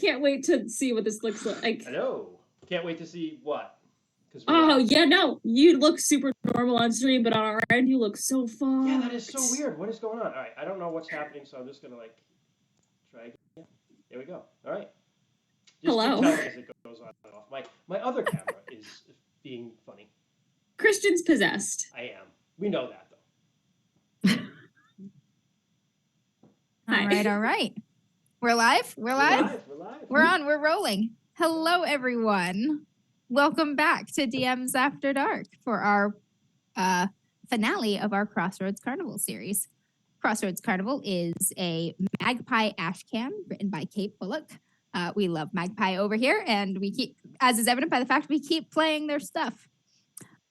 Can't wait to see what this looks like. I know. Can't wait to see what. Oh, yeah, no. You look super normal on stream, but on our end, you look so fucked. Yeah, that is so weird. What is going on? All right, I don't know what's happening, so I'm just going to, try again. Yeah, there we go. All right. Just Hello. keep telling as it goes on and off. My other camera is being funny. Christian's possessed. I am. We know that, though. All right. We're live? We're live? We're on. We're rolling. Hello, everyone. Welcome back to DMs After Dark for our finale of our Crossroads Carnival series. Crossroads Carnival is a Magpie ashcan written by Kate Bullock. We love Magpie over here, and we keep, as is evident by the fact we keep playing their stuff.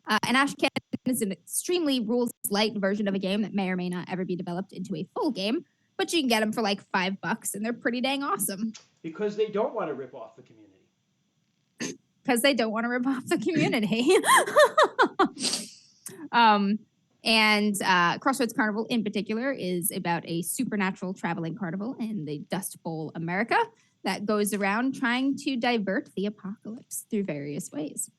An ashcan is an extremely rules-light version of a game that may or may not ever be developed into a full game, but you can get them for like $5, and they're pretty dang awesome. Because they don't want to rip off the community. Because they don't want to rip off the community. Crossroads Carnival in particular is about a supernatural traveling carnival in the Dust Bowl America that goes around trying to divert the apocalypse through various ways.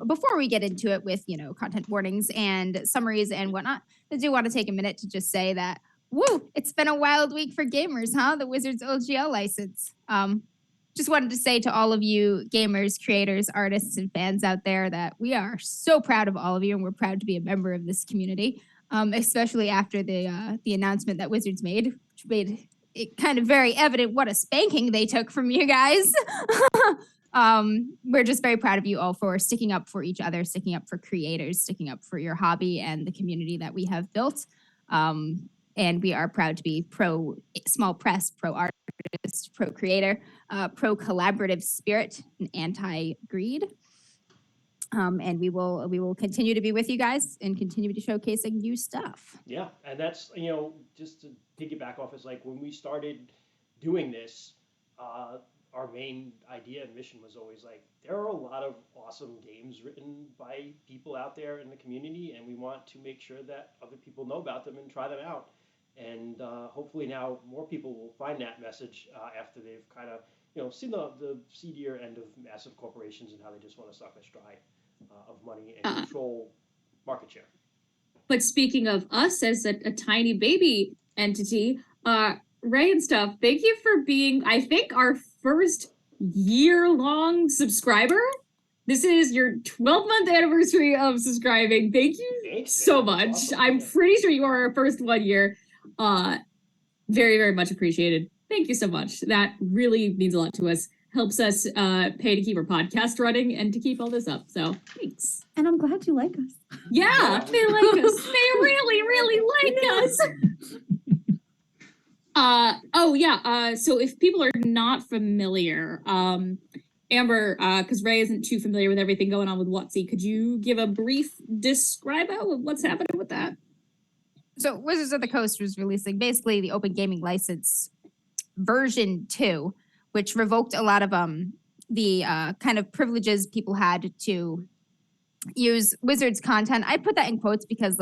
Before we get into it with, content warnings and summaries and whatnot, I do want to take a minute to just say that, woo, it's been a wild week for gamers, huh? The Wizards OGL license. Just wanted to say to all of you gamers, creators, artists, and fans out there that we are so proud of all of you, and we're proud to be a member of this community, especially after the announcement that Wizards made, which made it kind of very evident what a spanking they took from you guys. We're just very proud of you all for sticking up for each other, sticking up for creators, sticking up for your hobby and the community that we have built. And we are proud to be pro small press, pro artist, pro creator, pro collaborative spirit, and anti-greed. And we will continue to be with you guys and continue to showcasing new stuff. Yeah, and that's, just to piggyback off, is like when we started doing this, our main idea and mission was always like, there are a lot of awesome games written by people out there in the community, and we want to make sure that other people know about them and try them out. And hopefully now more people will find that message after they've kind of, seen the seedier end of massive corporations and how they just want to suck us dry of money and control market share. But speaking of us as a tiny baby entity, Ray and stuff, thank you for being, I think, our first year-long subscriber. This is your 12-month anniversary of subscribing. Thank you so much. Awesome. I'm pretty sure you are our first 1 year. Very, very much appreciated. Thank you so much. That really means a lot to us. Helps us pay to keep our podcast running and to keep all this up. So thanks. And I'm glad you like us. Yeah, they like us. They really, really like us. So if people are not familiar, Amber, because Ray isn't too familiar with everything going on with WotC, could you give a brief describe of what's happening with that? So Wizards of the Coast was releasing basically the Open Gaming License version 2, which revoked a lot of the kind of privileges people had to use Wizards content. I put that in quotes because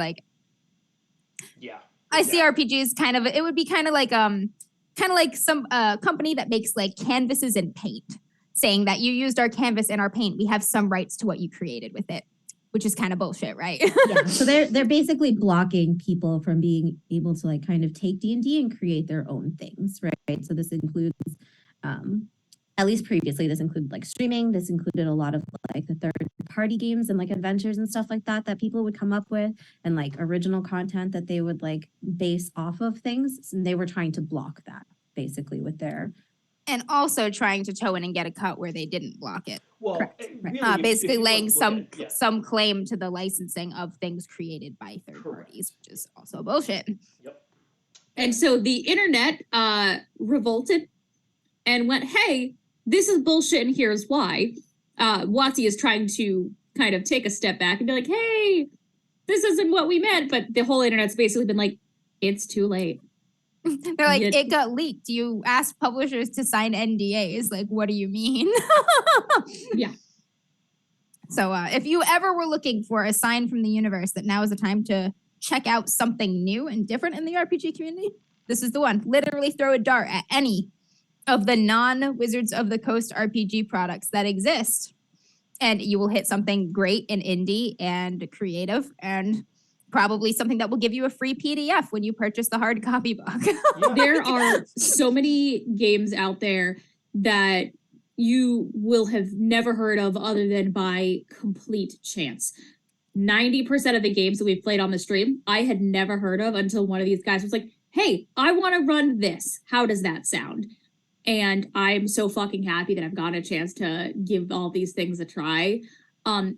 yeah. I see RPGs it would be kind of like some company that makes like canvases and paint, saying that you used our canvas and our paint, we have some rights to what you created with it, which is kind of bullshit, right? Yeah, so they're basically blocking people from being able to kind of take D&D and create their own things, right? So this includes, at least previously, this included streaming. This included a lot of the third-party games and adventures and stuff like that people would come up with, and original content that they would base off of things. And they were trying to block that basically with their. And also trying to toe in and get a cut where they didn't block it. Well, really, basically laying some claim to the licensing of things created by third parties, which is also bullshit. Yep. And so the internet revolted and went, hey, this is bullshit and here's why. WotC is trying to kind of take a step back and be like, hey, this isn't what we meant. But the whole internet's basically been like, it's too late. They're like, Yeah. it got leaked. You asked publishers to sign NDAs. Like, what do you mean? Yeah. So if you ever were looking for a sign from the universe that now is the time to check out something new and different in the RPG community, this is the one. Literally throw a dart at any of the non-Wizards of the Coast RPG products that exist, and you will hit something great and indie and creative, and probably something that will give you a free PDF when you purchase the hard copy book. Yeah. There are so many games out there that you will have never heard of other than by complete chance. 90% of the games that we've played on the stream, I had never heard of until one of these guys was like, hey, I want to run this. How does that sound? And I'm so fucking happy that I've gotten a chance to give all these things a try.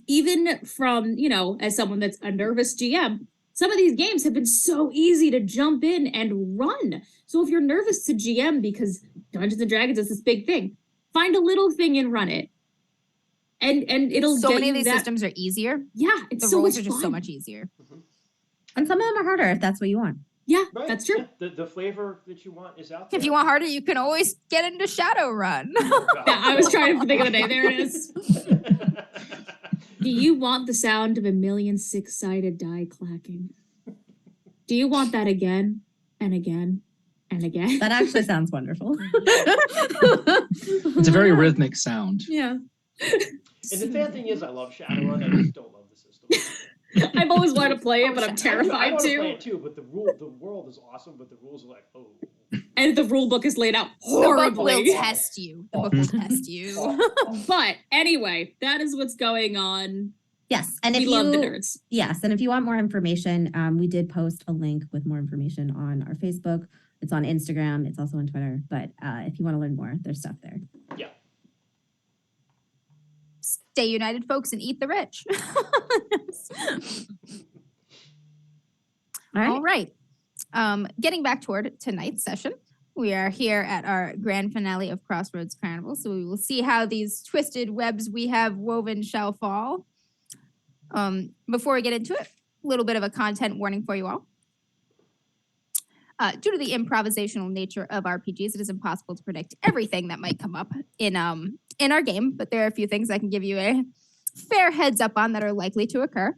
Even from, as someone that's a nervous GM, some of these games have been so easy to jump in and run. So if you're nervous to GM because Dungeons and Dragons is this big thing, find a little thing and run it. And it'll so get many you of these that. systems are easier. Yeah, it's The so rules much are just so fun. much easier. And some of them are harder if that's what you want. Yeah, Right? that's true. Yeah. The flavor that you want is out there. If you want harder, you can always get into Shadowrun. Oh, God. Yeah, I was trying to think of the name. There it is. Do you want the sound of a million six-sided die clacking? Do you want that again and again and again? That actually sounds wonderful. It's a very rhythmic sound. Yeah. And the sad thing is, I love Shadowrun. I just don't love the system. I've always wanted to play it, but I'm I terrified want to play too. it too, but the world is awesome, but the rules are like, oh. And the rule book is laid out The book will horribly. test you. The book will test you. But anyway, that is what's going on. Yes, and We if love the you nerds. yes, and if you want more information, we did post a link with more information on our Facebook. It's on Instagram. It's also on Twitter. But if you want to learn more, there's stuff there. Yeah. Stay united, folks, and eat the rich. All right. All right. Getting back toward tonight's session, we are here at our grand finale of Crossroads Carnival. So we will see how these twisted webs we have woven shall fall. Before we get into it, a little bit of a content warning for you all. Due to the improvisational nature of RPGs, it is impossible to predict everything that might come up in our game, but there are a few things I can give you a fair heads up on that are likely to occur.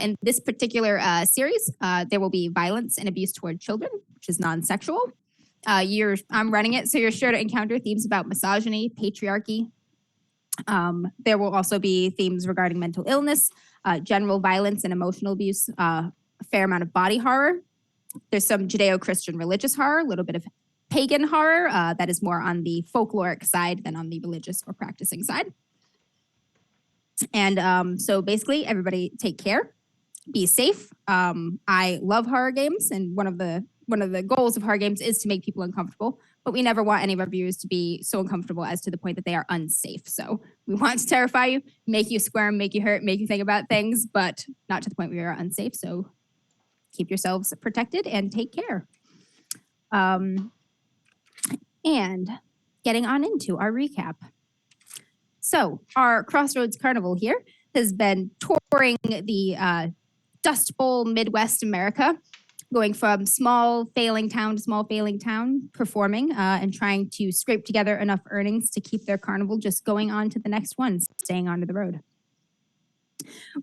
In this particular series, there will be violence and abuse toward children, which is non-sexual. I'm running it, so you're sure to encounter themes about misogyny, patriarchy. There will also be themes regarding mental illness, general violence and emotional abuse, a fair amount of body horror. There's some Judeo-Christian religious horror, a little bit of pagan horror that is more on the folkloric side than on the religious or practicing side. And so basically, everybody take care, be safe. I love horror games, and one of the goals of horror games is to make people uncomfortable. But we never want any of our viewers to be so uncomfortable as to the point that they are unsafe. So we want to terrify you, make you squirm, make you hurt, make you think about things, but not to the point where you're unsafe. So keep yourselves protected and take care. And getting on into our recap. So our Crossroads Carnival here has been touring the Dust Bowl Midwest America, going from small failing town to small failing town, performing and trying to scrape together enough earnings to keep their carnival just going on to the next one, staying onto the road.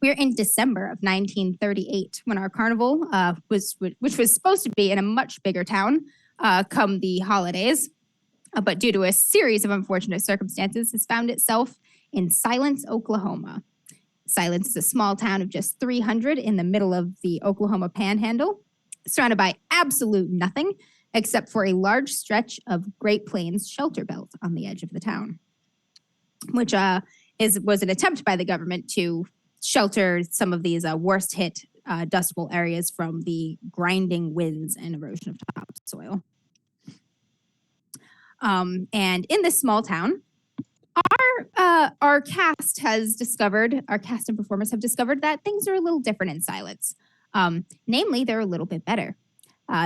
We're in December of 1938 when our carnival, which was supposed to be in a much bigger town come the holidays, but due to a series of unfortunate circumstances, has found itself in Silence, Oklahoma. Silence is a small town of just 300 in the middle of the Oklahoma Panhandle, surrounded by absolute nothing except for a large stretch of Great Plains shelter belt on the edge of the town, which was an attempt by the government to shelter some of these worst hit Dust Bowl areas from the grinding winds and erosion of topsoil. And in this small town, our cast and performers have discovered that things are a little different in Silence. Namely, they're a little bit better.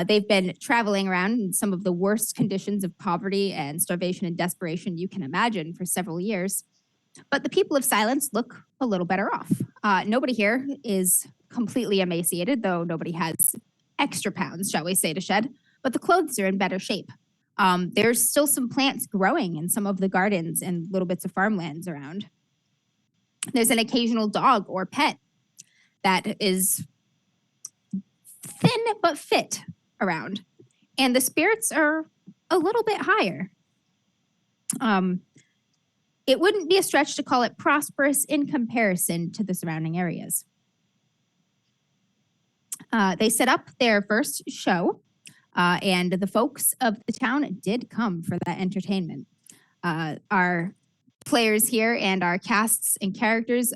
They've been traveling around in some of the worst conditions of poverty and starvation and desperation you can imagine for several years. But the people of Silence look a little better off. Nobody here is completely emaciated, though nobody has extra pounds, shall we say, to shed. but the clothes are in better shape. There's still some plants growing in some of the gardens and little bits of farmlands around. There's an occasional dog or pet that is thin but fit around. And the spirits are a little bit higher. It wouldn't be a stretch to call it prosperous in comparison to the surrounding areas. They set up their first show, and the folks of the town did come for that entertainment. Our players here and our casts and characters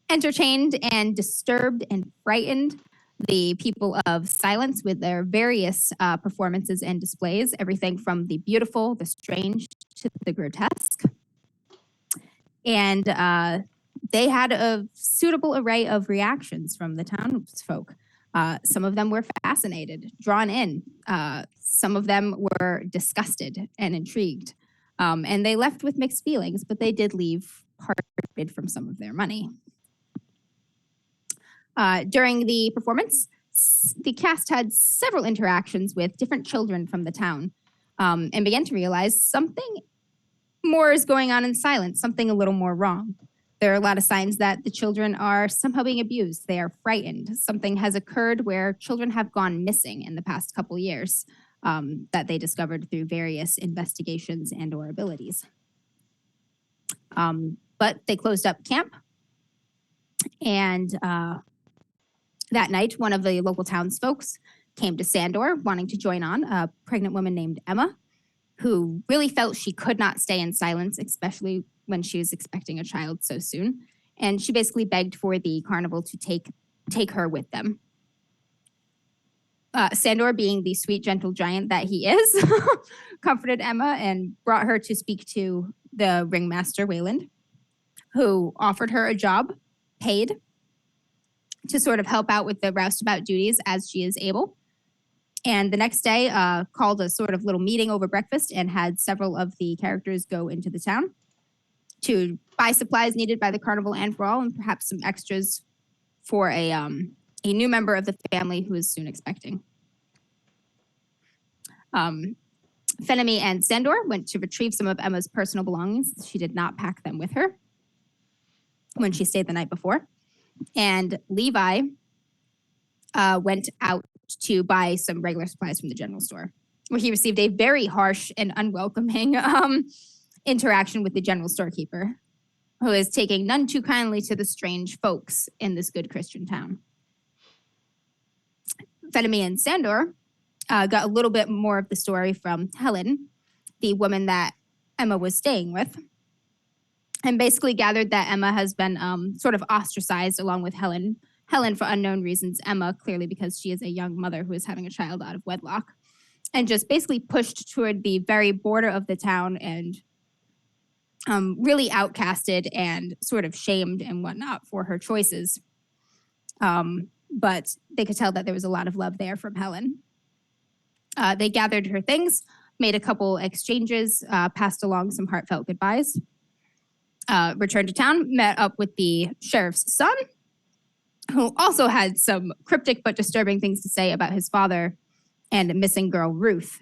entertained and disturbed and frightened the people of Silence with their various performances and displays, everything from the beautiful, the strange, to the grotesque. And they had a suitable array of reactions from the townsfolk. Some of them were fascinated, drawn in. Some of them were disgusted and intrigued. And they left with mixed feelings, but they did leave parted from some of their money. During the performance, the cast had several interactions with different children from the town and began to realize something more is going on in Silence, something a little more wrong. There are a lot of signs that the children are somehow being abused. They are frightened. Something has occurred where children have gone missing in the past couple years that they discovered through various investigations and or abilities. But they closed up camp. And that night, one of the local townsfolk came to Sandor wanting to join on, a pregnant woman named Emma, who really felt she could not stay in Silence, especially when she was expecting a child so soon. And she basically begged for the carnival to take her with them. Sandor, being the sweet, gentle giant that he is, comforted Emma and brought her to speak to the ringmaster, Wayland, who offered her a job, paid, to sort of help out with the roustabout duties as she is able. And the next day called a sort of little meeting over breakfast and had several of the characters go into the town to buy supplies needed by the carnival and for all, and perhaps some extras for a new member of the family who is soon expecting. Fenemy and Sandor went to retrieve some of Emma's personal belongings. She did not pack them with her when she stayed the night before. And Levi went out to buy some regular supplies from the general store, where he received a very harsh and unwelcoming interaction with the general storekeeper, who is taking none too kindly to the strange folks in this good Christian town. Fenemy and Sandor got a little bit more of the story from Helen, the woman that Emma was staying with, and basically gathered that Emma has been sort of ostracized along with Helen. Helen for unknown reasons, Emma clearly because she is a young mother who is having a child out of wedlock, and just basically pushed toward the very border of the town and really outcasted and sort of shamed and whatnot for her choices. But they could tell that there was a lot of love there from Helen. They gathered her things, made a couple exchanges, passed along some heartfelt goodbyes, returned to town, met up with the sheriff's son, who also had some cryptic but disturbing things to say about his father and missing girl Ruth.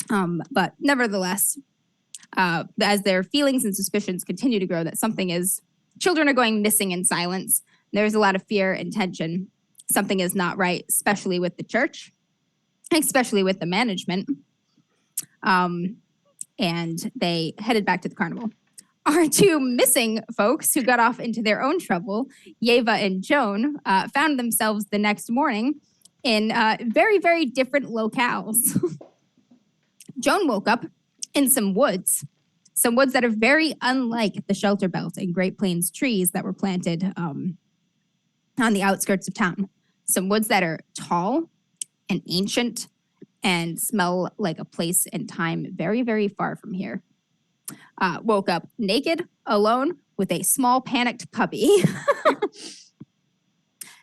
But nevertheless, as their feelings and suspicions continue to grow that children are going missing in Silence, there's a lot of fear and tension. Something is not right, especially with the church, especially with the management. And they headed back to the carnival. Our two missing folks who got off into their own trouble, Yeva and Joan, found themselves the next morning in very, very different locales. Joan woke up in some woods that are very unlike the shelter belt and Great Plains trees that were planted on the outskirts of town. Some woods that are tall and ancient and smell like a place and time very, very far from here. Woke up naked, alone, with a small panicked puppy.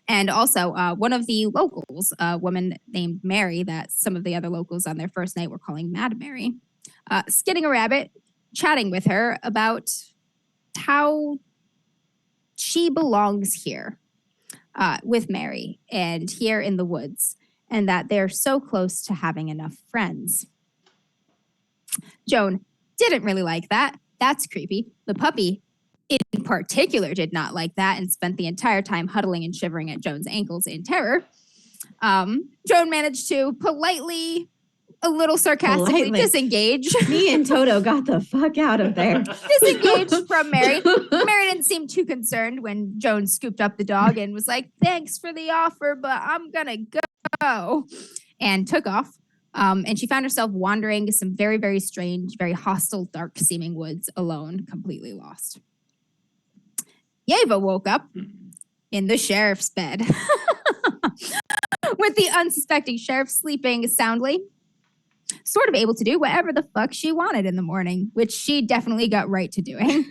And also one of the locals, a woman named Mary that some of the other locals on their first night were calling Mad Mary, skinning a rabbit, chatting with her about how she belongs here. with Mary and here in the woods, and that they're so close to having enough friends. Joan didn't really like that. That's creepy. The puppy in particular did not like that and spent the entire time huddling and shivering at Joan's ankles in terror. Joan managed to politely, a little sarcastically disengage. Me and Toto got the fuck out of there. Disengaged from Mary. Mary didn't seem too concerned when Joan scooped up the dog and was like, thanks for the offer, but I'm gonna go. And took off. And she found herself wandering some very, very strange, very hostile, dark-seeming woods alone, completely lost. Yeva woke up in the sheriff's bed with the unsuspecting sheriff sleeping soundly, sort of able to do whatever the fuck she wanted in the morning, which she definitely got right to doing.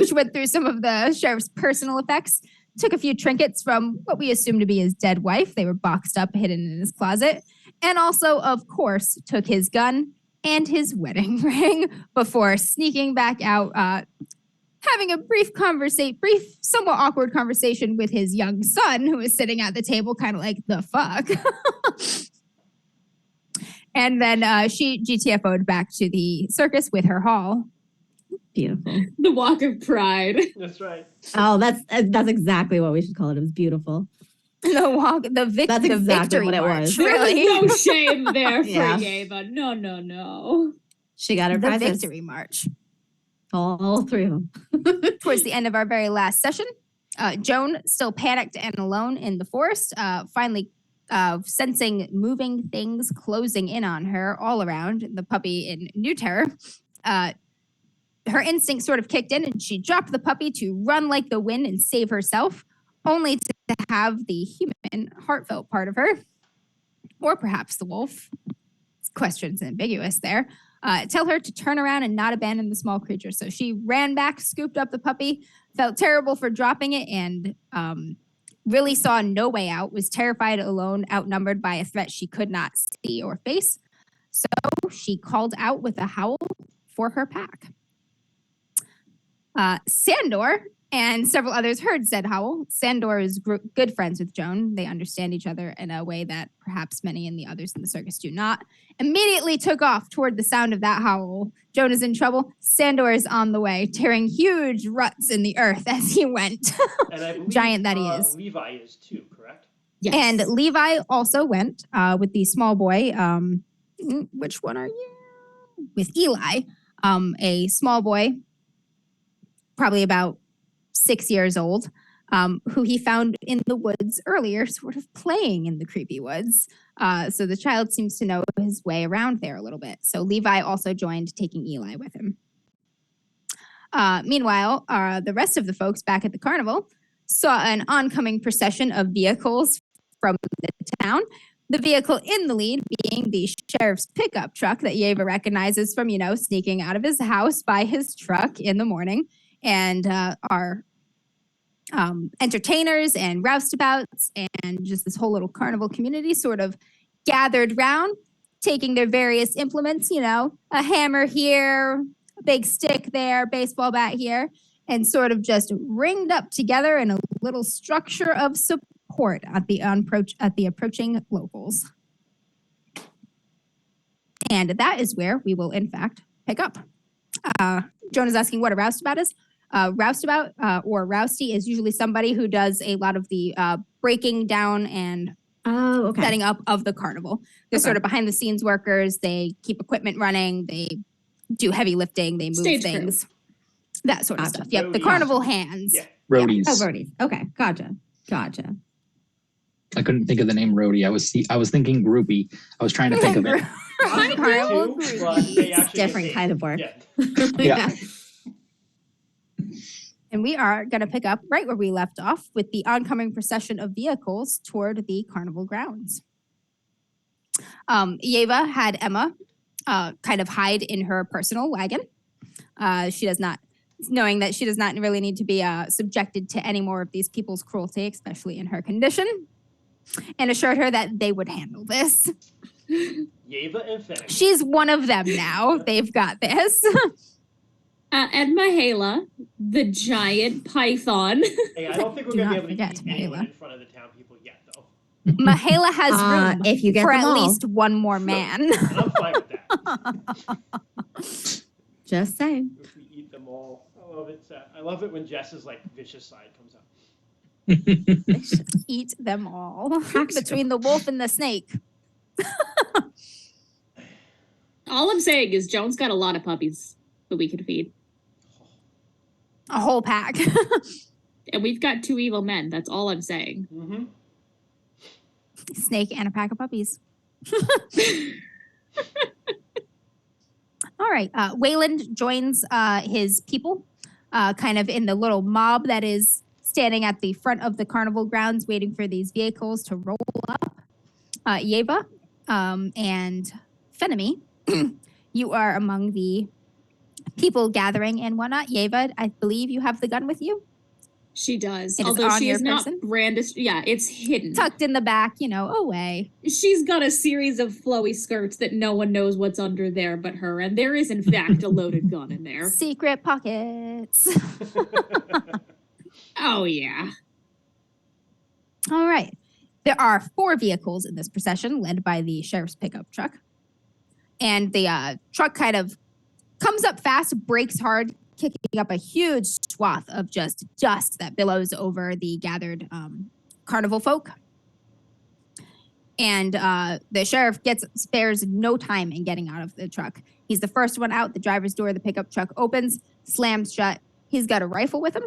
She went through some of the sheriff's personal effects, took a few trinkets from what we assume to be his dead wife. They were boxed up, hidden in his closet. And also, of course, took his gun and his wedding ring before sneaking back out, having a brief, somewhat awkward conversation with his young son, who was sitting at the table, kind of like, the fuck? And then she GTFO'd back to the circus with her haul. Beautiful. The walk of pride. That's right. Oh, that's exactly what we should call it. It was beautiful. The walk, That's the exactly victory what it march, was. There really. was no shame there for Yeah. Yeva. No. She got her The prizes. victory march. All three of them. Towards the end of our very last session, Joan, still panicked and alone in the forest, finally sensing moving things closing in on her all around, the puppy in new terror. Her instinct sort of kicked in and she dropped the puppy to run like the wind and save herself, only to have the human, heartfelt part of her, or perhaps the wolf, question's ambiguous there, tell her to turn around and not abandon the small creature. So she ran back, scooped up the puppy, felt terrible for dropping it, and really saw no way out, was terrified, alone, outnumbered by a threat she could not see or face. So she called out with a howl for her pack. Sandor and several others heard said howl. Sandor is good friends with Joan. They understand each other in a way that perhaps many in the others in the circus do not. Immediately took off toward the sound of that howl. Joan is in trouble. Sandor is on the way, tearing huge ruts in the earth as he went. And I believe, Giant that he is. Levi is too, correct? Yes. And Levi also went with the small boy. Which one are you? With Eli, a small boy, probably about 6 years old, who he found in the woods earlier, sort of playing in the creepy woods. So the child seems to know his way around there a little bit. So Levi also joined, taking Eli with him. Meanwhile, the rest of the folks back at the carnival saw an oncoming procession of vehicles from the town. The vehicle in the lead being the sheriff's pickup truck that Yeva recognizes from, sneaking out of his house by his truck in the morning. And our entertainers and roustabouts and just this whole little carnival community sort of gathered round, taking their various implements, a hammer here, a big stick there, baseball bat here, and sort of just ringed up together in a little structure of support at the approaching locals. And that is where we will, in fact, pick up. Joan is asking what a roustabout is. Roustabout or rousty is usually somebody who does a lot of the breaking down and setting up of the carnival. They're sort of behind the scenes workers. They keep equipment running. They do heavy lifting. They move Stage things. That sort of stuff. Yep, the Roadies. carnival hands. Yeah. Roadies. Oh, roadies. Okay, gotcha. I couldn't think of the name roadie. I was thinking groupie. I was trying to think of it. Carnival Too, but they actually Different get kind of work. paid. Yeah. And we are going to pick up right where we left off with the oncoming procession of vehicles toward the carnival grounds. Yeva had Emma kind of hide in her personal wagon. She does not, knowing that she does not really need to be subjected to any more of these people's cruelty, especially in her condition, and assured her that they would handle this. Yeva and Fennec. She's one of them now. They've got this. And Mahala, the giant python. Hey, I don't think we're Do gonna be not able to forget keep anyone Mahala. in front of the town people yet, though. Mahala has room if you get for them at all. least one more man. And I'm fine with that. Just saying. If we eat them all, I love it. I love it when Jess's like vicious side comes out. Eat them all. Practical. Between the wolf and the snake. All I'm saying is Jones got a lot of puppies that we can feed. A whole pack. And we've got 2 evil men. That's all I'm saying. Mm-hmm. Snake and a pack of puppies. All right. Wayland joins his people kind of in the little mob that is standing at the front of the carnival grounds waiting for these vehicles to roll up. Yeva and Fenemy, you are among the people gathering and whatnot. Yeva, I believe you have the gun with you. She does. It is Although on she your is not person? brandished. Yeah, it's hidden. Tucked in the back, away. She's got a series of flowy skirts that no one knows what's under there but her. And there is, in fact, a loaded gun in there. Secret pockets. Oh, yeah. All right. There are 4 vehicles in this procession led by the sheriff's pickup truck. And the truck kind of comes up fast, brakes hard, kicking up a huge swath of just dust that billows over the gathered carnival folk. And the sheriff spares no time in getting out of the truck. He's the first one out. The driver's door of the pickup truck opens, slams shut. He's got a rifle with him.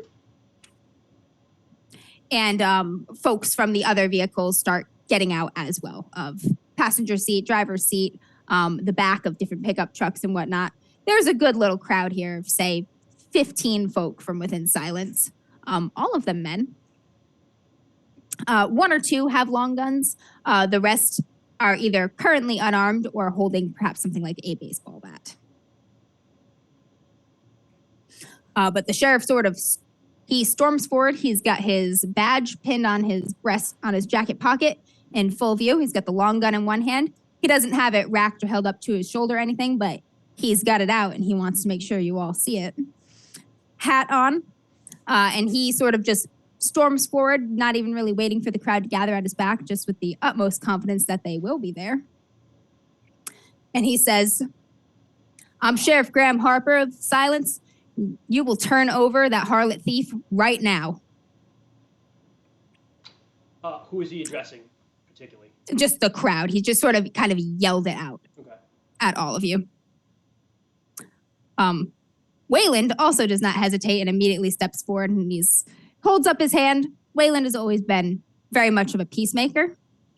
And folks from the other vehicles start getting out as well, of passenger seat, driver's seat, the back of different pickup trucks and whatnot. There's a good little crowd here of, say, 15 folk from within Silence, all of them men. 1 or 2 have long guns. The rest are either currently unarmed or holding perhaps something like a baseball bat. But the sheriff he storms forward. He's got his badge pinned on his breast, on his jacket pocket in full view. He's got the long gun in one hand. He doesn't have it racked or held up to his shoulder or anything, but he's got it out and he wants to make sure you all see it. Hat on. And he sort of just storms forward, not even really waiting for the crowd to gather at his back, just with the utmost confidence that they will be there. And he says, "I'm Sheriff Graham Harper of Silence. You will turn over that harlot thief right now." Who is he addressing particularly? Just the crowd. He just sort of kind of yelled it out at all of you. Wayland also does not hesitate and immediately steps forward and holds up his hand. Wayland has always been very much of a peacemaker.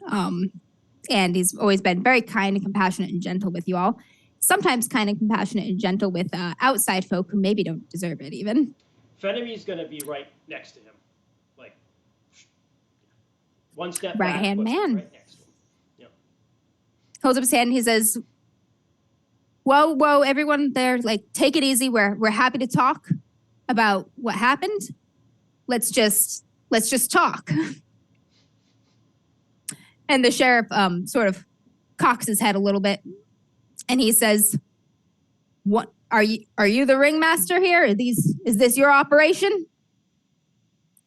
And he's always been very kind and compassionate and gentle with you all. Sometimes kind and compassionate and gentle with outside folk who maybe don't deserve it even. Fenemy's going to be right next to him. Like, one step Right back, hand but man. right next to him. Yep. Holds up his hand and he says, whoa, everyone there, like, take it easy. We're happy to talk about what happened. Let's just talk. And the sheriff sort of cocks his head a little bit. And he says, "What are you the ringmaster here? Is this your operation?"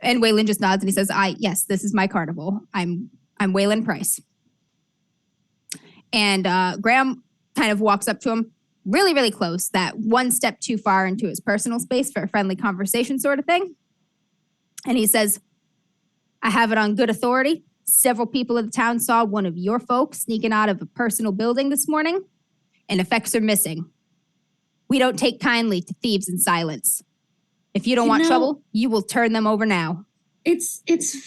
And Wayland just nods and he says, yes, this is my carnival. I'm Wayland Price." And Graham kind of walks up to him really, really close, that one step too far into his personal space for a friendly conversation sort of thing. And he says, "I have it on good authority. Several people in the town saw one of your folks sneaking out of a personal building this morning, and effects are missing. We don't take kindly to thieves in Silence. If you don't want trouble, you will turn them over now." It's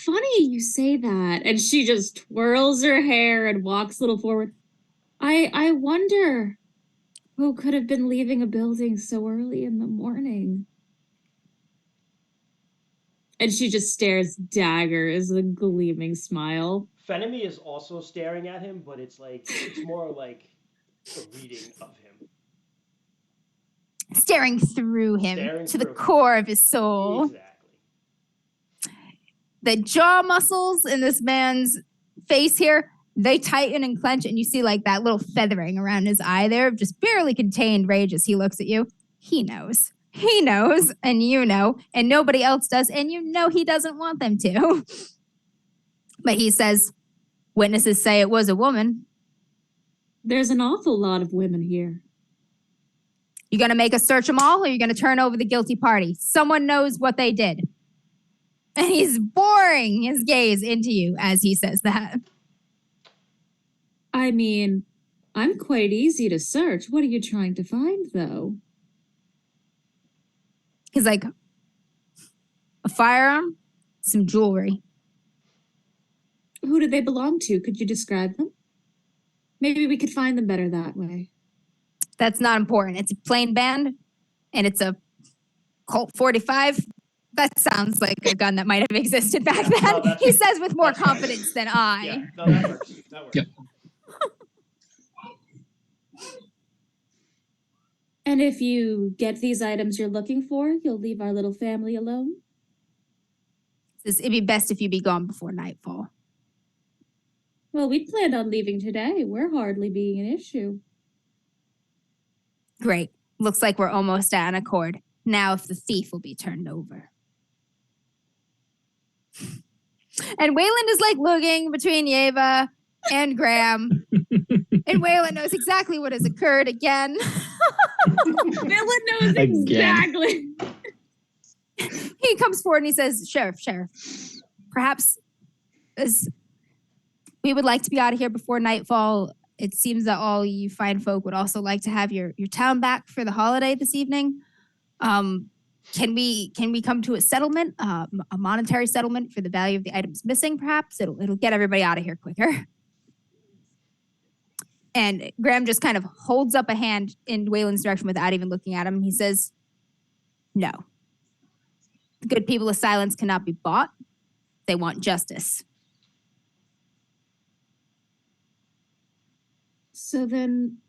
funny you say that. And she just twirls her hair and walks a little forward. I wonder who could have been leaving a building so early in the morning. And she just stares daggers with a gleaming smile. Fenemy is also staring at him, but it's more like a reading of him. Staring through him to the core of his soul. Exactly. The jaw muscles in this man's face here, they tighten and clench, and you see like that little feathering around his eye there, just barely contained rage as he looks at you. He knows. He knows, and you know, and nobody else does, and you know he doesn't want them to. But he says, witnesses say it was a woman. There's an awful lot of women here. You gonna make us search them all, or you gonna turn over the guilty party? Someone knows what they did. And he's boring his gaze into you as he says that. I mean, I'm quite easy to search. What are you trying to find, though? He's like, a firearm, some jewelry. Who do they belong to? Could you describe them? Maybe we could find them better that way. That's not important. It's a plain band, and it's a Colt 45. That sounds like a gun that might have existed back then. No, he says with more that's right. confidence than I. Yeah, no, that works. That works. Yep. And if you get these items you're looking for, you'll leave our little family alone? Says it'd be best if you be gone before nightfall. Well, we planned on leaving today. We're hardly being an issue. Great. Looks like we're almost at an accord. Now if the thief will be turned over. And Wayland is like looking between Yeva and Graham. And Wayland knows exactly what has occurred again. Wayland knows exactly. He comes forward and he says, Sheriff, perhaps as we would like to be out of here before nightfall. It seems that all you fine folk would also like to have your town back for the holiday this evening. Can we come to a settlement, a monetary settlement for the value of the items missing, perhaps? It'll get everybody out of here quicker. And Graham just kind of holds up a hand in Wayland's direction without even looking at him. He says, no. The good people of silence cannot be bought. They want justice. So then,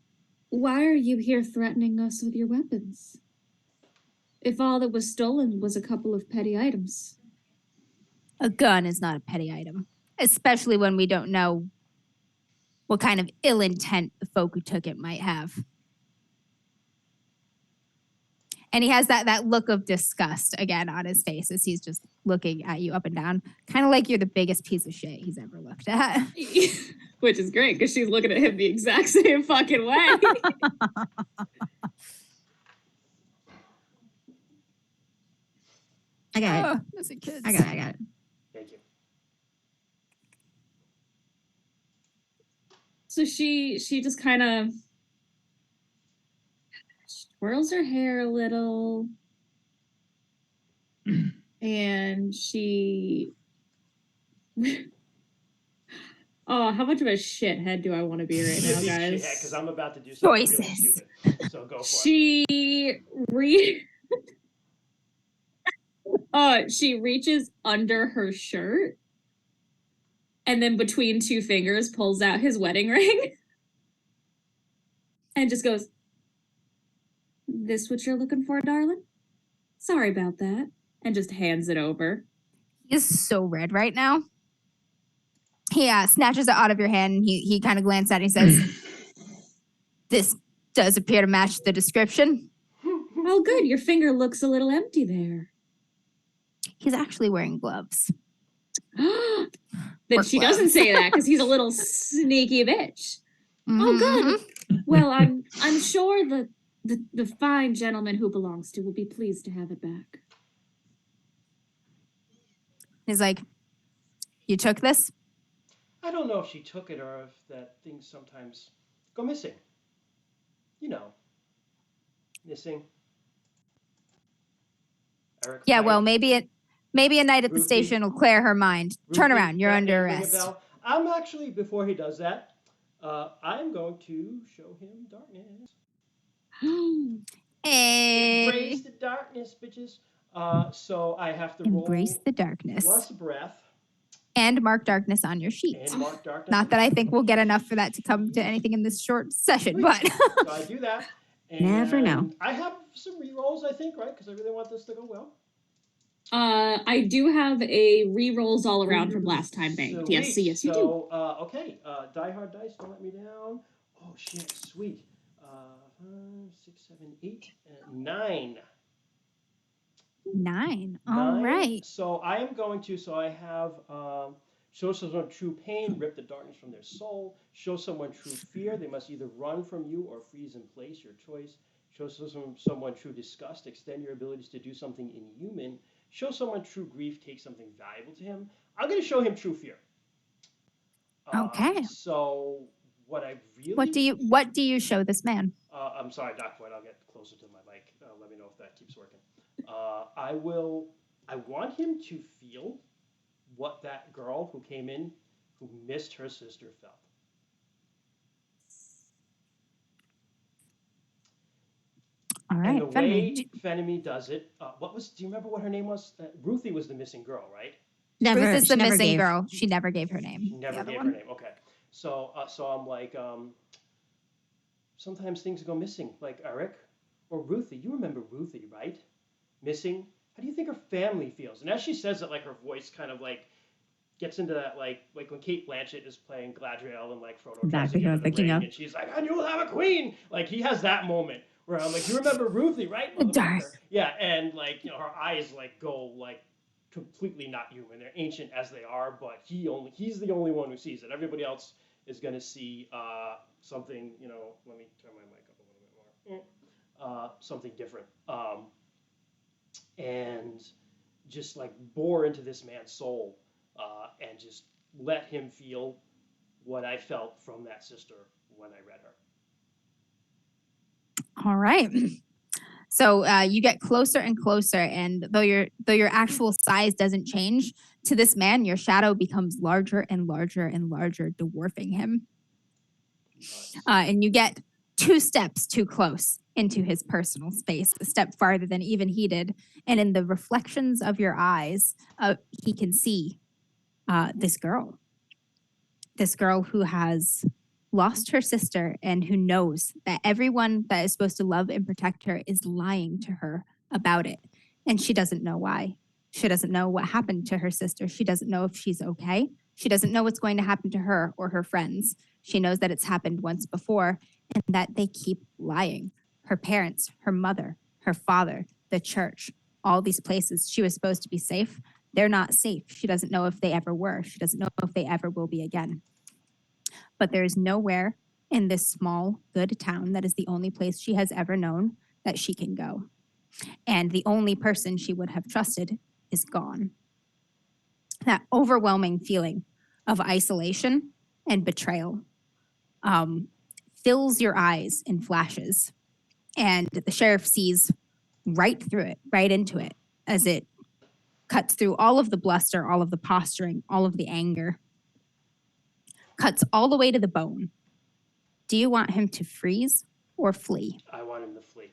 why are you here threatening us with your weapons? If all that was stolen was a couple of petty items. A gun is not a petty item, especially when we don't know what kind of ill intent the folk who took it might have. And he has that look of disgust again on his face as he's just looking at you up and down, kind of like you're the biggest piece of shit he's ever looked at. Which is great, because she's looking at him the exact same fucking way. I got it. Oh, those are kids. I got it. Thank you. So she just kind of twirls her hair a little, and she oh, how much of a shithead do I want to be right now, guys? Because I'm about to do something really Choices. stupid. So go for it. She reaches under her shirt and then between two fingers pulls out his wedding ring and just goes, "This what you're looking for, darling? Sorry about that." And just hands it over. He is so red right now. He snatches it out of your hand and he kind of glances at it and he says, this does appear to match the description. Oh, good. Your finger looks a little empty there. He's actually wearing gloves. Then Work she well. doesn't say that because he's a little sneaky bitch. Oh, Mhm. good. Well, I'm sure the fine gentleman who belongs to will be pleased to have it back. He's like, you took this? I don't know if she took it or if that things sometimes go missing. You know, missing. Eric, Yeah, right? well, maybe a night at the Ruthie? station will clear her mind. Turn Ruthie, around, you're that under name ring a arrest. bell? I'm actually, before he does that, I'm going to show him darkness. Hey. Embrace the darkness, bitches. So I have to Embrace roll the darkness. plus breath And mark darkness on your sheet. and mark darkness. Not that I think we'll get enough for that to come to anything in this short session, Sweet. but So I do that. Never know. And I have some re-rolls, I think, right? Because I really want this to go well. I do have a re-rolls all around from last time banked. Yes, Sweet. yes, you do. So, okay. Die Hard Dice, don't let me down. Oh, shit, sweet. 5, 6, 7, 8, 9. 9. All 9. right. So I am going to. So I have show someone true pain, rip the darkness from their soul. Show someone true fear. They must either run from you or freeze in place. Your choice. Show someone true disgust. Extend your abilities to do something inhuman. Show someone true grief. Take something valuable to him. I'm going to show him true fear. Okay. So what I really What do you show this man? I'm sorry, Doc White. I'll get closer to my mic. Let me know if that keeps working. I want him to feel what that girl who came in, who missed her sister, felt. All And right. the way Fenemy does it, do you remember what her name was? Ruthie was the missing girl, right? Ruth is She the never missing gave. girl. She never gave her name. She never The other gave one. her name. Okay. So I'm like, sometimes things go missing, like Eric or Ruthie. You remember Ruthie, right? Missing. How do you think her family feels? And as she says it, like her voice kind of like gets into that like when Kate Blanchett is playing Galadriel and like Frodo tries to Exactly give who I her was the thinking ring, of. and she's like, "And you'll have a queen." Like he has that moment where I'm like, "You remember Ruthie, right, Darn. motherfucker?" Yeah, and like her eyes like go like completely not human. They're ancient as they are, but he's the only one who sees it. Everybody else is gonna see something. Let me turn my mic up a little bit more. Something different. And just like bore into this man's soul and just let him feel what I felt from that sister when I read her. All right. So you get closer and closer, and though your actual size doesn't change, to this man, your shadow becomes larger and larger and larger, dwarfing him. Nice. And you get 2 steps too close into his personal space, a step farther than even he did. And in the reflections of your eyes, he can see this girl who has lost her sister and who knows that everyone that is supposed to love and protect her is lying to her about it. And she doesn't know why. She doesn't know what happened to her sister. She doesn't know if she's okay. She doesn't know what's going to happen to her or her friends. She knows that it's happened once before and that they keep lying. Her parents, her mother, her father, the church, all these places she was supposed to be safe, they're not safe. She doesn't know if they ever were. She doesn't know if they ever will be again. But there is nowhere in this small, good town that is the only place she has ever known that she can go. And the only person she would have trusted is gone. That overwhelming feeling of isolation and betrayal fills your eyes in flashes. And the sheriff sees right through it, right into it, as it cuts through all of the bluster, all of the posturing, all of the anger, cuts all the way to the bone. Do you want him to freeze or flee? I want him to flee.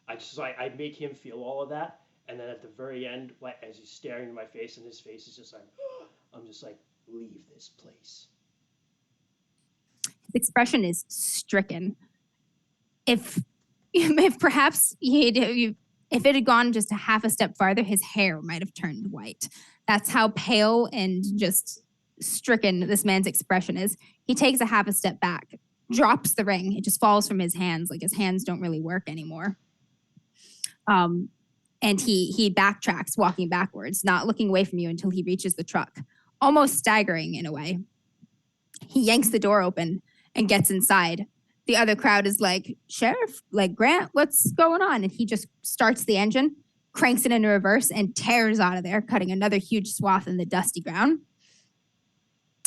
I make him feel all of that, and then at the very end, like as he's staring into my face, and his face is just like, I'm just like, leave this place. His expression is stricken. If perhaps if it had gone just a half a step farther, his hair might have turned white. That's how pale and just stricken this man's expression is. He takes a half a step back, drops the ring. It just falls from his hands, like his hands don't really work anymore. And he backtracks, walking backwards, not looking away from you until he reaches the truck, almost staggering in a way. He yanks the door open and gets inside. The other crowd is like, Sheriff, like Grant, what's going on? And he just starts the engine, cranks it into reverse, and tears out of there, cutting another huge swath in the dusty ground.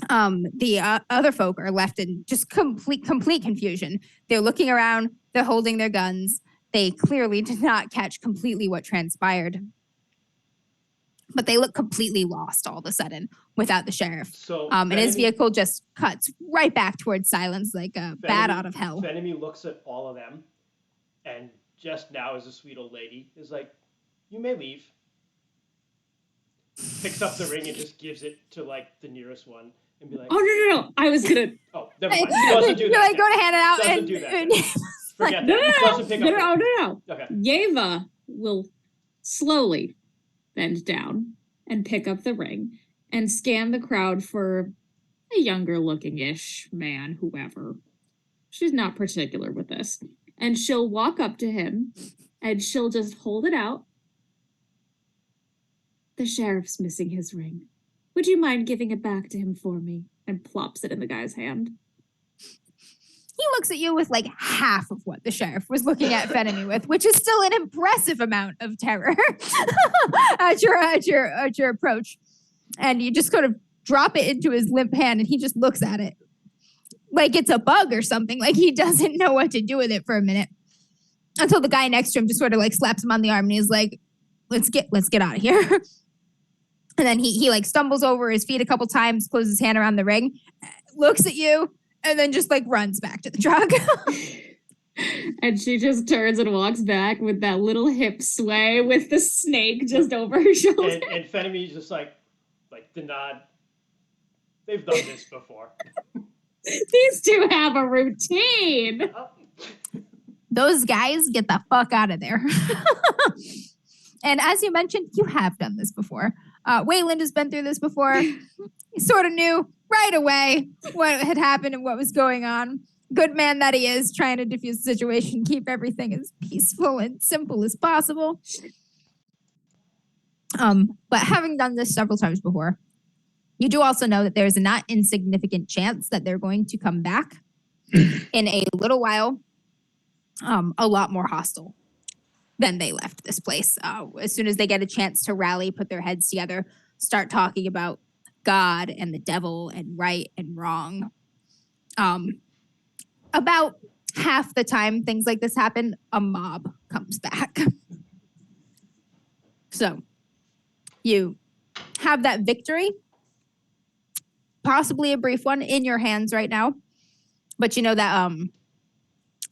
The other folk are left in just complete confusion. They're looking around, they're holding their guns. They clearly did not catch completely what transpired. But they look completely lost all of a sudden without the sheriff. So and his vehicle just cuts right back towards silence like a bat out of hell. Fenemy looks at all of them, and just now as a sweet old lady is like, you may leave. Picks up the ring and just gives it to like the nearest one and be like, oh no, I was gonna. Oh, never mind. Doesn't do that. You're like, go to hand it out. Doesn't and do that. Forget No, that. Doesn't pick up. No. Okay. Yeva will slowly bend down and pick up the ring and scan the crowd for a younger looking-ish man, whoever. She's not particular with this. And she'll walk up to him and she'll just hold it out The sheriff's missing his ring. Would you mind giving it back to him for me? And plops it in the guy's hand. He looks at you with like half of what the sheriff was looking at Fenemy with, which is still an impressive amount of terror at your approach. And you just kind of drop it into his limp hand, and he just looks at it like it's a bug or something. Like he doesn't know what to do with it for a minute, until the guy next to him just sort of like slaps him on the arm, and he's like, "Let's get out of here." And then he like stumbles over his feet a couple times, closes his hand around the ring, looks at you, and then just like runs back to the truck. And she just turns and walks back with that little hip sway with the snake just over her shoulder. And Fenemy's just like the nod. They've done this before. These two have a routine. Those guys, get the fuck out of there. And as you mentioned, you have done this before. Wayland has been through this before. He sort of knew right away what had happened and what was going on. Good man that he is, trying to defuse the situation, keep everything as peaceful and simple as possible. But having done this several times before, you do also know that there's a not insignificant chance that they're going to come back in a little while, a lot more hostile than they left this place. As soon as they get a chance to rally, put their heads together, start talking about God and the devil and right and wrong. About half the time things like this happen, a mob comes back. So you have that victory, possibly a brief one, in your hands right now. But you know that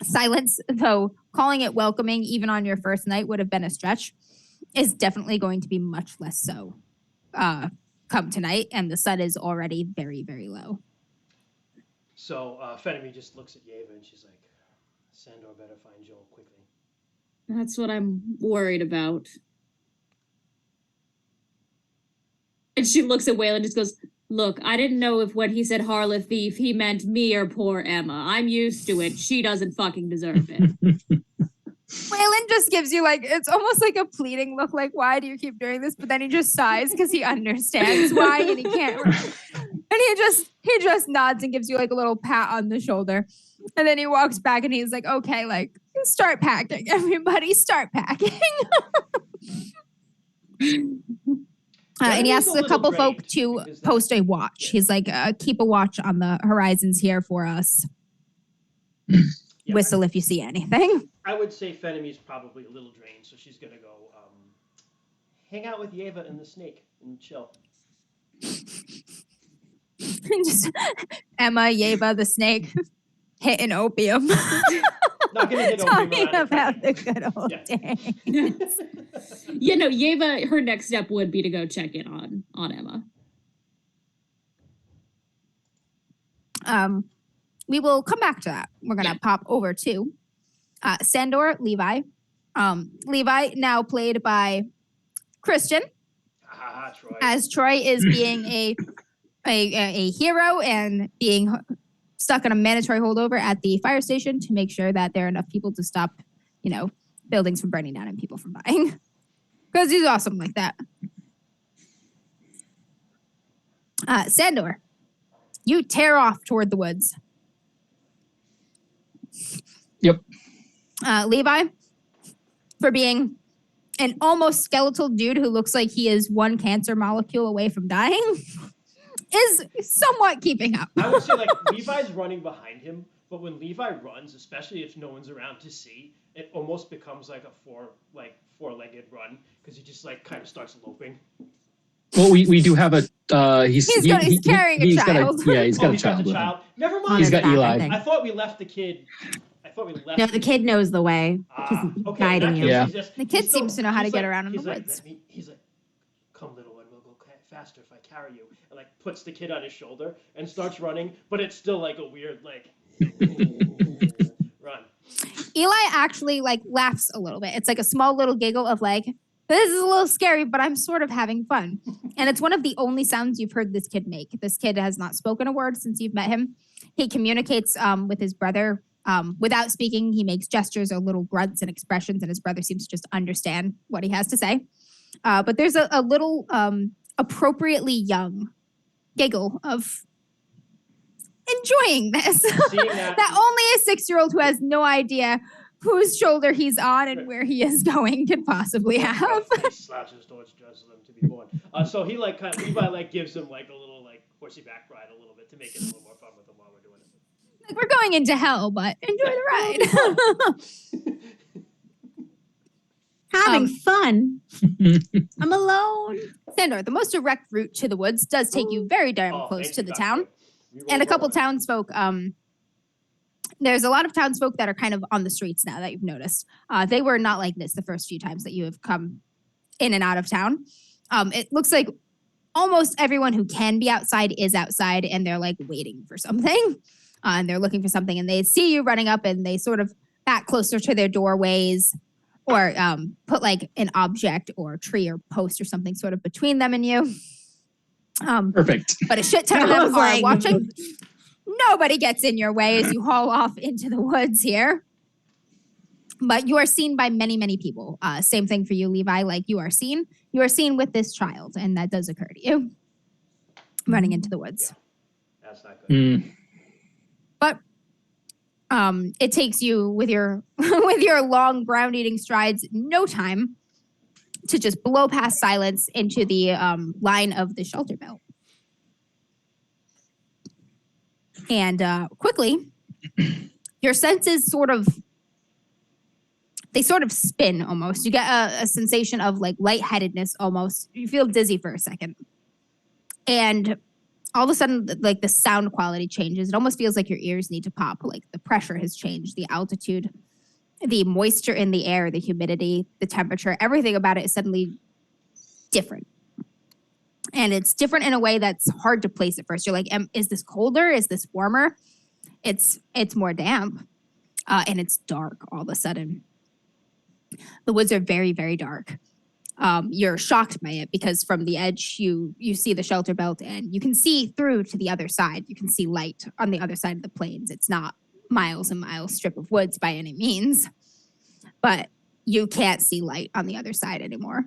silence, though calling it welcoming even on your first night would have been a stretch, is definitely going to be much less so come tonight. And the sun is already very, very low. So Fenemy just looks at Yeva and she's like, Sandor better find Joel quickly. That's what I'm worried about. And she looks at Waylon and just goes, look, I didn't know if when he said Harlot Thief, he meant me or poor Emma. I'm used to it. She doesn't fucking deserve it. Waylon just gives you like, it's almost like a pleading look, like, why do you keep doing this? But then he just sighs because he understands why, and he can't. And he just nods and gives you like a little pat on the shoulder. And then he walks back and he's like, okay, like, start packing, everybody, start packing. And he asks a couple folk to post a watch. He's like, keep a watch on the horizons here for us. Yeah. Whistle if you see anything. I would say Fenemy's probably a little drained, so she's going to go hang out with Yeva and the snake and chill. Just Emma, Yeva, the snake, hitting opium. Not gonna hit talking about the good old days. You know, Yeva, her next step would be to go check in on Emma. We will come back to that. We're gonna pop over to Sandor, Levi. Levi, now played by Christian, Troy. As Troy is being a hero and being stuck in a mandatory holdover at the fire station to make sure that there are enough people to stop, you know, buildings from burning down and people from dying. Because he's awesome like that. Sandor, you tear off toward the woods. Yep. Levi, for being an almost skeletal dude who looks like he is one cancer molecule away from dying, is somewhat keeping up. I would say, like, Levi's running behind him, but when Levi runs, especially if no one's around to see, it almost becomes like a four-legged run, because he just like kind of starts loping. Well, we do have a he's carrying a child. He's got a Got child. the child. Never mind. He's got Eli. I thought we left the kid. No, the kid knows the way. He's guiding you. Yeah. The kid seems to know how to get around in the woods. He's like, come little one, we'll go faster if I carry you. And like puts the kid on his shoulder and starts running, but it's still like a weird like run. Eli actually like laughs a little bit. It's like a small little giggle of like, this is a little scary, but I'm sort of having fun. And it's one of the only sounds you've heard this kid make. This kid has not spoken a word since you've met him. He communicates with his brother without speaking. He makes gestures or little grunts and expressions, and his brother seems to just understand what he has to say. But there's a little appropriately young giggle of enjoying this. Seeing that- That only a 6-year-old who has no idea whose shoulder he's on and where he is going could possibly have. He slouches towards Jerusalem to be born. So he like kind of Levi like gives him like a little like horsey back ride a little bit to make it a little more fun with him while we're doing it. Like, we're going into hell, but enjoy the ride. Having fun. I'm alone. Sandor, the most direct route to the woods does take you very darn close thank to you, the Doctor. town. We And a roll couple over. townsfolk. There's a lot of townsfolk that are kind of on the streets now that you've noticed. They were not like this the first few times that you have come in and out of town. It looks like almost everyone who can be outside is outside, and they're like waiting for something. And they're looking for something, and they see you running up, and they sort of back closer to their doorways, or put like an object or tree or post or something sort of between them and you. Perfect. But a shit ton of I them was are like- watching. Nobody gets in your way as you haul off into the woods here. But you are seen by many, many people. Same thing for you, Levi. Like you are seen with this child, and that does occur to you. Running into the woods. That's not good. But it takes you with your with your long ground-eating strides no time to just blow past silence into the line of the shelter belt. And quickly, your senses sort of spin almost. You get a sensation of like lightheadedness almost. You feel dizzy for a second. And all of a sudden, like the sound quality changes. It almost feels like your ears need to pop. Like the pressure has changed, the altitude, the moisture in the air, the humidity, the temperature, everything about it is suddenly different. And it's different in a way that's hard to place at first. You're like, is this colder? Is this warmer? It's more damp. And it's dark all of a sudden. The woods are very, very dark. You're shocked by it because from the edge, you see the shelter belt and you can see through to the other side. You can see light on the other side of the plains. It's not miles and miles strip of woods by any means, but you can't see light on the other side anymore.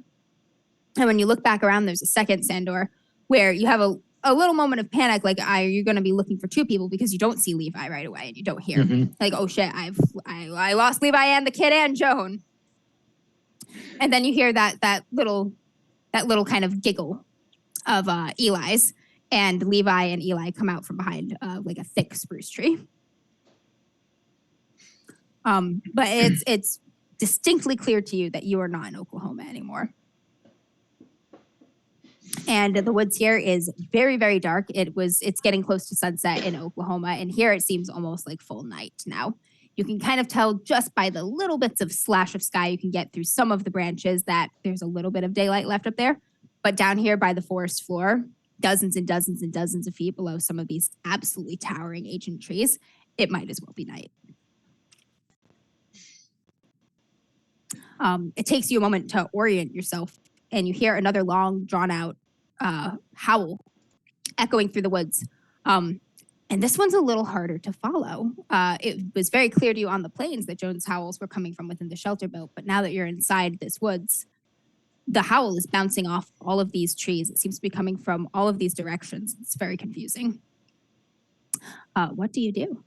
And when you look back around, there's a second Sandor where you have a little moment of panic, like, are you going to be looking for two people because you don't see Levi right away and you don't hear like, oh shit, I lost Levi and the kid and Joan. And then you hear that little kind of giggle of Eli's, and Levi and Eli come out from behind like a thick spruce tree. But it's distinctly clear to you that you are not in Oklahoma anymore. And the woods here is very, very dark. It's getting close to sunset in Oklahoma, and here it seems almost like full night now. You can kind of tell just by the little bits of slash of sky you can get through some of the branches that there's a little bit of daylight left up there. But down here by the forest floor, dozens and dozens and dozens of feet below some of these absolutely towering ancient trees, it might as well be night. It takes you a moment to orient yourself, and you hear another long, drawn-out howl echoing through the woods. And this one's a little harder to follow. It was very clear to you on the plains that Joan's howls were coming from within the shelter belt, but now that you're inside this woods, the howl is bouncing off all of these trees. It seems to be coming from all of these directions. It's very confusing. What do you do?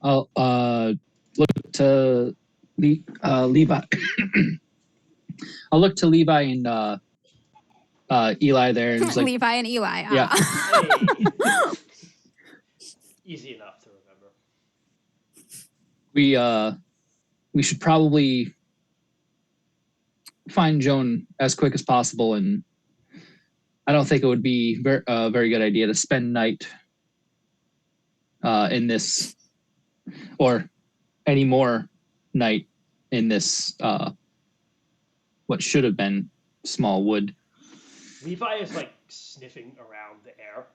I'll look to Levi. I'll look to Levi and Eli there, and just like, Levi and Eli. Yeah. Hey. Easy enough to remember. we should probably find Joan as quick as possible, and I don't think it would be a very good idea to spend night in this, or any more night in this what should have been small wood. Levi is like sniffing around the air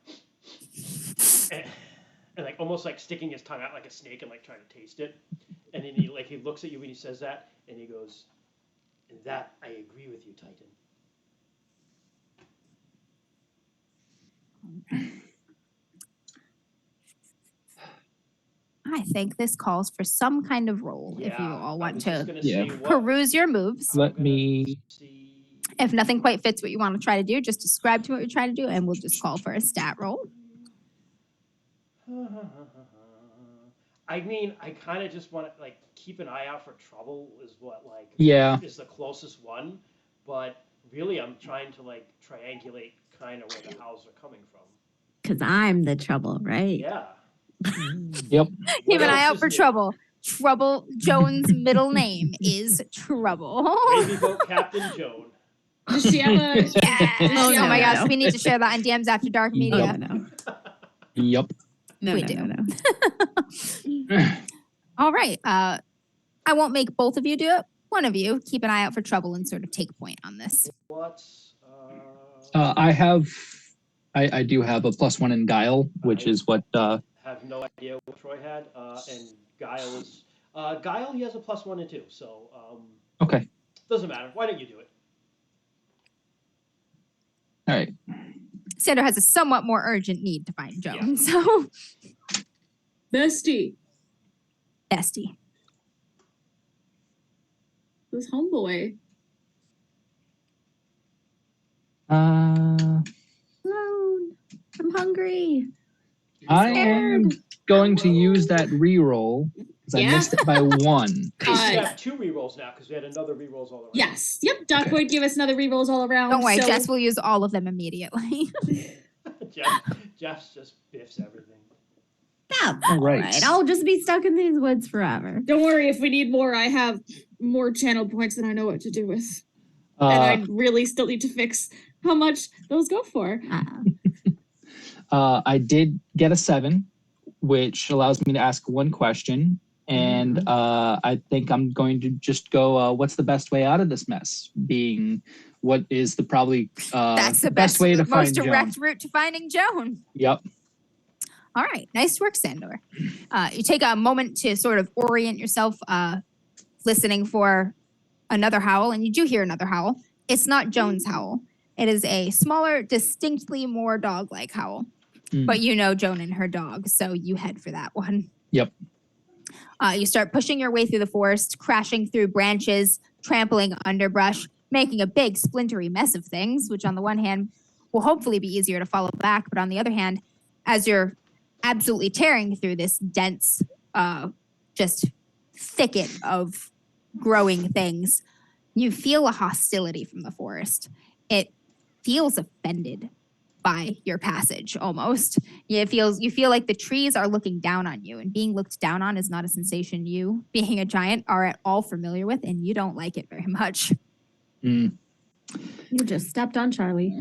and like almost like sticking his tongue out like a snake and like trying to taste it. And then he looks at you when he says that and he goes, "In that I agree with you, Titan." I think this calls for some kind of roll if you all want to peruse your moves. Let me see. If nothing quite fits what you want to try to do, just describe to me what you're trying to do, and we'll just call for a stat roll. I mean, I kind of just want to like keep an eye out for trouble is what like is the closest one, but really I'm trying to like triangulate kind of where the howls are coming from. Because I'm the trouble, right? Yeah. Yep. Keep an eye out for trouble. Trouble. Joan's middle name is Trouble. Maybe vote Captain Joan. Does she have a? Yes. Oh my gosh, we need to share that on DMs After Dark Media. No. Yep. We do. All right. I won't make both of you do it. One of you keep an eye out for trouble and sort of take point on this. What's I do have a +1 in Guile, which is what have no idea what Troy had. And Guile is Guile he has a +1 and 2, so okay. Doesn't matter. Why don't you do it? All right. Sandra has a somewhat more urgent need to find Joan. So Bestie. Who's homeboy? Alone. I'm hungry. I am going to use that reroll because I missed it by 1. We have 2 rerolls now because we had another rerolls all around. Yes. Yep. Doc would give us another rerolls all around. Don't worry, Jess will use all of them immediately. Jeff just biffs everything. That's all right. I'll just be stuck in these woods forever. Don't worry. If we need more, I have more channel points than I know what to do with. And I really still need to fix how much those go for. I did get a 7, which allows me to ask 1 question. And I think I'm going to just go, what's the best way out of this mess? Being what is the probably that's the best way to find Joan. Most direct route to finding Joan. Yep. All right. Nice work, Sandor. You take a moment to sort of orient yourself, listening for another howl, and you do hear another howl. It's not Joan's howl. It is a smaller, distinctly more dog-like howl. But you know Joan and her dog, so you head for that one. Yep. You start pushing your way through the forest, crashing through branches, trampling underbrush, making a big splintery mess of things, which on the one hand will hopefully be easier to follow back. But on the other hand, as you're absolutely tearing through this dense, just thicket of growing things, you feel a hostility from the forest. It feels offended by your passage almost. You feel like the trees are looking down on you, and being looked down on is not a sensation you, being a giant, are at all familiar with, and you don't like it very much. You just stepped on Charlie.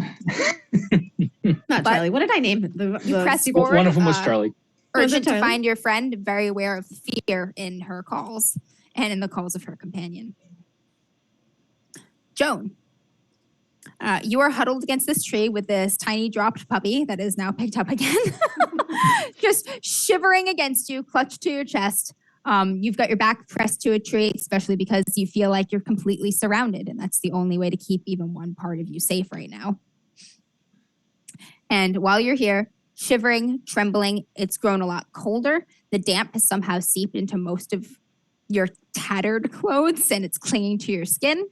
Not Charlie. What did I name it? You press forward. One of them was Charlie. Urgent to find your friend, very aware of fear in her calls and in the calls of her companion. Joan. You are huddled against this tree with this tiny dropped puppy that is now picked up again. Just shivering against you, clutched to your chest. You've got your back pressed to a tree, especially because you feel like you're completely surrounded, and that's the only way to keep even one part of you safe right now. And while you're here, shivering, trembling, it's grown a lot colder. The damp has somehow seeped into most of your tattered clothes, and it's clinging to your skin.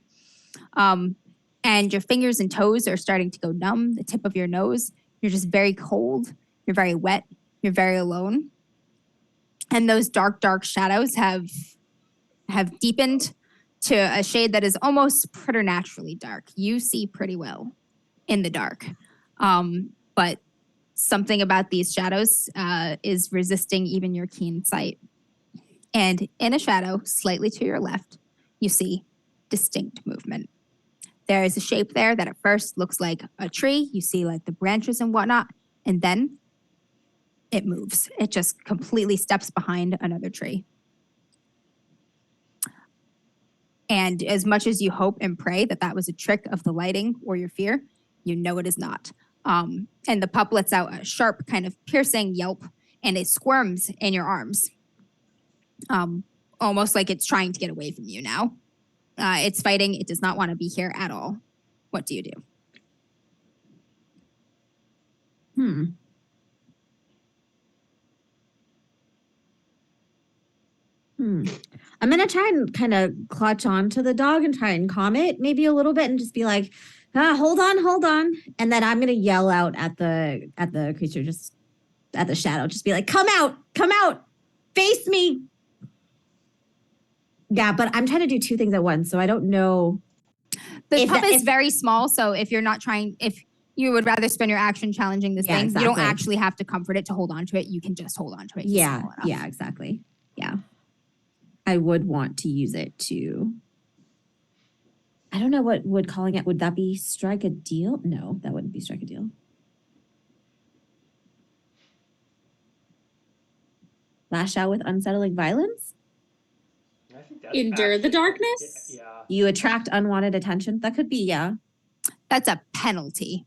And your fingers and toes are starting to go numb, the tip of your nose. You're just very cold. You're very wet. You're very alone. And those dark, dark shadows have deepened to a shade that is almost preternaturally dark. You see pretty well in the dark. But something about these shadows is resisting even your keen sight. And in a shadow, slightly to your left, you see distinct movement. There is a shape there that at first looks like a tree. You see like the branches and whatnot, and then it moves. It just completely steps behind another tree. And as much as you hope and pray that that was a trick of the lighting or your fear, you know it is not. And the pup lets out a sharp kind of piercing yelp, and it squirms in your arms. Almost like it's trying to get away from you now. It's fighting. It does not want to be here at all. What do you do? I'm gonna try and kind of clutch onto the dog and try and calm it maybe a little bit and just be like, hold on. And then I'm gonna yell out at the creature, just at the shadow, just be like, come out, face me. Yeah, but I'm trying to do two things at once, so I don't know. The pup is very small, so if you would rather spend your action challenging this thing, you don't actually have to comfort it to hold on to it. You can just hold on to it. Yeah, exactly. Yeah. I would want to use it to, I don't know what would calling it, would that be strike a deal? No, that wouldn't be strike a deal. Lash out with unsettling violence? I think that's Endure the darkness? Yeah. You attract unwanted attention? That could be, yeah. That's a penalty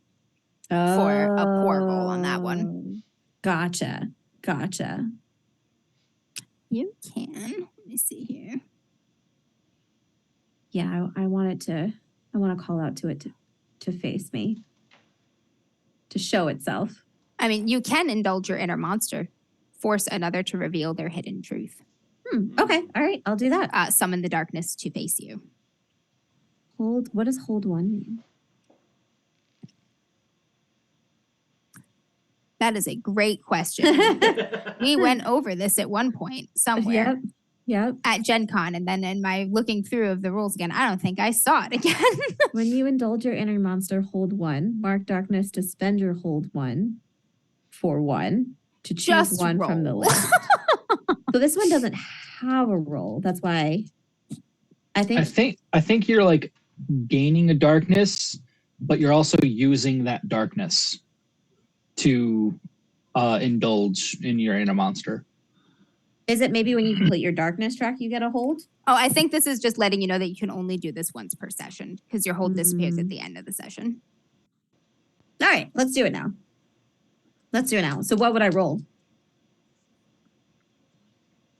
for a poor roll on that one. Gotcha. You can. Let me see here. Yeah, I want to call out to it to face me, to show itself. I mean, you can indulge your inner monster, force another to reveal their hidden truth. Okay, all right, I'll do that. Summon the darkness to face you. What does hold one mean? That is a great question. We went over this at one point somewhere. Yep. At Gen Con, and then in my looking through of the rules again, I don't think I saw it again. When you indulge your inner monster, hold one. Mark darkness to spend your hold one for one to choose Just one roll. from the list. So this one doesn't have a roll. That's why I think you're like gaining a darkness, but you're also using that darkness to indulge in your inner monster. Is it maybe when you complete your darkness track, you get a hold? Oh, I think this is just letting you know that you can only do this once per session because your hold disappears at the end of the session. All right, let's do it now. So what would I roll?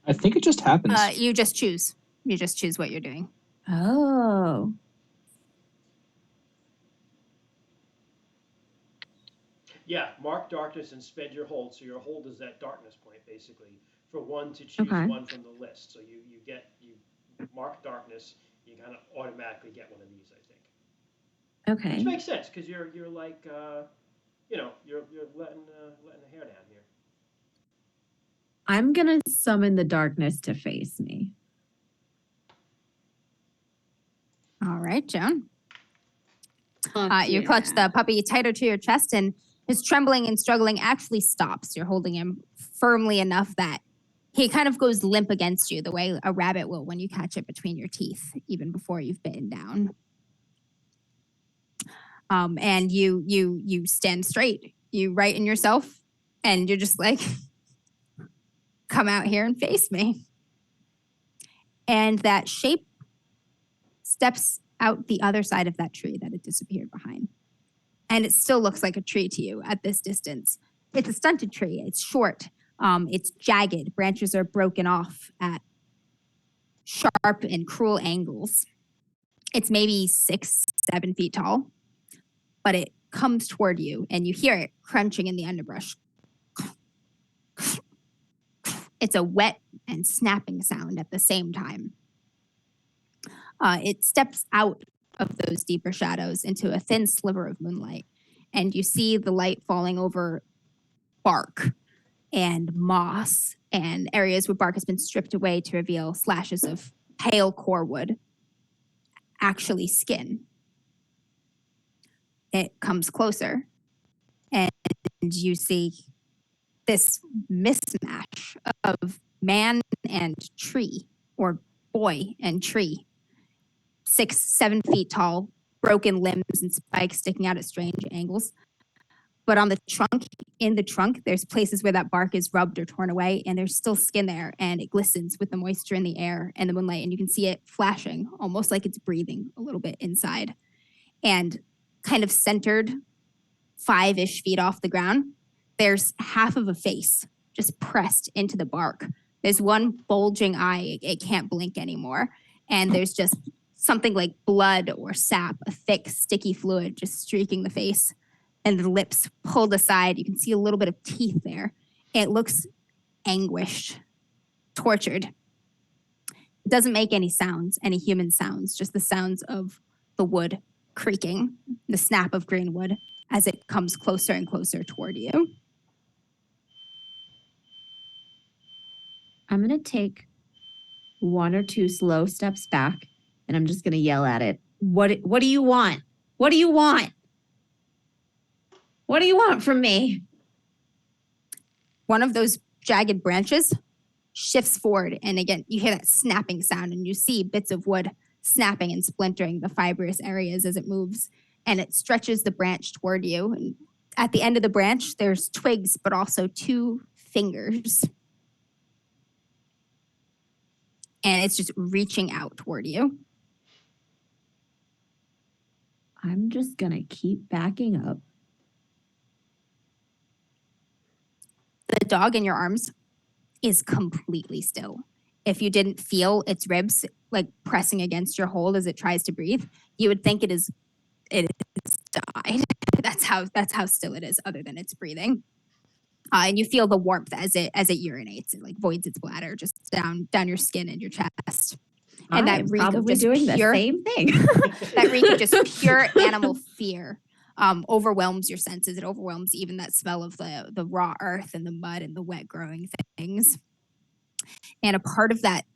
I think it just happens. You just choose. You just choose what you're doing. Oh. Yeah, mark darkness and spend your hold. So your hold is that darkness point, basically, for one to choose one from the list. So you mark darkness, you kind of automatically get one of these, I think. Okay. Which makes sense because you're like you're letting the hair down here. I'm gonna summon the darkness to face me. All right, Joan. You clutch the puppy tighter to your chest, and his trembling and struggling actually stops. You're holding him firmly enough that he kind of goes limp against you the way a rabbit will when you catch it between your teeth, even before you've bitten down. And you stand straight. You right in yourself, and you're just like, come out here and face me. And that shape steps out the other side of that tree that it disappeared behind. And it still looks like a tree to you at this distance. It's a stunted tree. It's short. It's jagged. Branches are broken off at sharp and cruel angles. It's maybe 6-7 feet tall, but it comes toward you and you hear it crunching in the underbrush. It's a wet and snapping sound at the same time. It steps out of those deeper shadows into a thin sliver of moonlight, and you see the light falling over bark and moss and areas where bark has been stripped away to reveal slashes of pale core wood, actually skin. It comes closer, and you see this mismatch of man and tree, or boy and tree. 6-7 feet tall, broken limbs and spikes sticking out at strange angles. But on the trunk, in the trunk, there's places where that bark is rubbed or torn away, and there's still skin there, and it glistens with the moisture in the air and the moonlight, and you can see it flashing, almost like it's breathing a little bit inside. And kind of centered 5-ish feet off the ground, there's half of a face just pressed into the bark. There's one bulging eye, it can't blink anymore, and there's just something like blood or sap, a thick, sticky fluid just streaking the face, and the lips pulled aside. You can see a little bit of teeth there. It looks anguished, tortured. It doesn't make any sounds, any human sounds, just the sounds of the wood creaking, the snap of green wood as it comes closer and closer toward you. I'm going to take 1 or 2 slow steps back, and I'm just going to yell at it. What do you want? What do you want? What do you want from me? One of those jagged branches shifts forward, and again, you hear that snapping sound, and you see bits of wood snapping and splintering the fibrous areas as it moves, and it stretches the branch toward you. And at the end of the branch, there's twigs, but also 2 fingers. And it's just reaching out toward you. I'm just going to keep backing up. The dog in your arms is completely still. If you didn't feel its ribs like pressing against your hold as it tries to breathe, you would think it is died. That's how still it is, other than it's breathing. And you feel the warmth as it urinates. It like voids its bladder just down your skin and your chest. And that reek of probably just doing pure, the same thing. that reek of just pure animal fear overwhelms your senses. It overwhelms even that smell of the raw earth and the mud and the wet growing things. And a part of that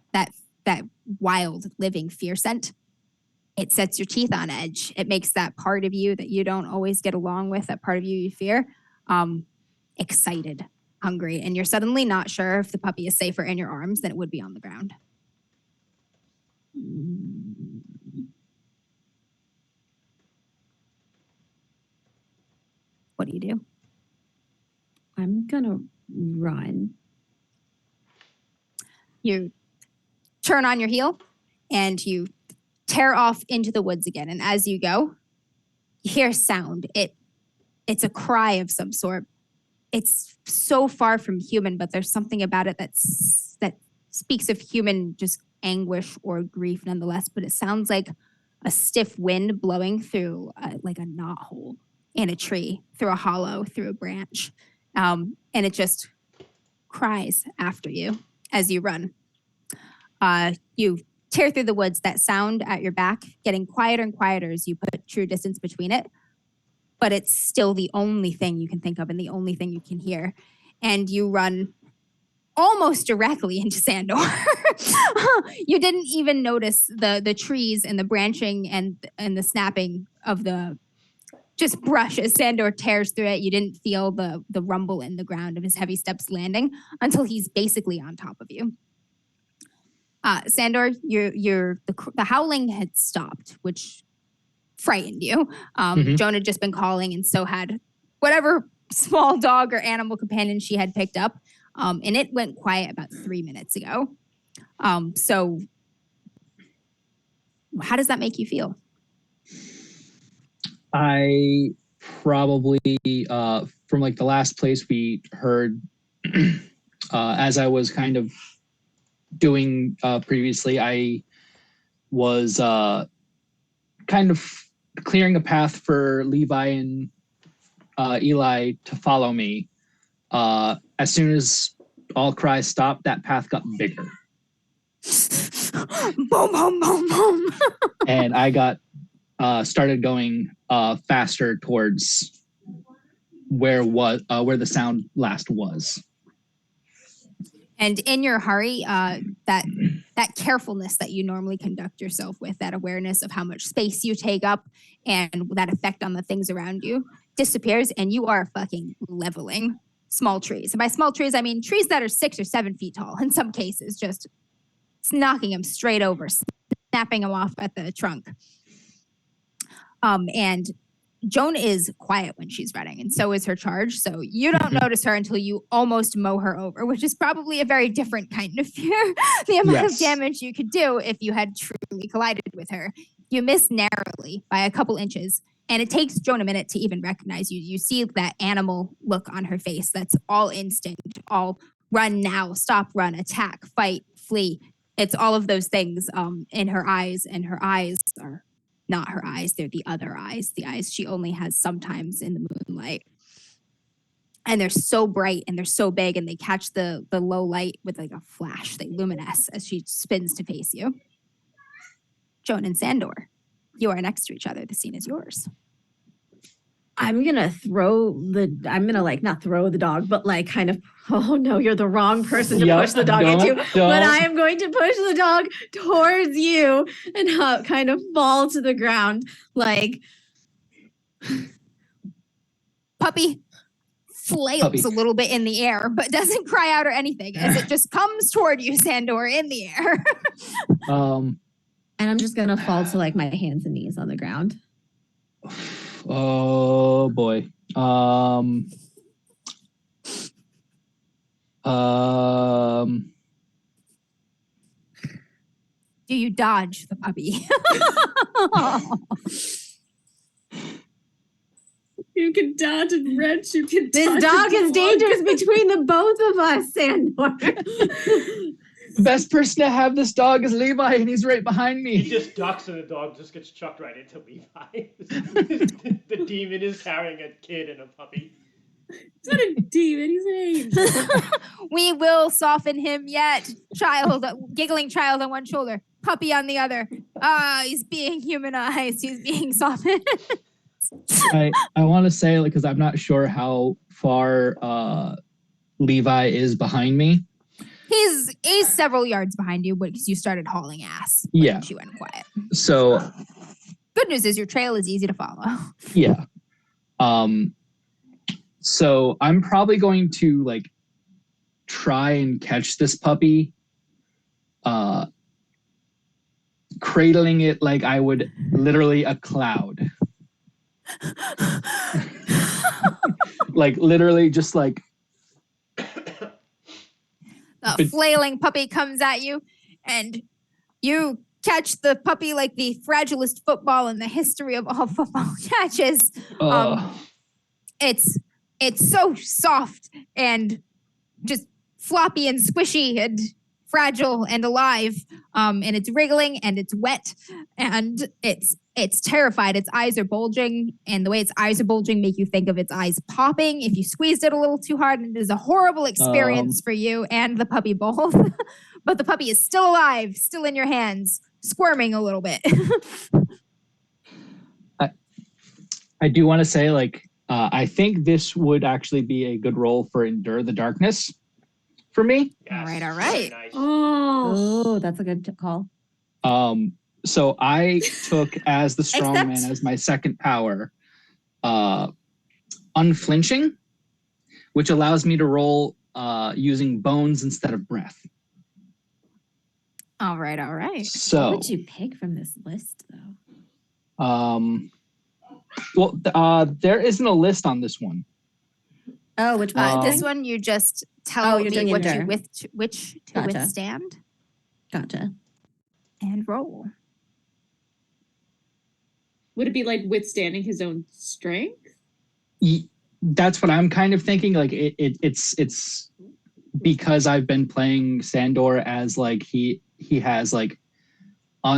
wild living fear scent, it sets your teeth on edge. It makes that part of you that you don't always get along with, that part of you fear, excited, hungry, and you're suddenly not sure if the puppy is safer in your arms than it would be on the ground. What do you do? I'm going to run. You turn on your heel and you tear off into the woods again. And as you go, you hear a sound. It's a cry of some sort. It's so far from human, but there's something about it that speaks of human just anguish or grief nonetheless. But it sounds like a stiff wind blowing through like a knothole in a tree, through a hollow, through a branch. And it just cries after you as you run. You tear through the woods, that sound at your back getting quieter and quieter as you put true distance between it. But it's still the only thing you can think of and the only thing you can hear. And you run almost directly into Sandor. You didn't even notice the trees and the branching and the snapping of the just brush as Sandor tears through it. You didn't feel the rumble in the ground of his heavy steps landing until he's basically on top of you. Sandor, the howling had stopped, which frightened you. Joan had just been calling, and so had whatever small dog or animal companion she had picked up. And it went quiet about 3 minutes ago. So how does that make you feel? I probably, from like the last place we heard, as I was kind of doing previously, I was kind of clearing a path for Levi and Eli to follow me. As soon as all cries stopped, that path got bigger. Boom, boom, boom, boom. And I got started going faster towards where the sound last was. And in your hurry, that carefulness that you normally conduct yourself with, that awareness of how much space you take up and that effect on the things around you disappears, and you are fucking leveling small trees. And by small trees, I mean trees that are 6 or 7 feet tall. In some cases, just knocking them straight over, snapping them off at the trunk. And Joan is quiet when she's running, and so is her charge. So you don't notice her until you almost mow her over, which is probably a very different kind of fear. The amount of damage you could do if you had truly collided with her. You miss narrowly by a couple inches, and it takes Joan a minute to even recognize you. You see that animal look on her face. That's all instinct, all run now, stop, run, attack, fight, flee. It's all of those things in her eyes, and her eyes are not her eyes. They're the other eyes, the eyes she only has sometimes in the moonlight. And they're so bright and they're so big, and they catch the low light with like a flash. They luminesce as she spins to face you. Joan and Sandor, you are next to each other. The scene is yours. I'm gonna like not throw the dog, but like kind of, oh no, you're the wrong person to push the dog into. But I am going to push the dog towards you and kind of fall to the ground. Like, Puppy flails a little bit in the air, but doesn't cry out or anything as it just comes toward you, Sandor, in the air. And I'm just gonna fall to like my hands and knees on the ground. Oh boy. Do you dodge the puppy? You can dodge and wrench. You can. This dog is dangerous between the both of us, Sandor. The best person to have this dog is Levi, and he's right behind He me. just ducks and the dog just gets chucked right into Levi. The demon is carrying a kid and a puppy. He's not a demon. He's an angel. We will soften him yet. Giggling child on one shoulder, puppy on the other. He's being humanized. He's being softened. I want to say, like, because I'm not sure how far Levi is behind me. He's several yards behind you because you started hauling ass. Yeah. She went quiet. So Good news is your trail is easy to follow. yeah. So I'm probably going to like try and catch this puppy, cradling it like I would literally a cloud. Like literally just like A flailing puppy comes at you, and you catch the puppy like the fragilest football in the history of all football catches. It's so soft and just floppy and squishy and fragile and alive. And it's wriggling and it's wet and it's terrified. Its eyes are bulging, and the way its eyes are bulging make you think of its eyes popping if you squeezed it a little too hard, and it is a horrible experience for you and the puppy both. But the puppy is still alive, still in your hands, squirming a little bit. I do want to say, like, I think this would actually be a good role for Endure the Darkness for me. Yes, All right. very nice. Oh, that's a good call. So I took as the strongman as my second power, unflinching, which allows me to roll using bones instead of breath. All right. So What would you pick from this list, though? There isn't a list on this one. Oh, which one? This one you just tell you're me doing what you Endure. which to Gotcha. withstand Gotcha. and roll. Would it be like withstanding his own strength? That's what I'm kind of thinking. Like it's because I've been playing Sandor as like he has like Your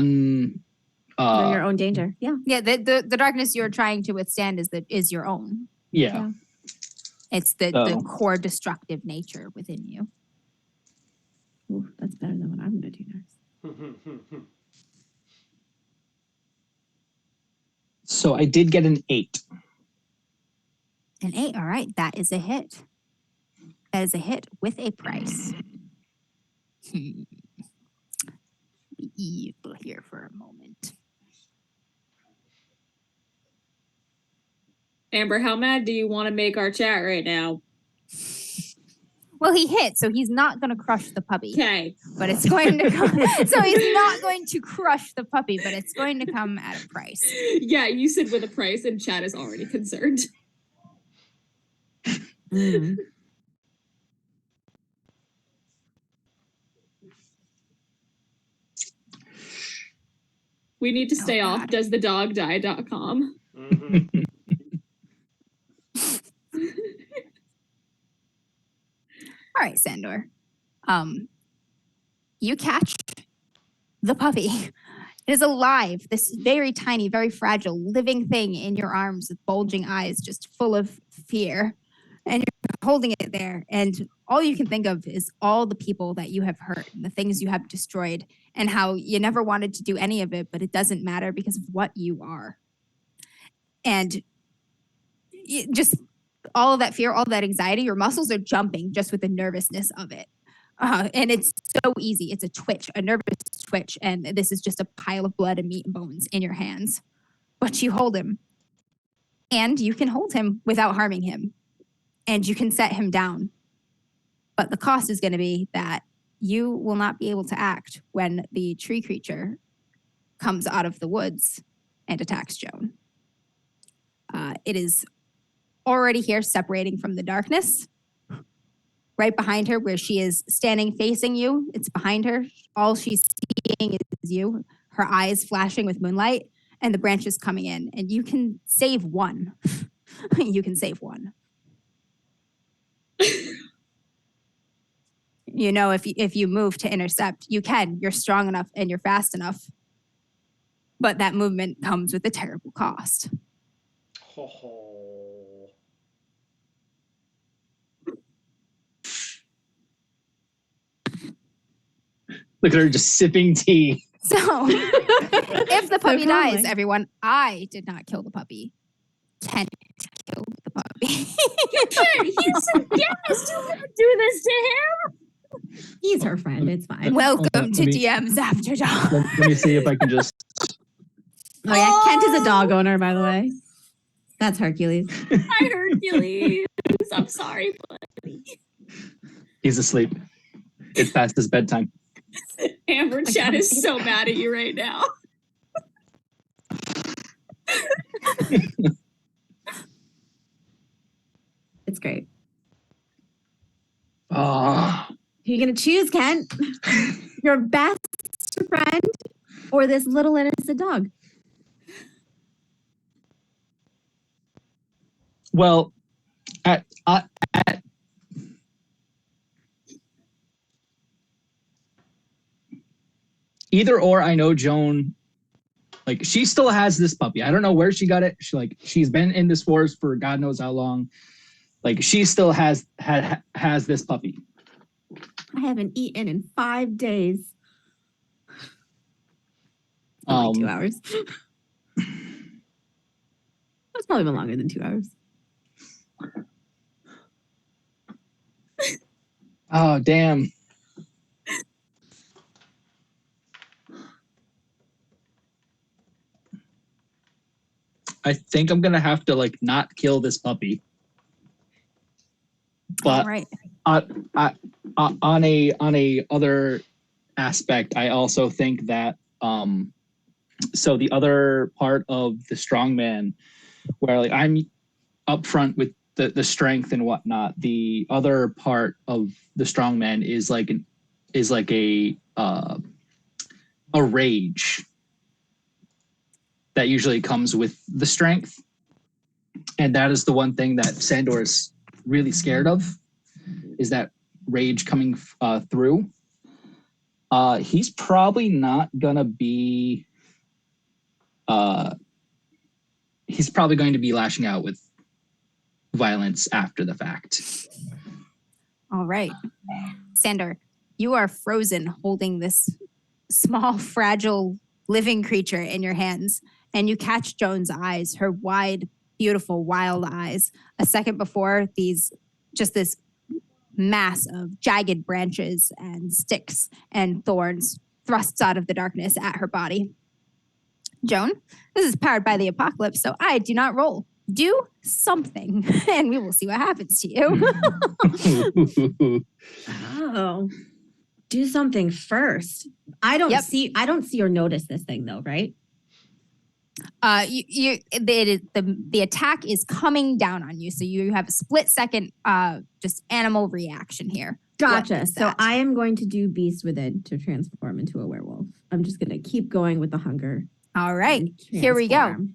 own danger. Yeah. Yeah, the darkness you're trying to withstand is your own. yeah. It's the So- core destructive nature within you. Ooh, that's better than what I'm going to do next. So I did get an 8. An 8, all right. That is a hit. That is a hit with a price. Be evil here for a moment. Amber, how mad do you want to make our chat right now? Well, he hit, so he's not going to crush the puppy. Okay. But it's going to come. So he's not going to crush the puppy, but it's going to come at a price. Yeah, you said with a price, and chat is already concerned. Mm. We need to stay off God. doesthedogdie.com. Mhm. All right, Sandor. You catch the puppy. It is alive, this very tiny, very fragile, living thing in your arms with bulging eyes, just full of fear. And you're holding it there, and all you can think of is all the people that you have hurt and the things you have destroyed, and how you never wanted to do any of it, but it doesn't matter because of what you are. And just all of that fear, all that anxiety, your muscles are jumping just with the nervousness of it. And it's so easy. It's a twitch, a nervous twitch. And this is just a pile of blood and meat and bones in your hands. But you hold him. And you can hold him without harming him. And you can set him down. But the cost is going to be that you will not be able to act when the tree creature comes out of the woods and attacks Joan. It is already here, separating from the darkness. Right behind her, where she is standing facing you, it's behind her. All she's seeing is you, her eyes flashing with moonlight, and the branches coming in. And you can save one. You can save one. You know, if you move to intercept, you can. You're strong enough and you're fast enough. But that movement comes with a terrible cost. Ho ho. Look at her just sipping tea. So, if the puppy dies, calmly. everyone, I did not kill the puppy. Kent killed the puppy. He's yes, don't do this to him. He's her friend. It's fine. Welcome Hold to on, let me- DM's After Dark. Let me see if I can just. Oh yeah, Kent is a dog owner, by the way. That's Hercules. Hi, Hercules. I'm sorry, buddy. He's asleep. It's past his bedtime. Amber Chat is so mad at you right now. It's great. Ah. Who are you gonna choose, Kent? Your best friend or this little innocent dog? Well, at either or, I know Joan. Like, she still has this puppy. I don't know where she got it. She's been in this forest for God knows how long. Like, she still has this puppy. I haven't eaten in 5 days. Like 2 hours. That's probably been longer than 2 hours. Oh, damn. I think I'm gonna have to not kill this puppy. But All right. on a other aspect, I also think that so the other part of the strongman, where I'm up front with the strength and whatnot, the other part of the strongman is a rage that usually comes with the strength, and that is the one thing that Sandor is really scared of, is that rage coming through. He's probably not gonna be. He's probably going to be lashing out with violence after the fact. All right. Sandor, you are frozen holding this small, fragile, living creature in your hands, and you catch Joan's eyes, her wide, beautiful, wild eyes. A second before, this mass of jagged branches and sticks and thorns thrusts out of the darkness at her body. Joan, this is powered by the apocalypse, so I do not roll. Do something, and we will see what happens to you. Oh. Do something first. I don't Yep. see or notice this thing though, right? The attack is coming down on you, so you have a split second just animal reaction here. Gotcha. What is So that? I am going to do Beast Within to transform into a werewolf. I'm just going to keep going with the hunger. All right, and here we go. transform.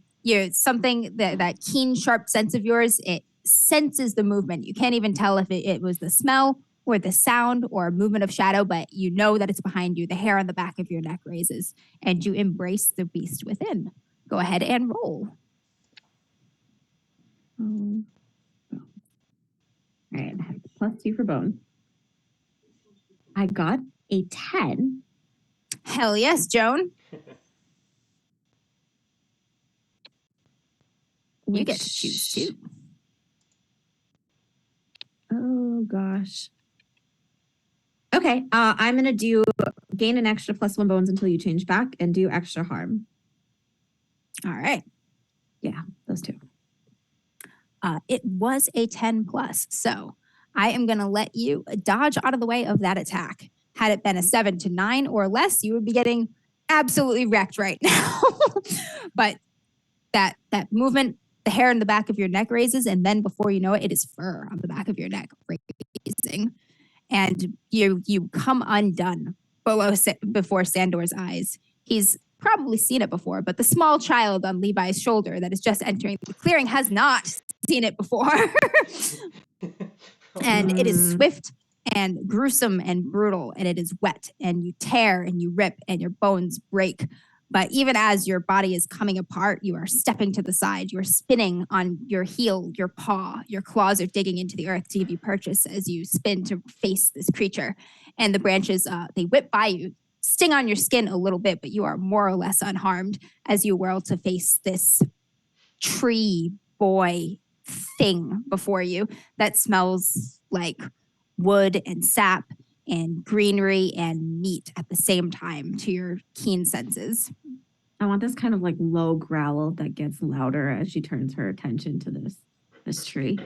Something that keen, sharp sense of yours, it senses the movement. You can't even tell if it was the smell or the sound or a movement of shadow, but you know that it's behind you. The hair on the back of your neck raises, and you embrace the beast within. Go ahead and roll. right, I have +2 for bone. I got a 10. Hell yes, Joan. You get to choose too. Oh gosh. Okay, I'm gonna do gain an extra +1 bones until you change back and do extra harm. All right. Yeah, those two. It was a 10 plus. So I am going to let you dodge out of the way of that attack. Had it been a 7 to 9 or less, you would be getting absolutely wrecked right now. But that movement, the hair in the back of your neck raises, and then before you know it, it is fur on the back of your neck raising. And you come undone before Sandor's eyes. He's probably seen it before, but the small child on Levi's shoulder that is just entering the clearing has not seen it before. And it is swift and gruesome and brutal, and it is wet, and you tear and you rip and your bones break. But even as your body is coming apart, you are stepping to the side. You are spinning on your heel, your paw. Your claws are digging into the earth to give you purchase as you spin to face this creature. And the branches, they whip by you, sting on your skin a little bit, but you are more or less unharmed as you whirl to face this tree boy thing before you that smells like wood and sap and greenery and meat at the same time to your keen senses. I want this kind of like low growl that gets louder as she turns her attention to this tree.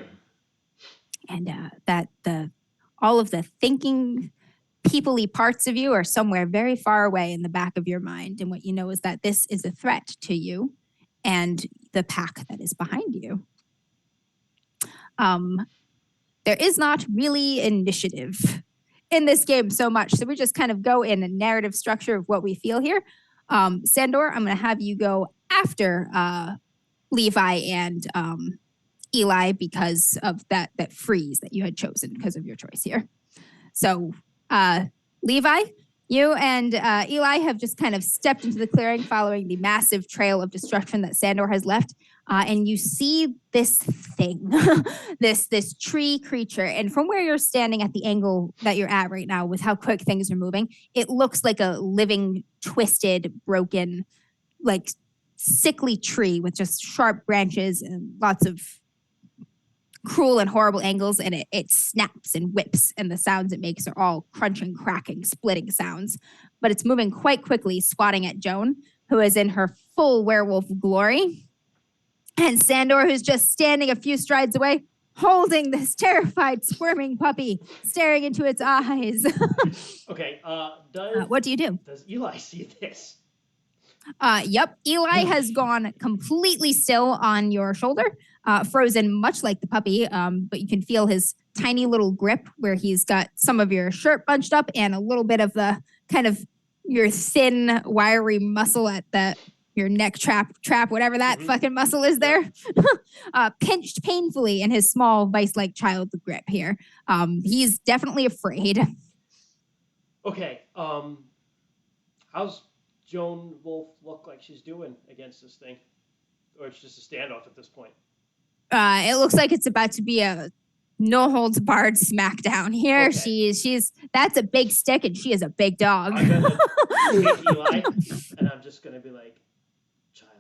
And all of the thinking people-y parts of you are somewhere very far away in the back of your mind. And what you know is that this is a threat to you and the pack that is behind you. There is not really initiative in this game so much. So we just kind of go in a narrative structure of what we feel here. Sandor, I'm going to have you go after Levi and Eli because of that freeze that you had chosen because of your choice here. So Levi, you and Eli have just kind of stepped into the clearing following the massive trail of destruction that Sandor has left. And you see this thing, this tree creature. And from where you're standing at the angle that you're at right now with how quick things are moving, it looks like a living, twisted, broken, like sickly tree with just sharp branches and lots of cruel and horrible angles, and it snaps and whips, and the sounds it makes are all crunching, cracking, splitting sounds. But it's moving quite quickly, swatting at Joan, who is in her full werewolf glory, and Sandor, who's just standing a few strides away, holding this terrified, squirming puppy, staring into its eyes. Okay, what do you do? Does Eli see this? Yep. Eli has gone completely still on your shoulder, frozen much like the puppy, but you can feel his tiny little grip where he's got some of your shirt bunched up and a little bit of the kind of your thin, wiry muscle at your neck trap, whatever that fucking muscle is there, pinched painfully in his small vice-like child grip here. He's definitely afraid. Okay, how's Joan Wolf look like she's doing against this thing? Or it's just a standoff at this point? It looks like it's about to be a no holds barred smackdown here. Okay. She's that's a big stick and she is a big dog. I'm gonna take Eli and I'm just gonna be like, child,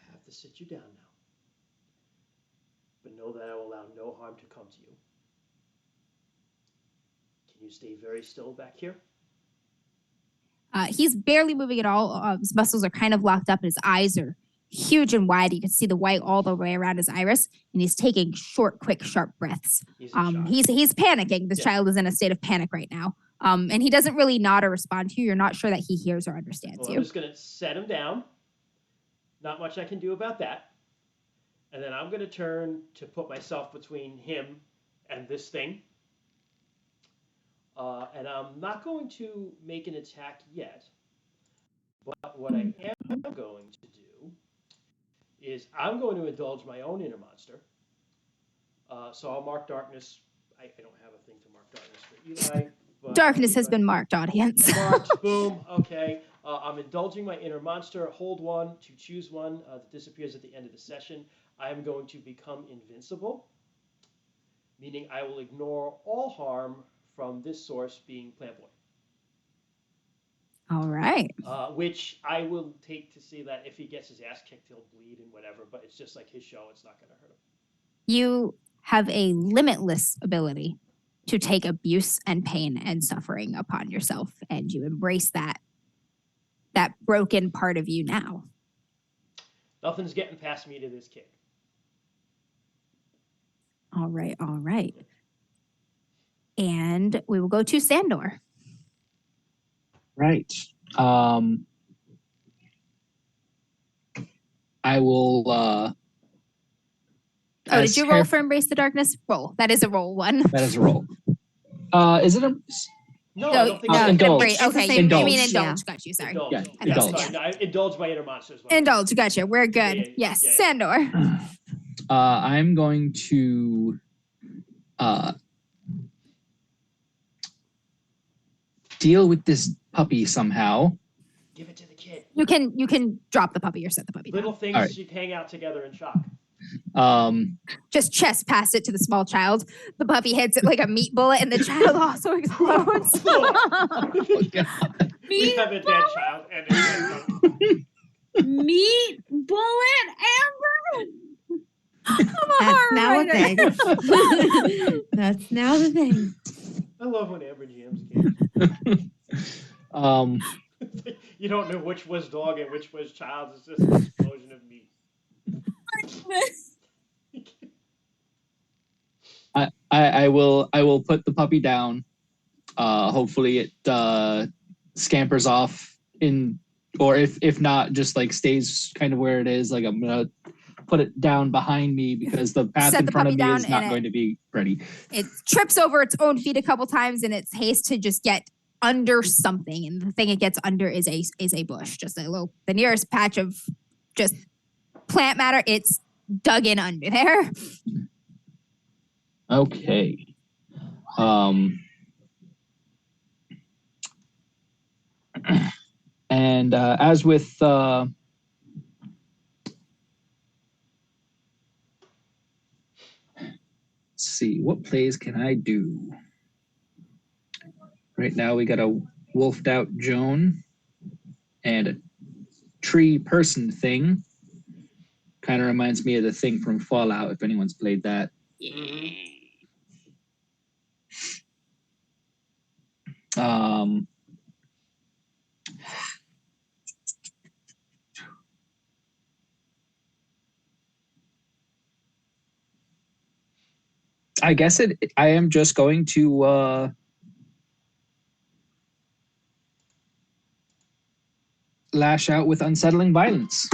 I have to sit you down now. But know that I will allow no harm to come to you. Can you stay very still back here? He's barely moving at all. His muscles are kind of locked up and his eyes are huge and wide. You can see the white all the way around his iris, and he's taking short, quick, sharp breaths. He's panicking. This child is in a state of panic right now. And he doesn't really nod or respond to you. You're not sure that he hears or understands you. I'm just going to set him down. Not much I can do about that. And then I'm going to turn to put myself between him and this thing. And I'm not going to make an attack yet. But what I am going to do is I'm going to indulge my own inner monster. So I'll mark darkness. I don't have a thing to mark darkness for Eli. But darkness has been marked, audience. Marked, boom, okay. I'm indulging my inner monster. Hold one to choose one that disappears at the end of the session. I am going to become invincible meaning I will ignore all harm from this source being Plant Boy. All right. Which I will take to say that if he gets his ass kicked, he'll bleed and whatever, but it's just like his show, it's not going to hurt him. You have a limitless ability to take abuse and pain and suffering upon yourself, and you embrace that broken part of you now. Nothing's getting past me to this kid. All right, all right. And we will go to Sandor. Right. I will. Did you roll for Embrace the Darkness? Roll. That is a roll one. That is a roll. Is it a? No, I don't think no, so. Indulge. Okay, Indulge. you mean indulge. Yeah. Got you, sorry. Indulge. Yeah, Indulge. indulge. I indulge my inner monster as well. Indulge, gotcha. We're good. Yeah. Yes, Sandor. I'm going to deal with this puppy somehow. Give it to the kid. You can drop the puppy or set the puppy down. Little things All right. should hang out together in shock. Just chest past it to the small child. The puppy hits it like a meat bullet, and the child also explodes. We have a dead child and a Meat bullet Amber. That's now a thing. That's now the thing. I love when Amber jams games. You don't know which was dog and which was child. It's just an explosion of meat. I will put the puppy down. Hopefully it scampers off or if not, just like stays kind of where it is. Like I'm gonna put it down behind me because the path in front of me is not going to be pretty. It trips over its own feet a couple times in its haste to just get under something, and the thing it gets under is a bush, just the nearest patch of just plant matter. It's dug in under there. Okay. And as with let's see, what plays can I do? Right now we got a wolfed out Joan and a tree person thing. Kind of reminds me of the thing from Fallout, if anyone's played that. I guess I am just going to lash out with unsettling violence.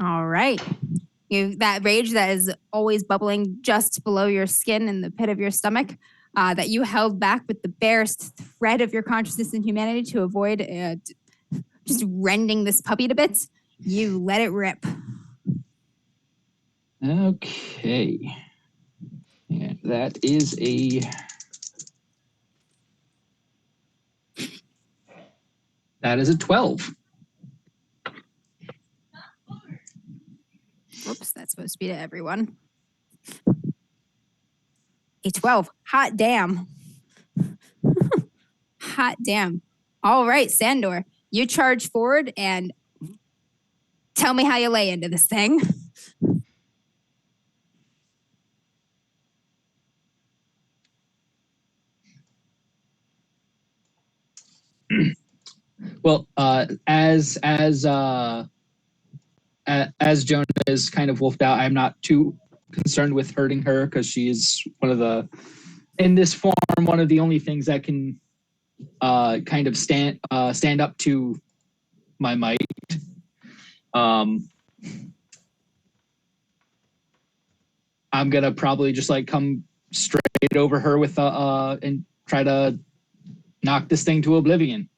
All right. That rage that is always bubbling just below your skin in the pit of your stomach, that you held back with the barest thread of your consciousness and humanity to avoid just rending this puppy to bits. You let it rip. Okay. Yeah, that is a That is a 12. Oops, that's supposed to be to everyone. A 12. Hot damn. Hot damn. All right, Sandor, you charge forward and tell me how you lay into this thing. Well, as Jonah is kind of wolfed out, I'm not too concerned with hurting her because she is in this form, one of the only things that can kind of stand up to my might. I'm gonna probably just like come straight over her with and try to knock this thing to oblivion.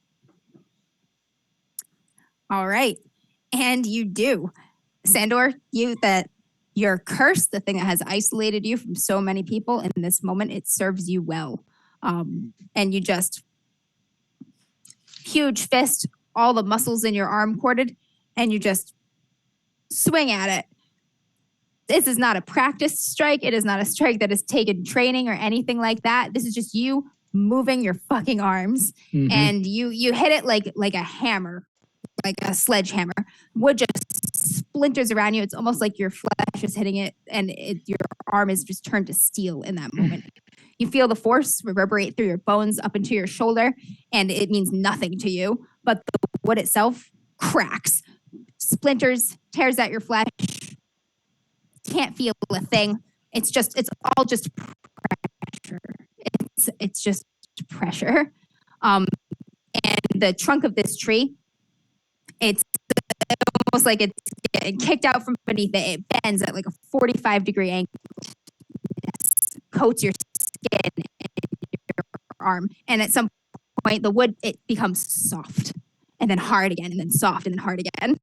All right. And you do. Sandor, your curse, the thing that has isolated you from so many people in this moment, it serves you well. And you just huge fist, all the muscles in your arm corded, and you just swing at it. This is not a practice strike. It is not a strike that has taken training or anything like that. This is just you moving your fucking arms, and you hit it like a hammer, like a sledgehammer. Wood just splinters around you. It's almost like your flesh is hitting it, and your arm is just turned to steel in that moment. You feel the force reverberate through your bones up into your shoulder, and it means nothing to you. But the wood itself cracks, splinters, tears at your flesh. Can't feel a thing. It's all just pressure. It's just pressure. And the trunk of this tree, it's almost like it's getting kicked out from beneath it. It bends at like a 45-degree angle. It coats your skin and your arm. And at some point, the wood, it becomes soft and then hard again and then soft and then hard again.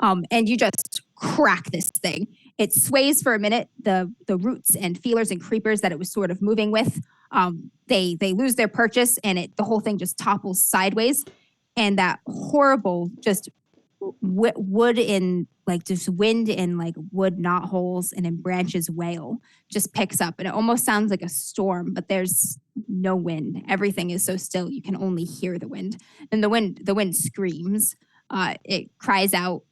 And you just crack this thing. It sways for a minute. The roots and feelers and creepers that it was sort of moving with, they lose their purchase, and the whole thing just topples sideways. And that horrible just wood in like just wind in like wood knot holes and in branches wail just picks up, and it almost sounds like a storm, but there's no wind. Everything is so still you can only hear the wind, and the wind screams. It cries out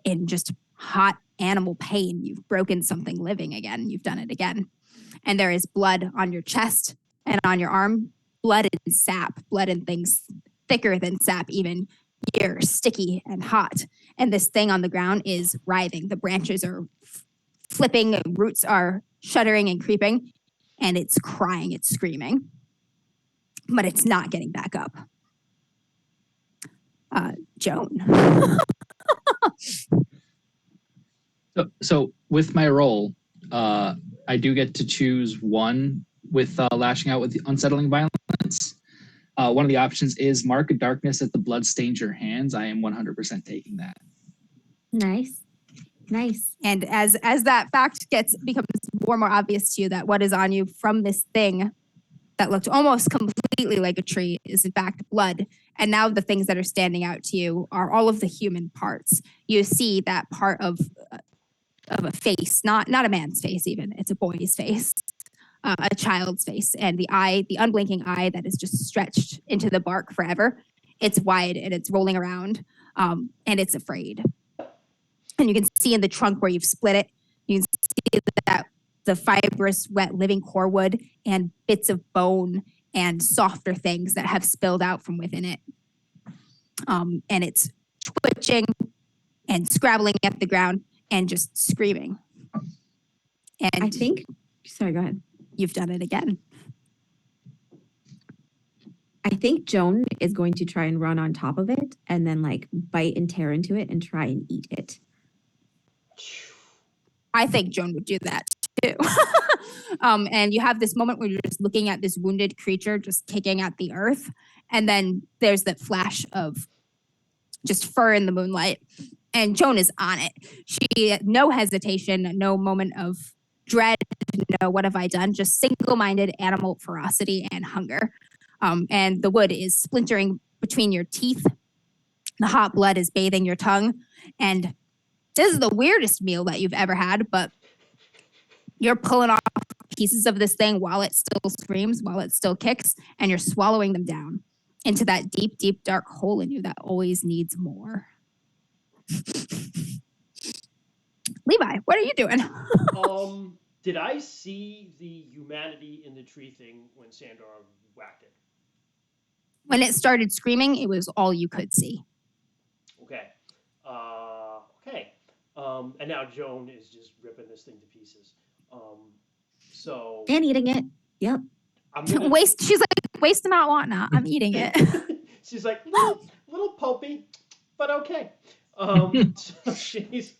in just hot animal pain. You've broken something living again. You've done it again. And there is blood on your chest and on your arm, blood and sap, blood and things thicker than sap even. You're sticky and hot. And this thing on the ground is writhing. The branches are flipping, roots are shuddering and creeping, and it's crying, it's screaming. But it's not getting back up. Joan. So with my roll, I do get to choose one with lashing out with the unsettling violence. One of the options is mark a darkness as the blood stains your hands. I am 100% taking that. Nice. And as that fact becomes more and more obvious to you that what is on you from this thing that looked almost completely like a tree is in fact blood. And now the things that are standing out to you are all of the human parts. You see that part of a face, not a man's face even. It's a boy's face, a child's face, and the eye, the unblinking eye that is just stretched into the bark forever. It's wide and it's rolling around, and it's afraid. And you can see in the trunk where you've split it, you can see that the fibrous, wet, living core wood and bits of bone and softer things that have spilled out from within it. And it's twitching and scrabbling at the ground and just screaming. And I think, sorry, go ahead. You've done it again. I think Joan is going to try and run on top of it and then like bite and tear into it and try and eat it. I think Joan would do that too. And you have this moment where you're just looking at this wounded creature just kicking at the earth. And then there's that flash of just fur in the moonlight. And Joan is on it. She, no hesitation, no moment of dread, no what have I done, just single-minded animal ferocity and hunger. And the wood is splintering between your teeth. The hot blood is bathing your tongue. And this is the weirdest meal that you've ever had, but you're pulling off pieces of this thing while it still screams, while it still kicks, and you're swallowing them down into that deep, deep, dark hole in you that always needs more. Levi, what are you doing? Did I see the humanity in the tree thing when Sandor whacked it? When it started screaming, it was all you could see. Okay. Okay. And now Joan is just ripping this thing to pieces. So. And eating it. Yep. She's like, waste not, want not. I'm eating it. She's like, little pulpy, but okay. So she's,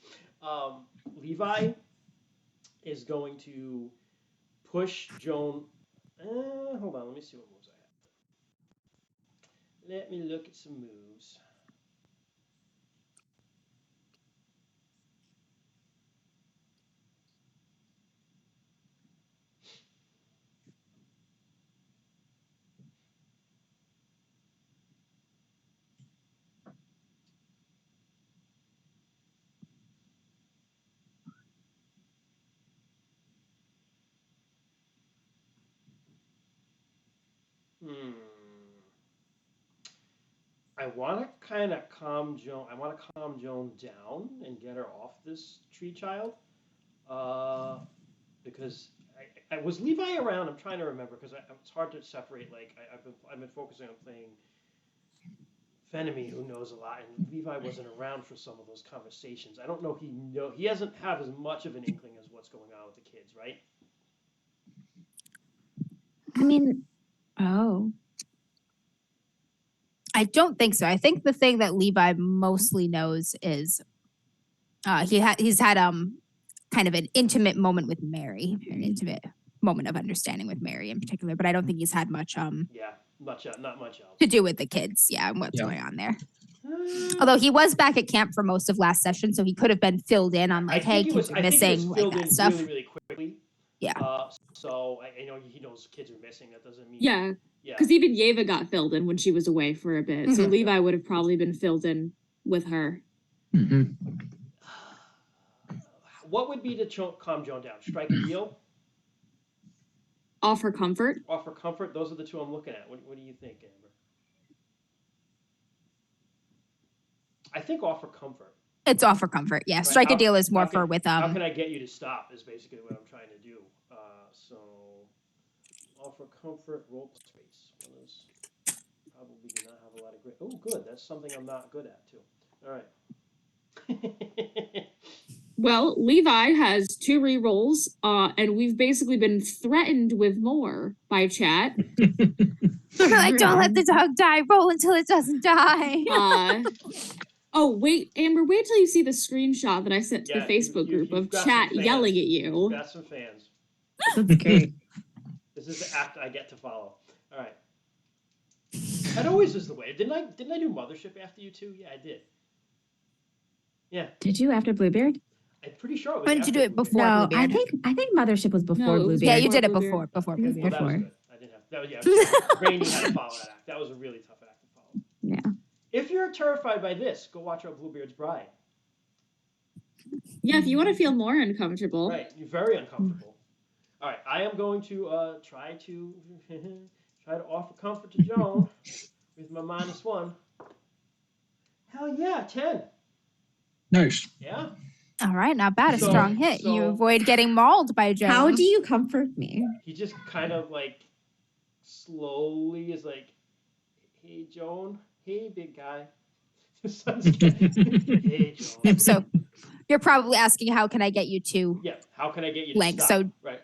Levi is going to push Joan. Hold on, let me see what moves I have. Let me look at some moves. Hmm. I want to kind of calm Joan. I want to calm Joan down and get her off this tree child. Because I was Levi around. I'm trying to remember because it's hard to separate. Like I've been focusing on playing Fenemy, who knows a lot, and Levi wasn't around for some of those conversations. I don't know. He doesn't have as much of an inkling as what's going on with the kids, right? I mean, Oh. I don't think so. I think the thing that Levi mostly knows is he's had kind of an intimate moment with Mary, an intimate moment of understanding with Mary in particular, but I don't think he's had much Yeah, not much else. to do with the kids, and what's Yeah. going on there. Although he was back at camp for most of last session, so he could have been filled in on like, hey, kids are missing, like that stuff. Really, really quickly. Yeah. So I know he knows kids are missing. That doesn't mean. Yeah. Yeah. Because even Yeva got filled in when she was away for a bit. So Mhm. Levi would have probably been filled in with her. Hmm. What would be to calm Joan down? Strike a deal? Offer comfort. Offer comfort? Those are the two I'm looking at. What do you think, Amber? I think offer comfort. It's offer comfort. Yeah. Right. Strike a deal is more how can- for with How can I get you to stop is basically what I'm trying to do. So offer comfort, role space. One is probably do not have a lot of great. Oh, good. That's something I'm not good at too. All right. Well, Levi has 2 rerolls, and we've basically been threatened with more by chat. like, don't let the dog die. Roll until it doesn't die. Oh, wait, Amber, wait till you see the screenshot that I sent to Yeah, the Facebook you've group of got chat some fans. yelling at You've you. got some fans. that's great. This is the act I get to follow. All right. That always is the way. Didn't I do Mothership after you too? Yeah, I did. Yeah, Did you after Bluebeard? I'm pretty sure it was. Why didn't you do after it before? No, Bluebeard. I think Mothership was before No, it was Bluebeard. Yeah, you did it Bluebeard. before It was Well, that was before. good. I didn't have. That was, yeah, Rainy had to follow that act. That was a really tough act to follow. Yeah. If you're terrified by this, go watch our Bluebeard's Bride. Yeah, if you want to feel more uncomfortable. Right, you're very uncomfortable. All right, I am going to try to offer comfort to Joan with my -1. Hell yeah, 10. Nice. Yeah. All right, not bad. A So- strong hit. You so- avoid getting mauled by Joan. How do you comfort me? He just kind of like slowly is like, hey Joan, hey big guy. Hey Joan. So you're probably asking, how can I get you to? Yeah, how can I get you to Like, stop? so- Right.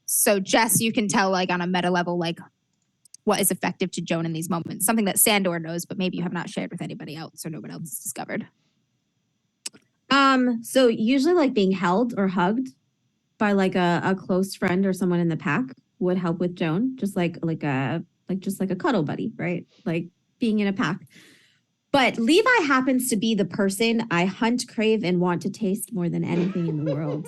So Jess, you can tell like on a meta level, like what is effective to Joan in these moments. Something that Sandor knows, but maybe you have not shared with anybody else or nobody else has discovered. So usually like being held or hugged by like a close friend or someone in the pack would help with Joan, just like a cuddle buddy, right? Like being in a pack. But Levi happens to be the person I hunt, crave, and want to taste more than anything in the world.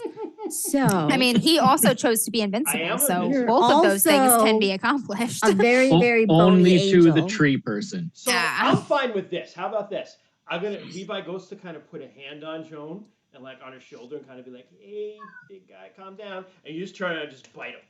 So I mean, he also chose to be I invincible, am so invincible. both of those things Also can be accomplished. a very, very bony Only angel. to the tree person. So Ah. I'm fine with this. How about this? Levi goes to kind of put a hand on Joan and like on her shoulder and kind of be like, hey, big guy, calm down. And you just turn around and just bite him.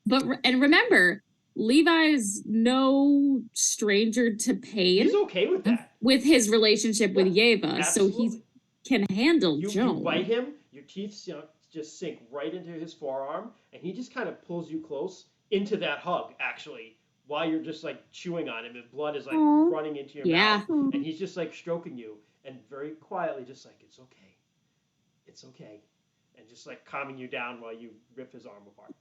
But remember, Levi's no stranger to pain He's okay with that. with his relationship with Yeva, so he Absolutely. can handle You Joan. bite him, your teeth just sink right into his forearm, and he just kind of pulls you close into that hug, actually, while you're just like chewing on him, and blood is like Aw. running into your Yeah. mouth. And he's just like stroking you, and very quietly, just like, it's okay. It's okay. And just like calming you down while you rip his arm apart.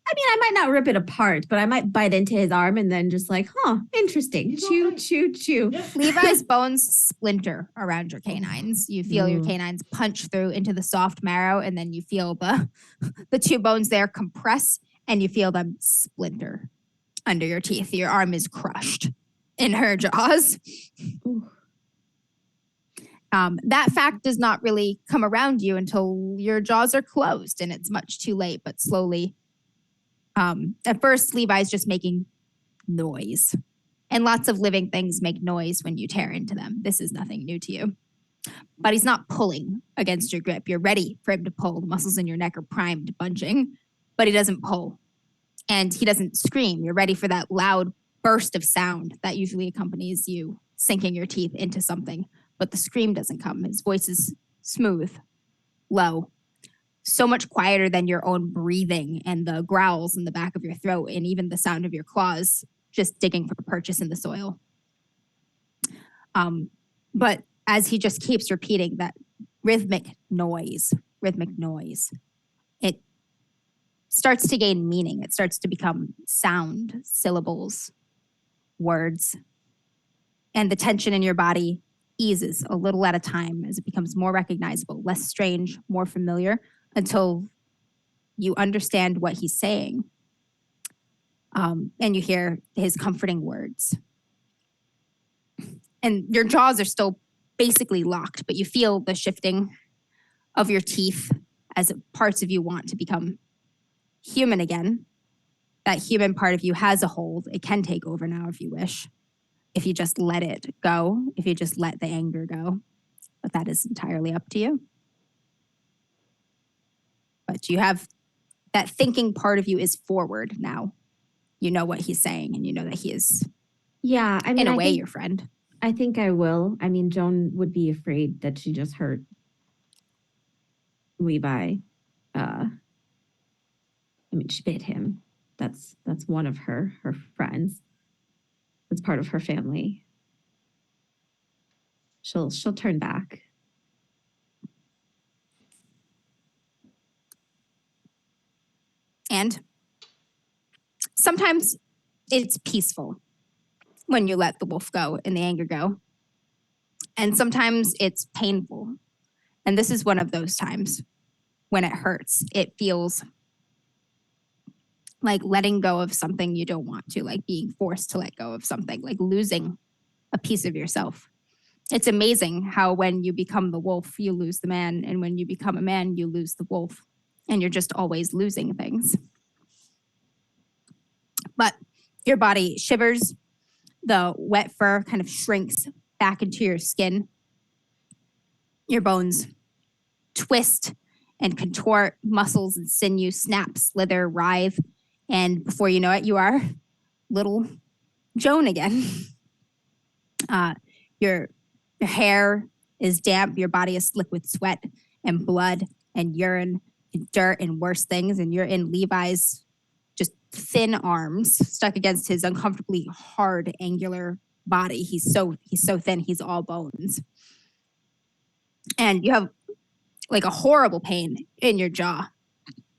I mean, I might not rip it apart, but I might bite into his arm and then just like, interesting. He's Chew, alright. chew. Yeah. Levi's bones splinter around your canines. You feel your Ooh. canines punch through into the soft marrow, and then you feel the 2 bones there compress, and you feel them splinter under your teeth. Your arm is crushed in her jaws. Ooh. That fact does not really come around you until your jaws are closed, and it's much too late. But slowly, at first, Levi's just making noise. And lots of living things make noise when you tear into them. This is nothing new to you. But he's not pulling against your grip. You're ready for him to pull. The muscles in your neck are primed, bunching, but he doesn't pull. And he doesn't scream. You're ready for that loud burst of sound that usually accompanies you sinking your teeth into something. But the scream doesn't come. His voice is smooth, low, so much quieter than your own breathing and the growls in the back of your throat and even the sound of your claws just digging for purchase in the soil. But as he just keeps repeating that rhythmic noise, it starts to gain meaning. It starts to become sound, syllables, words. And the tension in your body eases a little at a time as it becomes more recognizable, less strange, more familiar, until you understand what he's saying. And you hear his comforting words. And your jaws are still basically locked, but you feel the shifting of your teeth as parts of you want to become human again. That human part of you has a hold. It can take over now if you wish. If you just let it go, if you just let the anger go. But that is entirely up to you. But you have that thinking part of you is forward now. You know what he's saying, and you know that he is, Yeah, I mean, in a I way, think, your friend. I think I will. I mean, Joan would be afraid that she just hurt Levi. I mean, she bit him. That's one of her friends. That's part of her family. She'll turn back. And sometimes it's peaceful when you let the wolf go and the anger go. And sometimes it's painful. And this is one of those times when it hurts. It feels like letting go of something you don't want to, like being forced to let go of something, like losing a piece of yourself. It's amazing how when you become the wolf, you lose the man. And when you become a man, you lose the wolf. And you're just always losing things. But your body shivers. The wet fur kind of shrinks back into your skin. Your bones twist and contort, muscles and sinew snap, slither, writhe. And before you know it, you are little Joan again. Your hair is damp. Your body is slick with sweat and blood and urine and dirt and worse things. And you're in Levi's just thin arms stuck against his uncomfortably hard, angular body. He's so thin. He's all bones. And you have like a horrible pain in your jaw.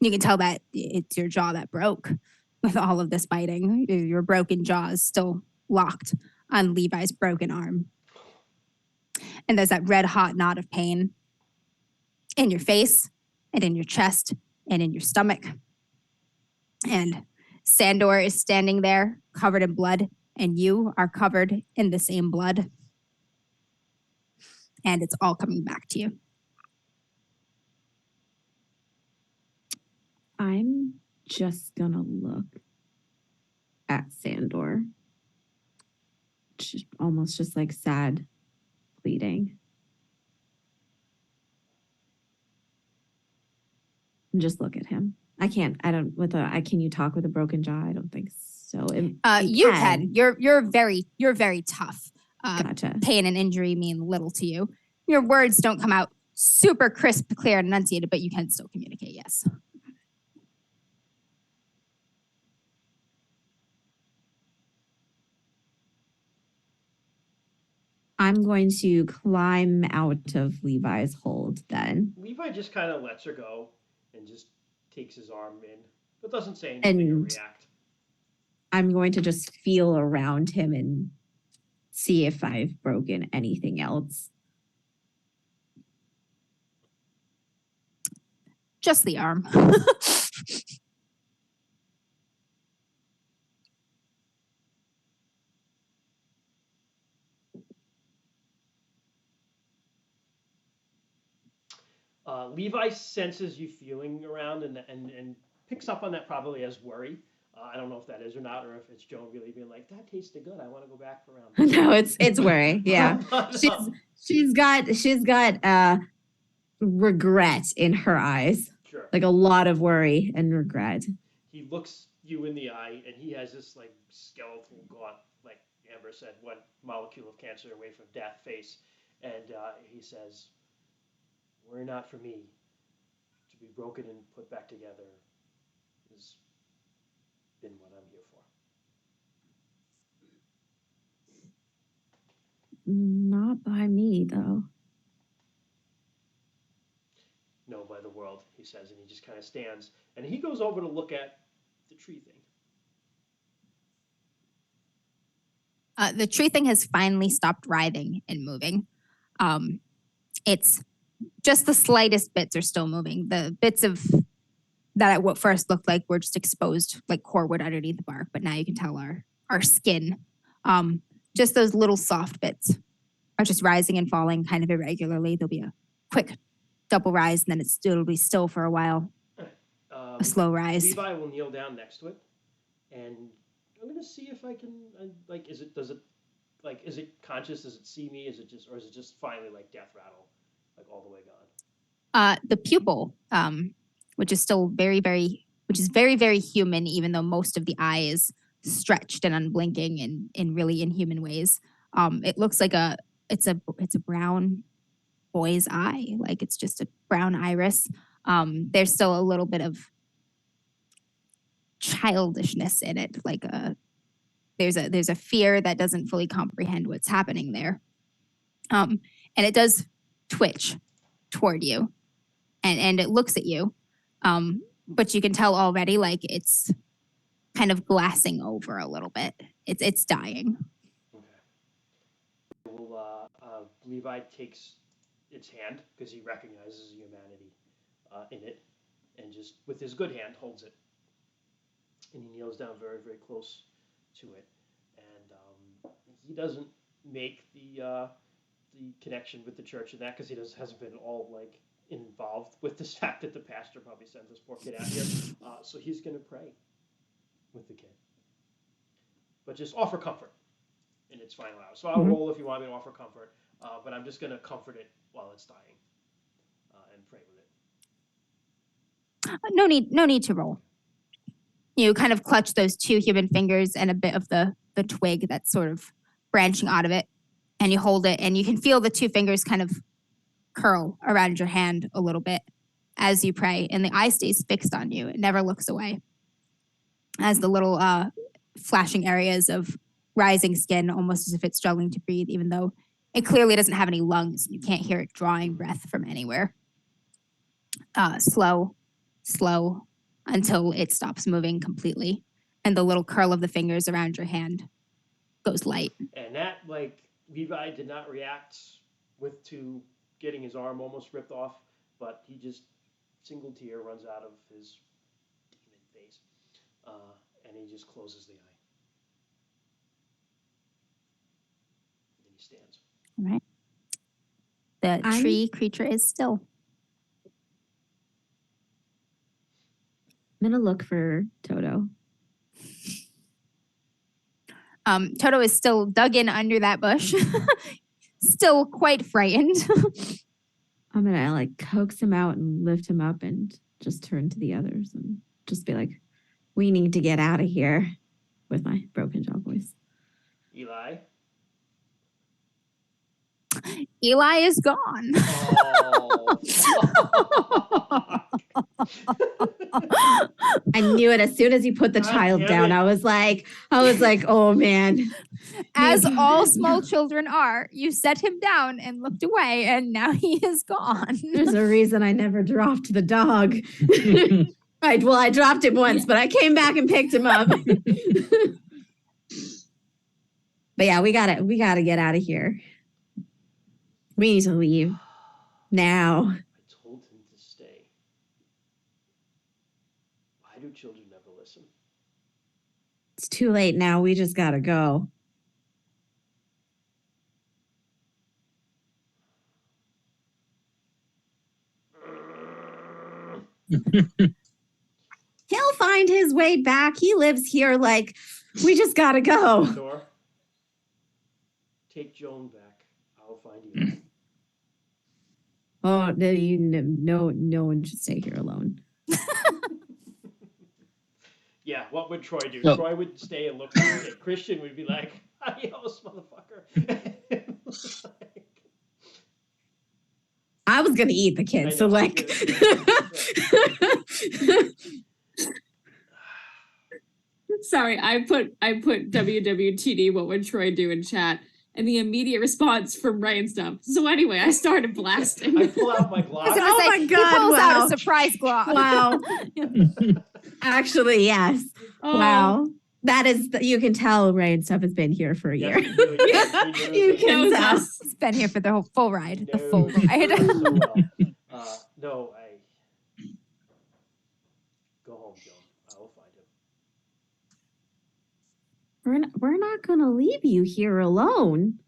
You can tell that it's your jaw that broke with all of this biting. Your broken jaw is still locked on Levi's broken arm. And there's that red hot knot of pain in your face and in your chest and in your stomach. And Sandor is standing there covered in blood, and you are covered in the same blood. And it's all coming back to you. I'm just gonna look at Sandor. Almost just like sad, pleading. And just look at him. Can you talk with a broken jaw? I don't think so. You can. You're very tough. Gotcha. Pain and injury mean little to you. Your words don't come out super crisp, clear, and enunciated, but you can still communicate, yes. I'm going to climb out of Levi's hold then. Levi just kind of lets her go and just takes his arm in, but doesn't say anything or react. I'm going to just feel around him and see if I've broken anything else. Just the arm. Levi senses you feeling around and picks up on that probably as worry. I don't know if that is or not, or if it's Joan really being like, that tasted good. I want to go back around. No, it's worry. Yeah. She's got regret in her eyes. Sure. Like a lot of worry and regret. He looks you in the eye, and he has this like skeletal, gaunt, like Amber said, one molecule of cancer away from death face, and he says, "Were it not for me, to be broken and put back together has been what I'm here for." Not by me, though. No, by the world, he says, and he just kind of stands, and he goes over to look at the tree thing. The tree thing has finally stopped writhing and moving. It's just the slightest bits are still moving. The bits of that at what first looked like were just exposed, like core wood underneath the bark, but now you can tell our skin. Just those little soft bits are just rising and falling kind of irregularly. There'll be a quick double rise, and then it'll be still for a while. A slow rise. Levi will kneel down next to it, and I'm gonna see if I can like. Is it conscious? Does it see me? Is it just finally like death rattle, like all the way gone? The pupil, which is still very, very human, even though most of the eye is stretched and unblinking in really inhuman ways. It looks like it's a brown boy's eye, like it's just a brown iris. There's still a little bit of childishness in it, like there's a fear that doesn't fully comprehend what's happening there. And it does twitch toward you, and it looks at you, but you can tell already like it's kind of glassing over a little bit. It's dying. Okay. Well, Levi takes its hand because he recognizes humanity in it, and just with his good hand holds it, and he kneels down very, very close to it, and he doesn't make the connection with the church and that because he hasn't been all like involved with this fact that the pastor probably sent this poor kid out here. So he's going to pray with the kid, but just offer comfort in its final hour. So I'll roll if you want me to offer comfort, but I'm just going to comfort it while it's dying and pray with it. No need to roll. You kind of clutch those two human fingers and a bit of the twig that's sort of branching out of it, and you hold it, and you can feel the two fingers kind of curl around your hand a little bit as you pray, and the eye stays fixed on you. It never looks away. As the little flashing areas of rising skin, almost as if it's struggling to breathe, even though it clearly doesn't have any lungs. You can't hear it drawing breath from anywhere. Slow, until it stops moving completely, and the little curl of the fingers around your hand goes light. And that, like, Levi did not react to getting his arm almost ripped off, but he just, single tear runs out of his demon face, and he just closes the eye. And he stands. All right. The tree creature is still. I'm gonna look for Toto. Toto is still dug in under that bush, still quite frightened. I'm gonna like coax him out and lift him up and just turn to the others and just be like, "We need to get out of here," with my broken jaw voice. Eli? Eli is gone. Oh. I knew it as soon as you put the child down. I was like, oh man. As all small children are, you set him down and looked away, and now he is gone. There's a reason I never dropped the dog. I dropped him once, but I came back and picked him up. But yeah, we gotta get out of here. We need to leave now. I told him to stay. Why do children never listen? It's too late now. We just gotta go. He'll find his way back. He lives here. Like, we just gotta go. Door. Take Joan back. I'll find you. Oh, no one should stay here alone. Yeah, Yeah, what would Troy do? Oh. Troy would stay and look at it. Christian would be like, adios, motherfucker. I was gonna eat the kid, so like. Sorry, I put WWTD, what would Troy do in chat? And the immediate response from Ray and stuff. So anyway, I started blasting. I pull out my I Glock. was gonna Oh say, my he God, pulls out wow. a surprise Glock. Wow. Actually, yes. Oh, Wow. That is, you can tell Ray and stuff has been here for a year. Yes, he really does. He knows You us. can knows tell. us. It's been here for the whole full ride. He The full knows ride. us so well. No, go home, Joan. I will find him. We're not gonna leave you here alone.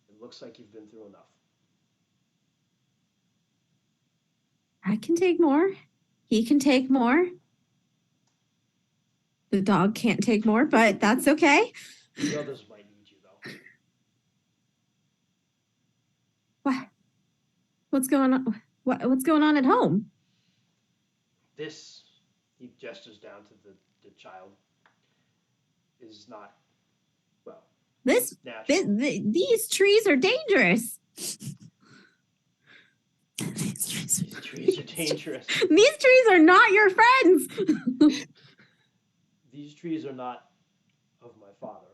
It looks like you've been through enough. I can take more. He can take more. The dog can't take more, but that's okay. The others might need you, though. What? What's going on? What's going on at home? This, he gestures down to the child, is not, well, This natural. these trees are dangerous. These trees are dangerous. These trees are not your friends. These trees are not of my father.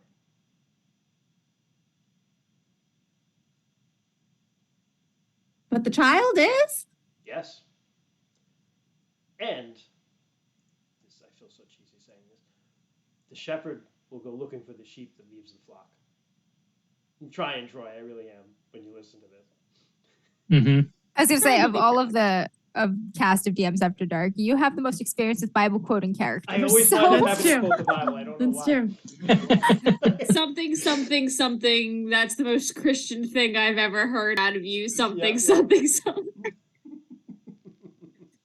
But the child is? Yes. And, this, I feel so cheesy saying this, the shepherd will go looking for the sheep that leaves the flock. I'm trying, Troy, I really am, when you listen to this. Mm-hmm. I was gonna say, of Probably all of the cast of DMs After Dark, you have the most experience with Bible quoting characters. I always so wanted to That's have to true. quote the Bible. I don't know That's why. true. something, something, something. That's the most Christian thing I've ever heard out of you. Something, Yeah. something, something.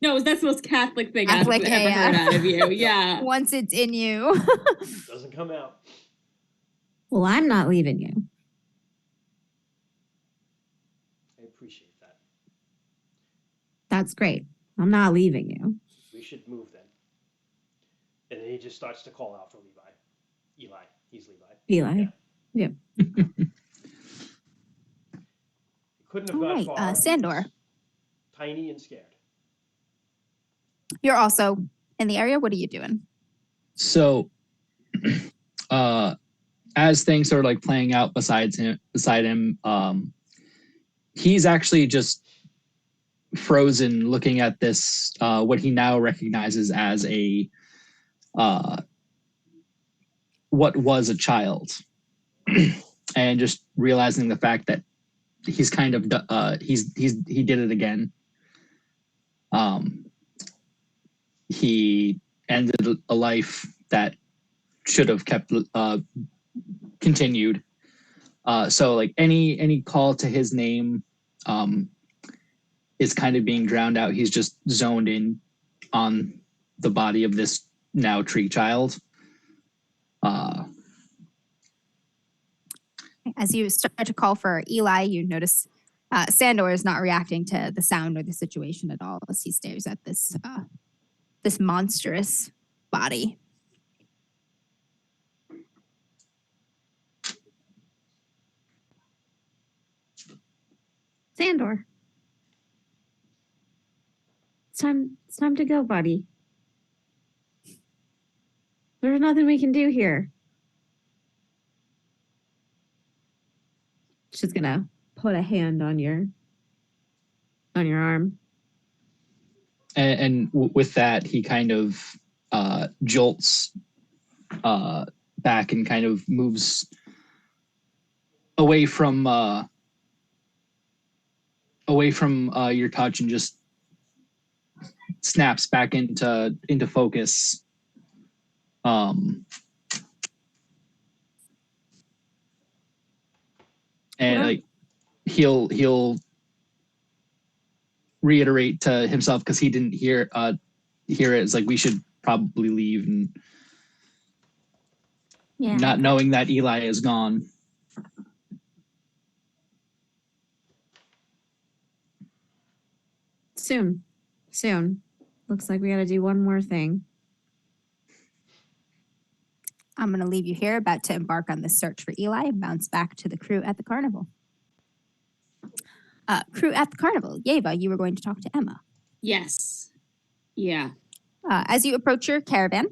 No, that's the most Catholic thing I've Catholic ever heard AF. out of you. Yeah. Once it's in you. Doesn't come out. Well, I'm not leaving you. I appreciate that. That's great. I'm not leaving you. We should move then. And then he just starts to call out for Levi. Eli. He's Levi. Eli. Yeah. Yep. He couldn't have All gone right, far. Sandor. Tiny and scared. You're also in the area. What are you doing? So, as things are like playing out beside him, he's actually just frozen, looking at this, what he now recognizes as a, what was a child, and just realizing the fact that he's kind of, he did it again. He ended a life that should have kept continued. So like any call to his name is kind of being drowned out. He's just zoned in on the body of this now tree child. As you start to call for Eli, you notice Sandor is not reacting to the sound or the situation at all as he stares at this this monstrous body. Sandor. It's time to go, buddy. There's nothing we can do here. She's gonna put a hand on your arm. And with that, he kind of jolts back and kind of moves away from your touch and just snaps back into focus. And like he'll reiterate to himself, because he didn't hear it. It's like, we should probably leave, and Yeah. not knowing that Eli is gone. Soon. looks like we gotta do one more thing. I'm going to leave you here, about to embark on the search for Eli and bounce back to the crew at the carnival. Crew at the carnival. Yeva, you were going to talk to Emma. Yes. Yeah. As you approach your caravan,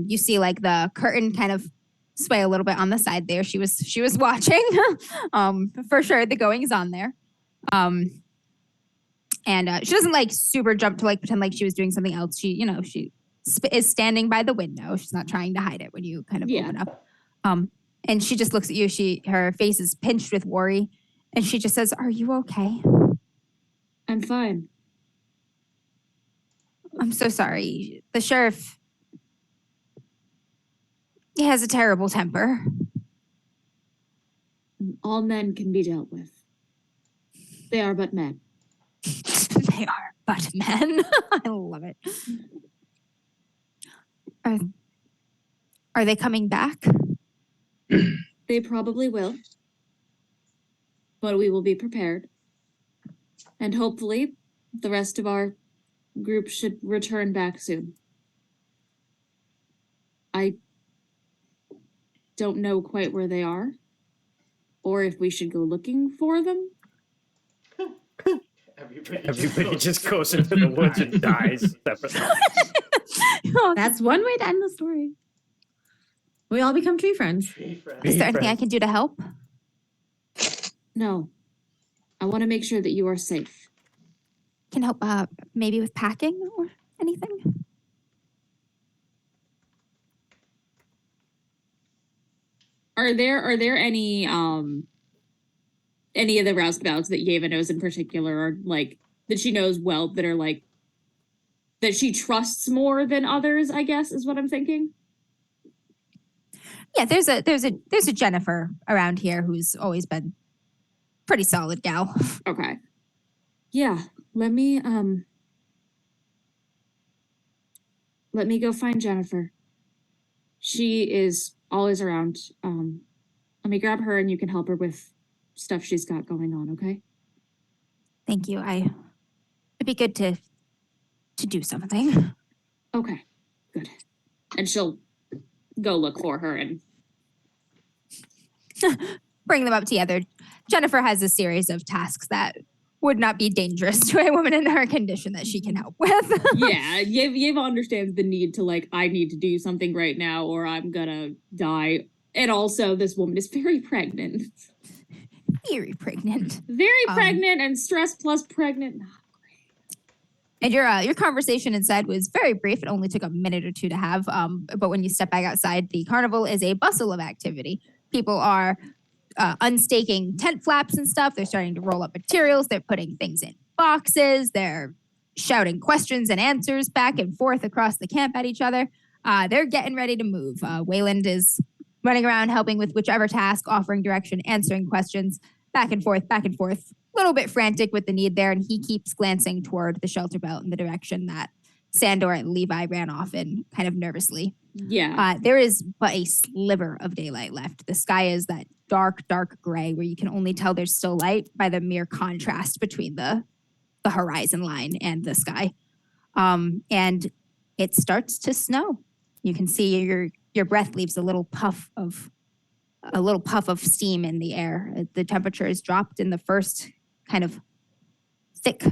you see like the curtain kind of sway a little bit on the side there. She was watching, for sure. The goings on there, and she doesn't like super jump to like pretend like she was doing something else. She is standing by the window. She's not trying to hide it when you kind of open up. And she just looks at you. Her face is pinched with worry, and she just says, "Are you okay?" I'm fine. I'm so sorry. The sheriff, he has a terrible temper. All men can be dealt with. They are but men. They are but men. I love it. Are they coming back? They probably will. But we will be prepared. And hopefully the rest of our group should return back soon. I don't know quite where they are, or if we should go looking for them. Everybody just goes into the woods and dies separately. That's one way to end the story. We all become tree friends. Is there anything I can do to help? No. I want to make sure that you are safe. Can help maybe with packing or anything? Are there any of the roustabouts that Yeva knows in particular, or like that she knows well, that are like that she trusts more than others, I guess is what I'm thinking? Yeah, there's a Jennifer around here who's always been pretty solid gal. Okay. Yeah, let me go find Jennifer. She is always around. Let me grab her and you can help her with stuff she's got going on, okay? Thank you. It'd be good to do something. Okay, good. And she'll go look for her and bring them up together. Jennifer has a series of tasks that would not be dangerous to a woman in her condition that she can help with. yeah, Yeva understands the need to like, I need to do something right now or I'm gonna die. And also this woman is very pregnant. Very pregnant. Very pregnant and stress plus pregnant. And your conversation inside was very brief. It only took a minute or two to have. But when you step back outside, the carnival is a bustle of activity. People are unstaking tent flaps and stuff. They're starting to roll up materials. They're putting things in boxes. They're shouting questions and answers back and forth across the camp at each other. They're getting ready to move. Wayland is running around helping with whichever task, offering direction, answering questions, back and forth, back and forth. A little bit frantic with the need there, and he keeps glancing toward the shelter belt in the direction that Sandor and Levi ran off in kind of nervously. Yeah. There is but a sliver of daylight left. The sky is that dark, dark gray where you can only tell there's still light by the mere contrast between the horizon line and the sky. And it starts to snow. You can see your breath leaves a little puff of steam in the air. The temperature is dropped, and the first kind of thick,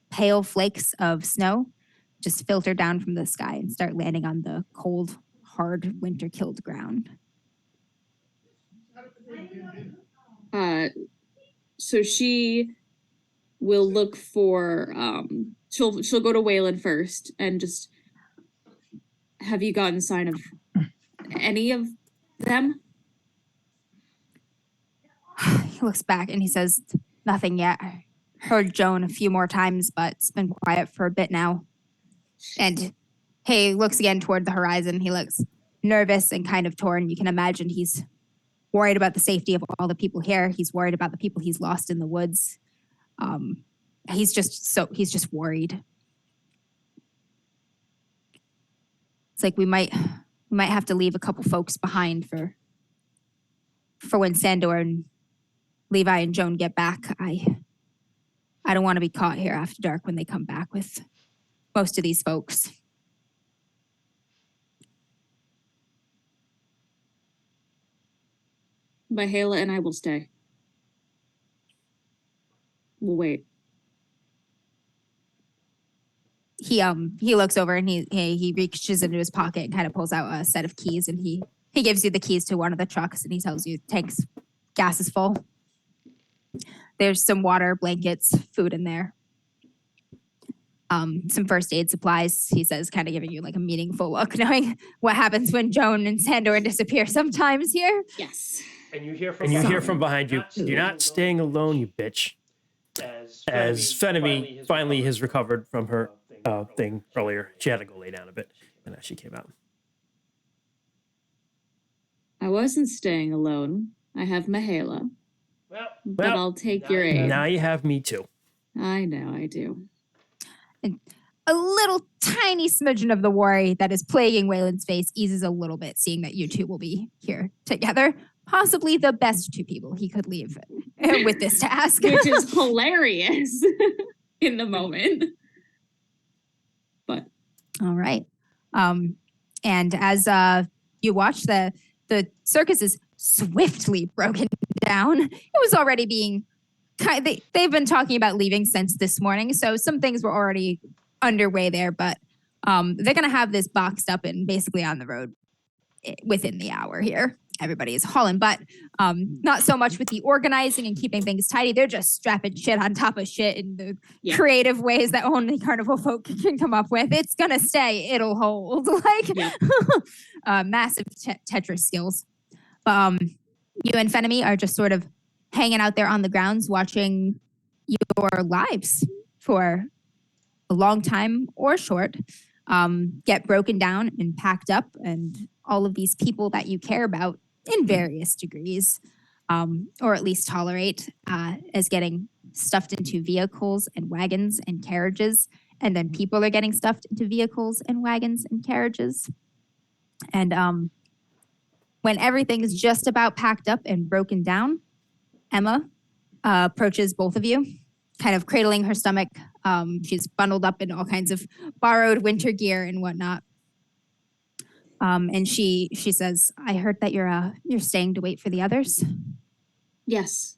pale flakes of snow just filter down from the sky and start landing on the cold, hard, winter-killed ground. So she will look for she'll go to Wayland first and just, have you gotten sign of any of them? He looks back and he says, "Nothing yet. I heard Joan a few more times, but it's been quiet for a bit now." And he looks again toward the horizon. He looks nervous and kind of torn. You can imagine he's worried about the safety of all the people here. He's worried about the people he's lost in the woods. He's just worried. It's like we might have to leave a couple folks behind for when Sandor and Levi and Joan get back. I don't want to be caught here after dark when they come back with most of these folks. Mahala and I will stay. We'll wait. He looks over and he reaches into his pocket and kind of pulls out a set of keys, and he gives you the keys to one of the trucks, and he tells you gas is full. There's some water, blankets, food in there. Some first aid supplies, he says, kind of giving you like a meaningful look, knowing what happens when Joan and Sandor disappear sometimes here. Yes. And you hear from behind you, "You're not staying alone, you bitch." As Fenemy finally has recovered from her thing earlier. She had to go lay down a bit, and as she came out. I wasn't staying alone. I have Mahala. But Well, I'll take your aid. Now you have me too. I know, I do. A little tiny smidgen of the worry that is plaguing Waylon's face eases a little bit, seeing that you two will be here together. Possibly the best two people he could leave with this task. Which is hilarious in the moment. But all right. And as you watch, the circus is swiftly broken down. It was already being they've been talking about leaving since this morning, so some things were already underway there, but they're going to have this boxed up and basically on the road within the hour here. Everybody is hauling butt. Not so much with the organizing and keeping things tidy. They're just strapping shit on top of shit in the creative ways that only carnival folk can come up with. It's going to stay. It'll hold. Massive Tetris skills. You and Fenemy are just sort of hanging out there on the grounds watching your lives for a long time or short get broken down and packed up, and all of these people that you care about in various degrees, or at least tolerate, as getting stuffed into vehicles and wagons and carriages, and then people are getting stuffed into vehicles and wagons and carriages. And when everything's just about packed up and broken down, Emma approaches both of you, kind of cradling her stomach. She's bundled up in all kinds of borrowed winter gear and whatnot. And she says, "I heard that you're staying to wait for the others." yes.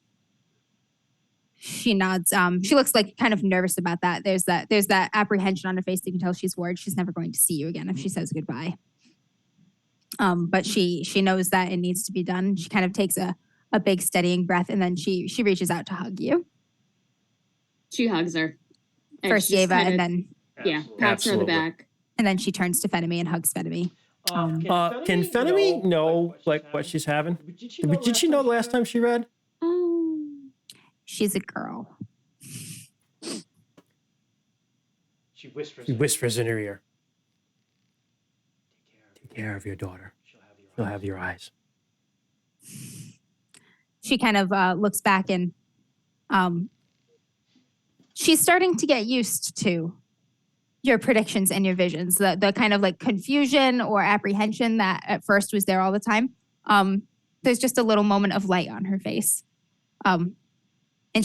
She nods. She looks like kind of nervous about that. There's that apprehension on her face. You can tell she's worried she's never going to see you again if she says goodbye. But she knows that it needs to be done. She kind of takes a big steadying breath, and then she reaches out to hug you. She hugs her. And First she just Yeva, kinda- and then pats her on the back. she turns to Fenemy and hugs Fenemy. Can Fenemy know what she's having? Did she know the last time she read? Oh. She's a girl. She whispers. She whispers in her ear. Take care of your daughter. She'll have your eyes. She kind of looks back, and she's starting to get used to your predictions and your visions, the kind of like confusion or apprehension that at first was there all the time. There's just a little moment of light on her face. And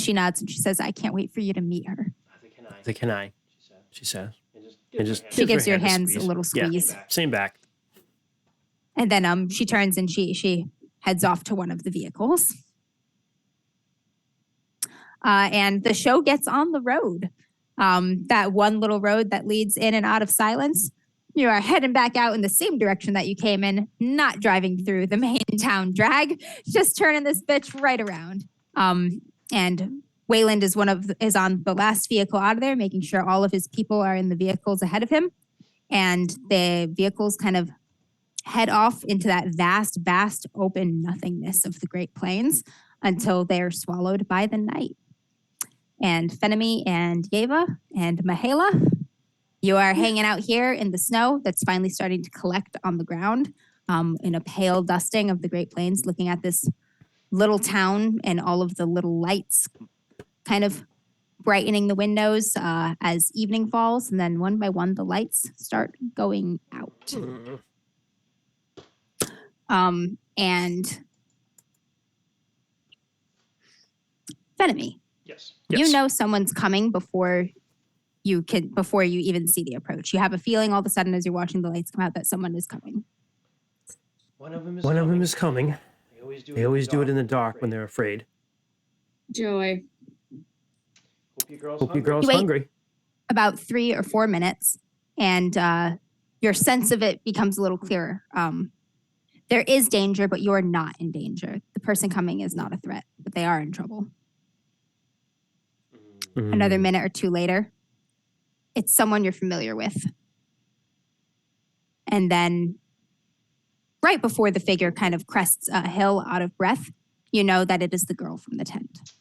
she nods and she says, "I can't wait for you to meet her." Can I? She says. And just She gives her your hand hands a little squeeze. Yeah, same back. And then she turns and she heads off to one of the vehicles. And the show gets on the road. That one little road that leads in and out of Silence. You are heading back out in the same direction that you came in, not driving through the main town drag, just turning this bitch right around. And Wayland is on the last vehicle out of there, making sure all of his people are in the vehicles ahead of him. And the vehicles kind of head off into that vast, vast open nothingness of the Great Plains until they're swallowed by the night. And Fenemy and Yeva and Mahala, you are hanging out here in the snow that's finally starting to collect on the ground, in a pale dusting of the Great Plains, looking at this little town and all of the little lights kind of brightening the windows as evening falls. And then one by one, the lights start going out. And Fenemy, Yes. you know someone's coming before you can, before you even see the approach. You have a feeling all of a sudden as you're watching the lights come out that someone is coming. One of them is coming. They always do it in the dark when they're they're afraid. Joey. Hope your girl's You wait. hungry. About 3 or 4 minutes, and your sense of it becomes a little clearer. There is danger, but you're not in danger. The person coming is not a threat, but they are in trouble. Another minute or 2 later, it's someone you're familiar with. And then right before the figure kind of crests a hill out of breath, you know that it is the girl from the tent.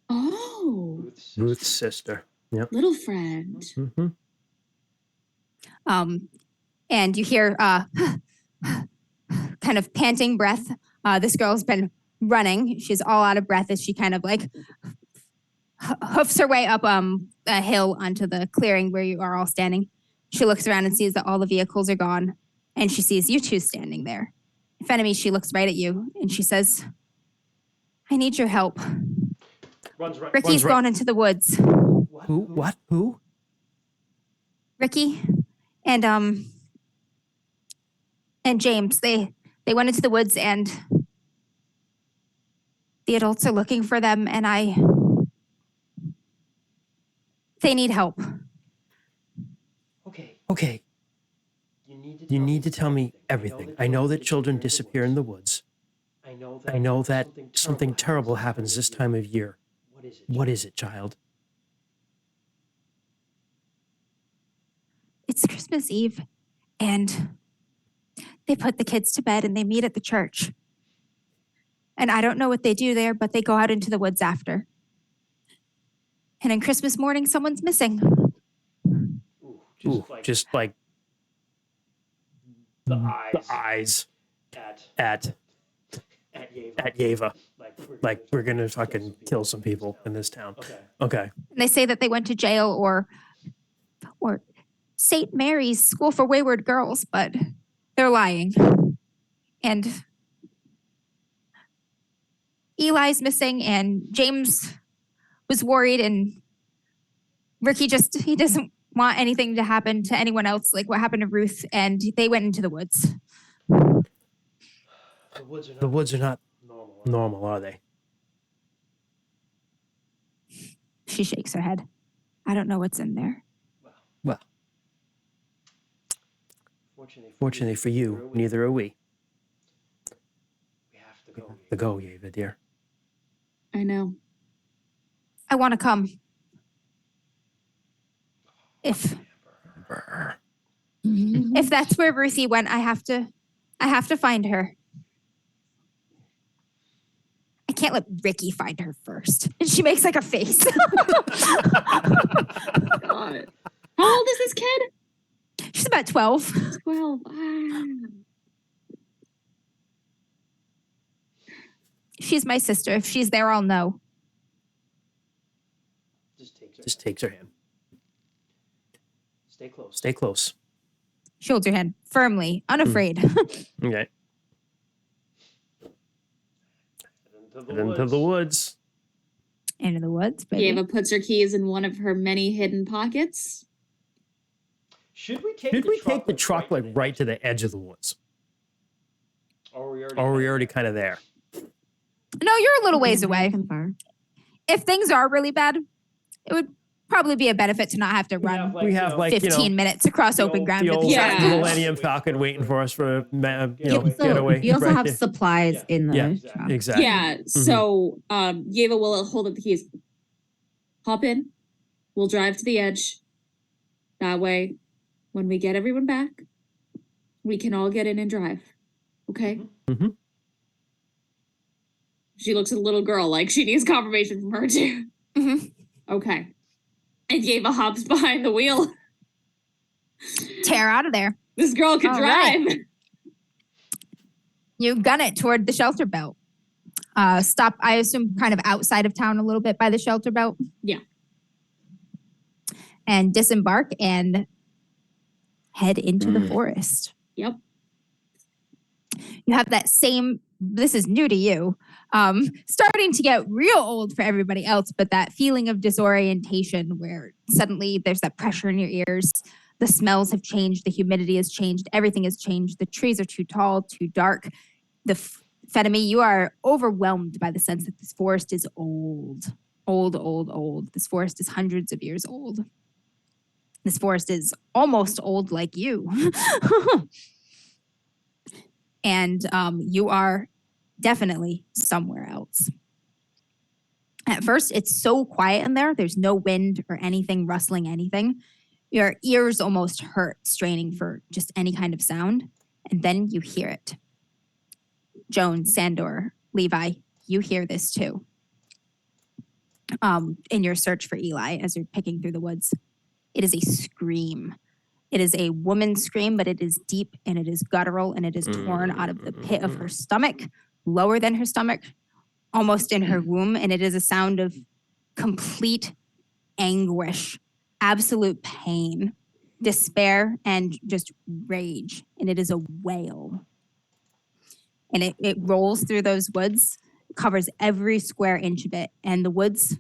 Oh. Ruth's sister. Yep. Little friend. Mm-hmm. And you hear kind of panting breath. This girl's been running. She's all out of breath as she kind of like hoofs her way up a hill onto the clearing where you are all standing. She looks around and sees that all the vehicles are gone, and she sees you two standing there. Fenemy, she looks right at you and she says, I need your help. Ricky's gone into the woods. Who? What? Who? Ricky and James, they went into the woods and the adults are looking for them, and they need help. Okay. You need to tell me everything. I know that children disappear in the woods. I know that something terrible happens this time of year. What is it, child? It's Christmas Eve, and they put the kids to bed and they meet at the church. And I don't know what they do there, but they go out into the woods after. And on Christmas morning, someone's missing. Just like the eyes at Yeva. Like we're gonna fucking kill some people in this town. Okay. And they say that they went to jail or St. Mary's School for Wayward Girls, but they're lying. And Eli's missing, and James was worried, and Ricky he doesn't want anything to happen to anyone else, like what happened to Ruth, and they went into the woods. The woods are not normal, are they? She shakes her head. I don't know what's in there. Well, fortunately for you, neither are we. We have to go, Yeva, dear. I know. I want to come. If that's where Ruthie went, I have to find her. I can't let Ricky find her first. And she makes like a face. God. How old is this kid? She's about 12. 12. She's my sister. If she's there, I'll know. Just takes her hand. Stay close. She holds your hand firmly, unafraid. Okay. Into the woods. Into the woods, baby. Yeva puts her keys in one of her many hidden pockets. Should we take the truck like right to the edge of the woods? Or are we already kind of there? No, you're a little ways away. Far. If things are really bad, it would probably be a benefit to not have to run We have like 15 minutes across open ground. the with old the Yeah. truck. Millennium Falcon waiting for us for You getaway. also right have there. supplies in the Yeah. truck. Exactly. Yeah. So Yeva will hold up the keys. Hop in. We'll drive to the edge. That way, when we get everyone back, we can all get in and drive. Okay? Mhm. She looks at the little girl like she needs confirmation from her too. Mhm. Okay. And Yeva hops behind the wheel. Tear out of there. This girl can All drive. right. You gun it toward the shelter belt. Stop, I assume, kind of outside of town a little bit by the shelter belt. Yeah. And disembark and head into the forest. Yep. You have that same this is new to you, starting to get real old for everybody else, but that feeling of disorientation where suddenly there's that pressure in your ears, the smells have changed, the humidity has changed, everything has changed, the trees are too tall, too dark. Fenemy, you are overwhelmed by the sense that this forest is old. Old. This forest is hundreds of years old. This forest is almost old like you. And you are definitely somewhere else. At first, it's so quiet in there. There's no wind or anything rustling anything. Your ears almost hurt, straining for just any kind of sound. And then you hear it. Joan, Sandor, Levi, you hear this too. In your search for Eli as you're picking through the woods. It is a scream. It is a woman's scream, but it is deep and it is guttural and it is torn out of the pit of her stomach, lower than her stomach, almost in her womb. And it is a sound of complete anguish, absolute pain, despair, and just rage. And it is a wail. And it rolls through those woods, covers every square inch of it, and the woods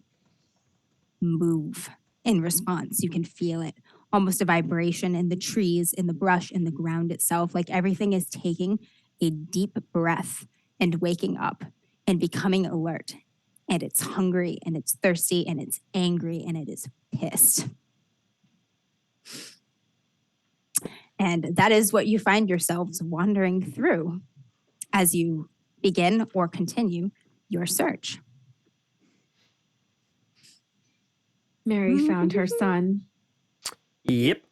move in response. You can feel it, almost a vibration in the trees, in the brush, in the ground itself, like everything is taking a deep breath and waking up and becoming alert. And it's hungry and it's thirsty and it's angry and it is pissed. And that is what you find yourselves wandering through as you begin or continue your search. Mary found her son. Yep.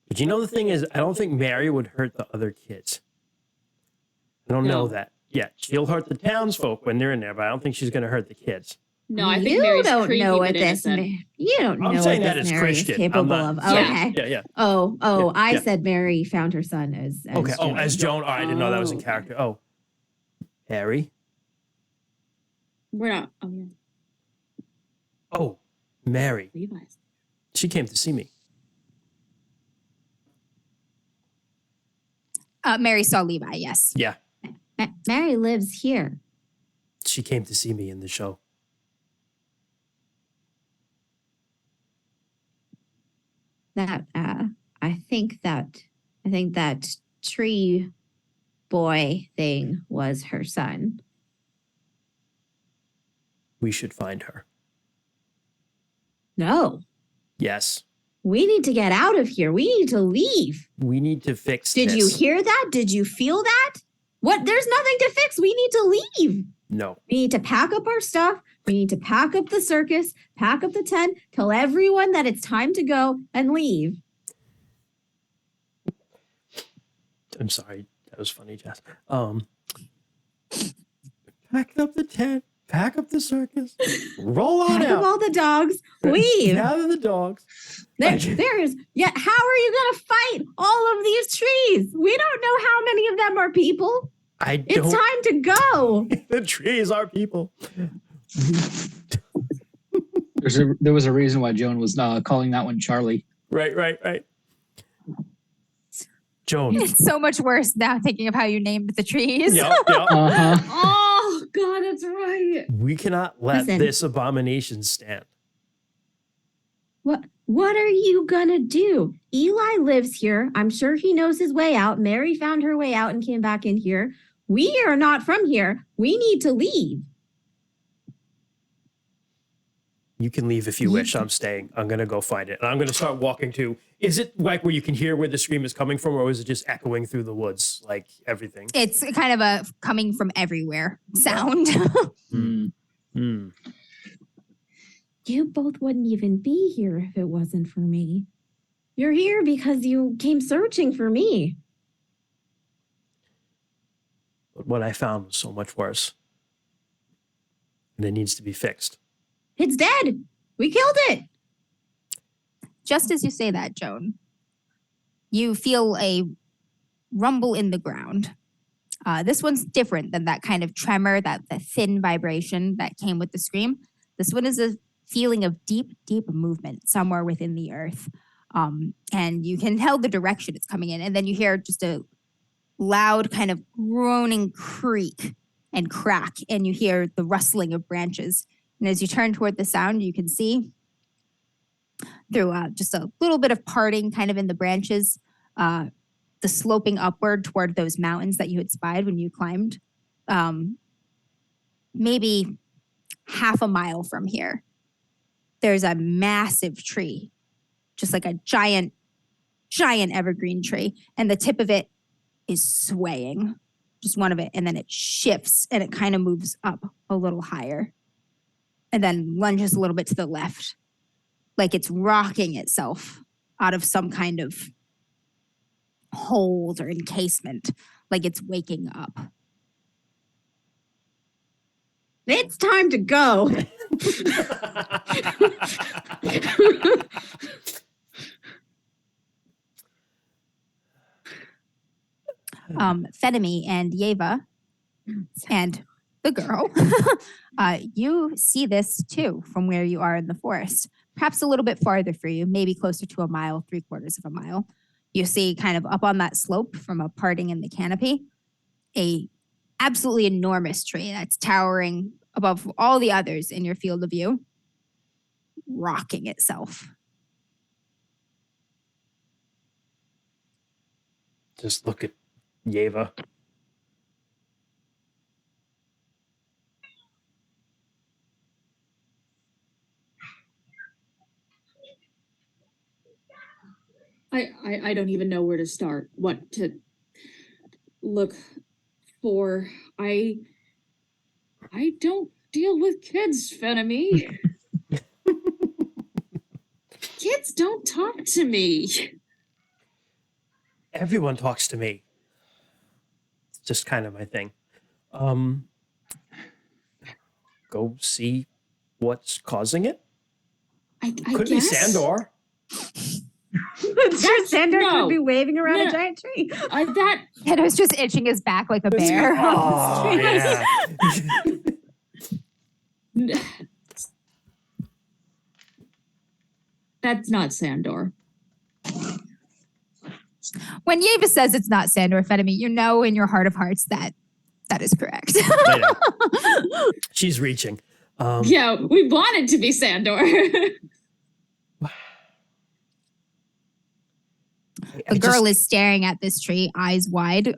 But you know the thing is, I don't think Mary would hurt the other kids. I don't know that. Yeah, she'll hurt the townsfolk when they're in there, but I don't think she's going to hurt the kids. No, I think you Mary's don't creepy know but what this. innocent. You don't know I'm what saying that this as Mary is Christian. capable I'm of. not- Okay. Yeah. Oh, I yeah. said Mary found her son as Okay. Oh, Joan. as Joan. Oh, I didn't know that was in Oh. character. Oh, Harry. We're not. Oh, yeah. Oh, Mary. Levi's. She came to see me. Mary saw Levi, yes. Yeah, Mary lives here. she came to see me in the show. That I think that tree boy thing was her son. We should find her. No, Yes. we need to get out of here. We need to leave. We need to fix Did this. you hear that? Did you feel that? What? There's nothing to fix. We need to leave. No. We need to pack up our stuff. We need to pack up the circus, pack up the tent, tell everyone that it's time to go and leave. I'm sorry. That was funny, Jess. Pack up the tent. Pack up the circus. Roll on Pack out. up all the dogs. Leave. Gather the dogs. There's yeah. How are you gonna fight all of these trees? We don't know how many of them are people. It's time to go. The trees are people. There was a reason why Joan was calling that one Charlie. Right. Joan. It's so much worse now thinking of how you named the trees. Yep. Uh-huh. Oh, God, that's right. We cannot let Listen. this abomination stand. What are you gonna do? Eli lives here. I'm sure he knows his way out. Mary found her way out and came back in here. We are not from here. We need to leave. You can leave if you wish. I'm staying. I'm going to go find it. And I'm going to start walking to. Is it like where you can hear where the scream is coming from, or is it just echoing through the woods like everything? It's kind of a coming from everywhere sound. You both wouldn't even be here if it wasn't for me. You're here because you came searching for me. But what I found was so much worse. And it needs to be fixed. It's dead. We killed it. Just as you say that, Joan, you feel a rumble in the ground. This one's different than that kind of tremor, the thin vibration that came with the scream. This one is a feeling of deep, deep movement somewhere within the earth. And you can tell the direction it's coming in. And then you hear just a loud kind of groaning creak and crack, and you hear the rustling of branches. And as you turn toward the sound, you can see through just a little bit of parting kind of in the branches, the sloping upward toward those mountains that you had spied when you climbed. Maybe half a mile from here, there's a massive tree, just like a giant evergreen tree. And the tip of it is swaying, just one of it. And then it shifts and it kind of moves up a little higher and then lunges a little bit to the left, like it's rocking itself out of some kind of hold or encasement, like it's waking up. It's time to go. Fenemy and Yeva and the girl, you see this too from where you are in the forest, perhaps a little bit farther for you, maybe closer to a mile, 3/4 of a mile. You see kind of up on that slope from a parting in the canopy, a absolutely enormous tree that's towering above all the others in your field of view, rocking itself. Just look at Yeva. I don't even know where to start, what to look for. I don't deal with kids, Fenemy. Kids don't talk to me. Everyone talks to me. It's just kind of my thing. Go see what's causing it. I Could be guess. Sandor. Sure, Sandor no. could be waving around Yeah. a giant tree. That And it was just itching his back like a bear. Oh, yeah. that's not Sandor. When Yeva says it's not Sandor Fenemy, you know in your heart of hearts that that is correct. I know. She's reaching. Yeah, we want it to be Sandor. The girl is staring at this tree, eyes wide,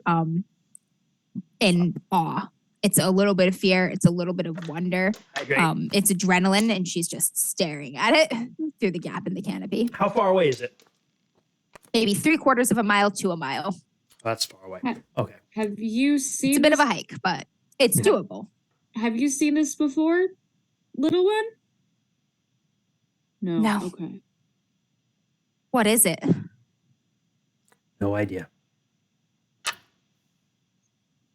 in awe. It's a little bit of fear. It's a little bit of wonder. It's adrenaline, and she's just staring at it through the gap in the canopy. How far away is it? Maybe 3/4 of a mile to a mile. That's far away. Okay. Have you seen It's a bit of this- a hike, but it's doable. Have you seen this before, little one? No. No. Okay. What is it? No idea.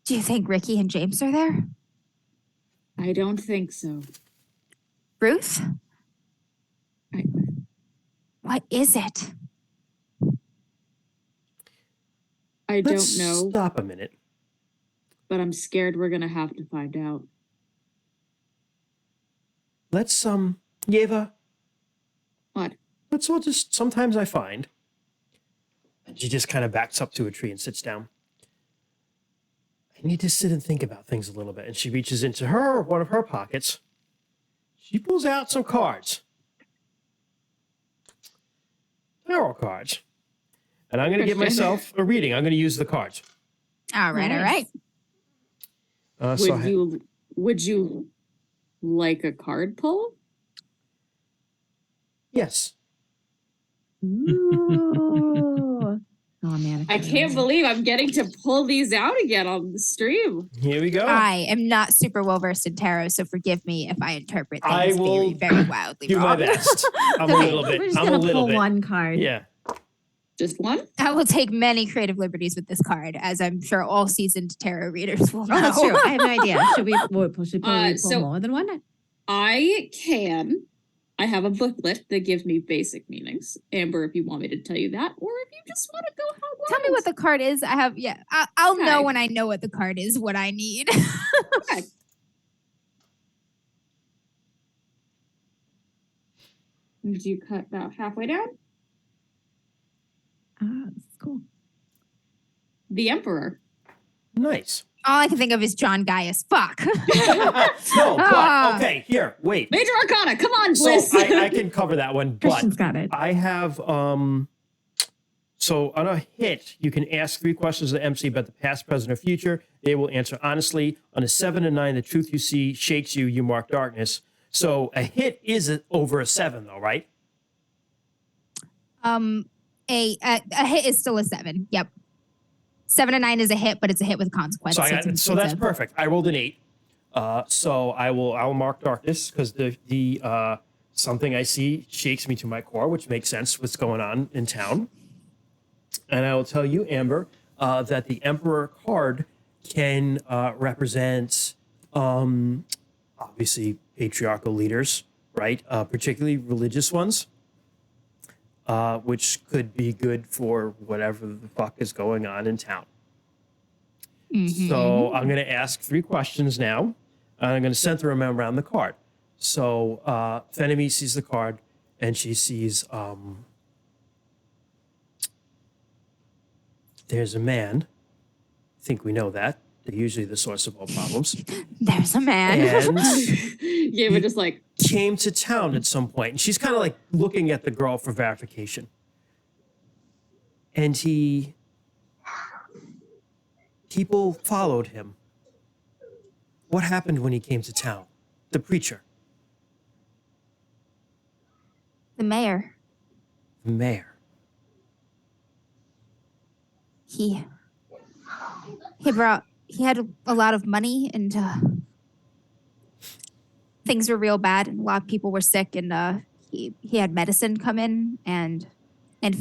Do you think Ricky and James are there? I don't think so. Ruth? I- What is it? I Let's don't know, Stop a minute. but I'm scared we're gonna have to find out. Let's Yeva. What? Let's all just. Sometimes I find. And she just kind of backs up to a tree and sits down. I need to sit and think about things a little bit. And she reaches into one of her pockets. She pulls out some cards. Tarot cards. And I'm going to give myself a reading. I'm going to use the cards. All right, all right. Nice. Would you like a card pull? Yes. Ooh. Oh man, I can't believe I'm getting to pull these out again on the stream. Here we go. I am not super well versed in tarot, so forgive me if I interpret I things will very wildly Do wrong. my best. I'm a Okay, little bit. We're just I'm a gonna little pull bit. one card. Yeah. Just one? I will take many creative liberties with this card, as I'm sure all seasoned tarot readers will know. Oh, that's true. I have no idea. Should we pull so- more than one? I can. I have a booklet that gives me basic meanings. Amber, if you want me to tell you that, or if you just want to go how it Tell me what was. the card is. I'll know Okay. when I know what the card is, what I need. Okay. Did you cut about halfway down? Ah, that's cool. The Emperor. Nice. All I can think of is John Gaius. Fuck. No, but okay, here, wait. Major Arcana, come on, So Bliss. I can cover that one, but Christian's got it. I have so on a hit, you can ask 3 questions to the MC about the past, present, or future. They will answer honestly. On a 7 and 9, the truth you see shakes you, you mark darkness. So a hit is over a 7 though, right? A hit is still a 7. Yep. 7 and 9 is a hit, but it's a hit with consequence. So that's a- perfect. I rolled an 8. So I'll mark darkness because the something I see shakes me to my core, which makes sense what's going on in town. And I will tell you, Amber, that the Emperor card can represent obviously patriarchal leaders, right? Particularly religious ones, which could be good for whatever the fuck is going on in town. So I'm going to ask 3 questions now. I'm going to center them around the card. So Fenemy sees the card, and she sees there's a man. I think we know that. They're usually the source of all problems. There's a man. And Yeah, we're just like, came to town at some point, and she's kind of like looking at the girl for verification. And people followed him. What happened when he came to town? The preacher, The mayor. the mayor. He had a lot of money, and things were real bad, and a lot of people were sick, and he had medicine come in, and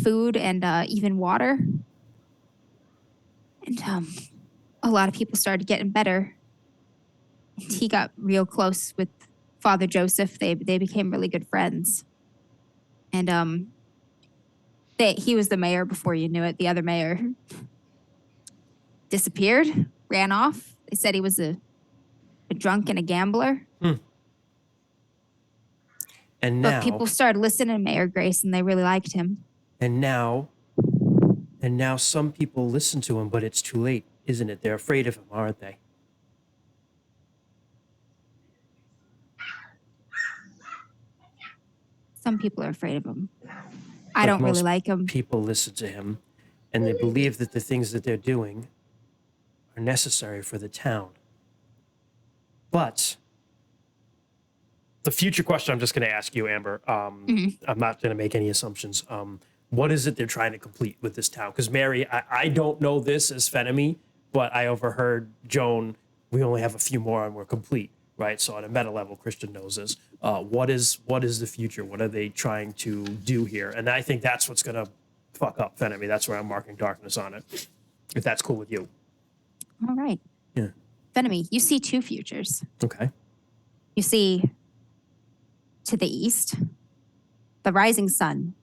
food, and even water, and a lot of people started getting better, and he got real close with Father Joseph. They became really good friends, and he was the mayor before you knew it. The other mayor disappeared, ran off. They said he was a drunk and a gambler. And now, But people started listening to Mayor Grace, and they really liked him. and now some people listen to him, but it's too late, isn't it? They're afraid of him, aren't they? Some people are afraid of him. I But don't really most like him. People listen to him, and they believe that the things that they're doing are necessary for the town. But the future question I'm just going to ask you, Amber, I'm not going to make any assumptions. What is it they're trying to complete with this town? Because Mary, I don't know this as Fenemy, but I overheard Joan, we only have a few more and we're complete, right? So at a meta level, Christian knows this. What is the future? What are they trying to do here? And I think that's what's going to fuck up Fenemy. That's where I'm marking darkness on it, if that's cool with you. All right. Yeah. Fenemy, you see 2 futures. Okay. You see to the east, the rising sun.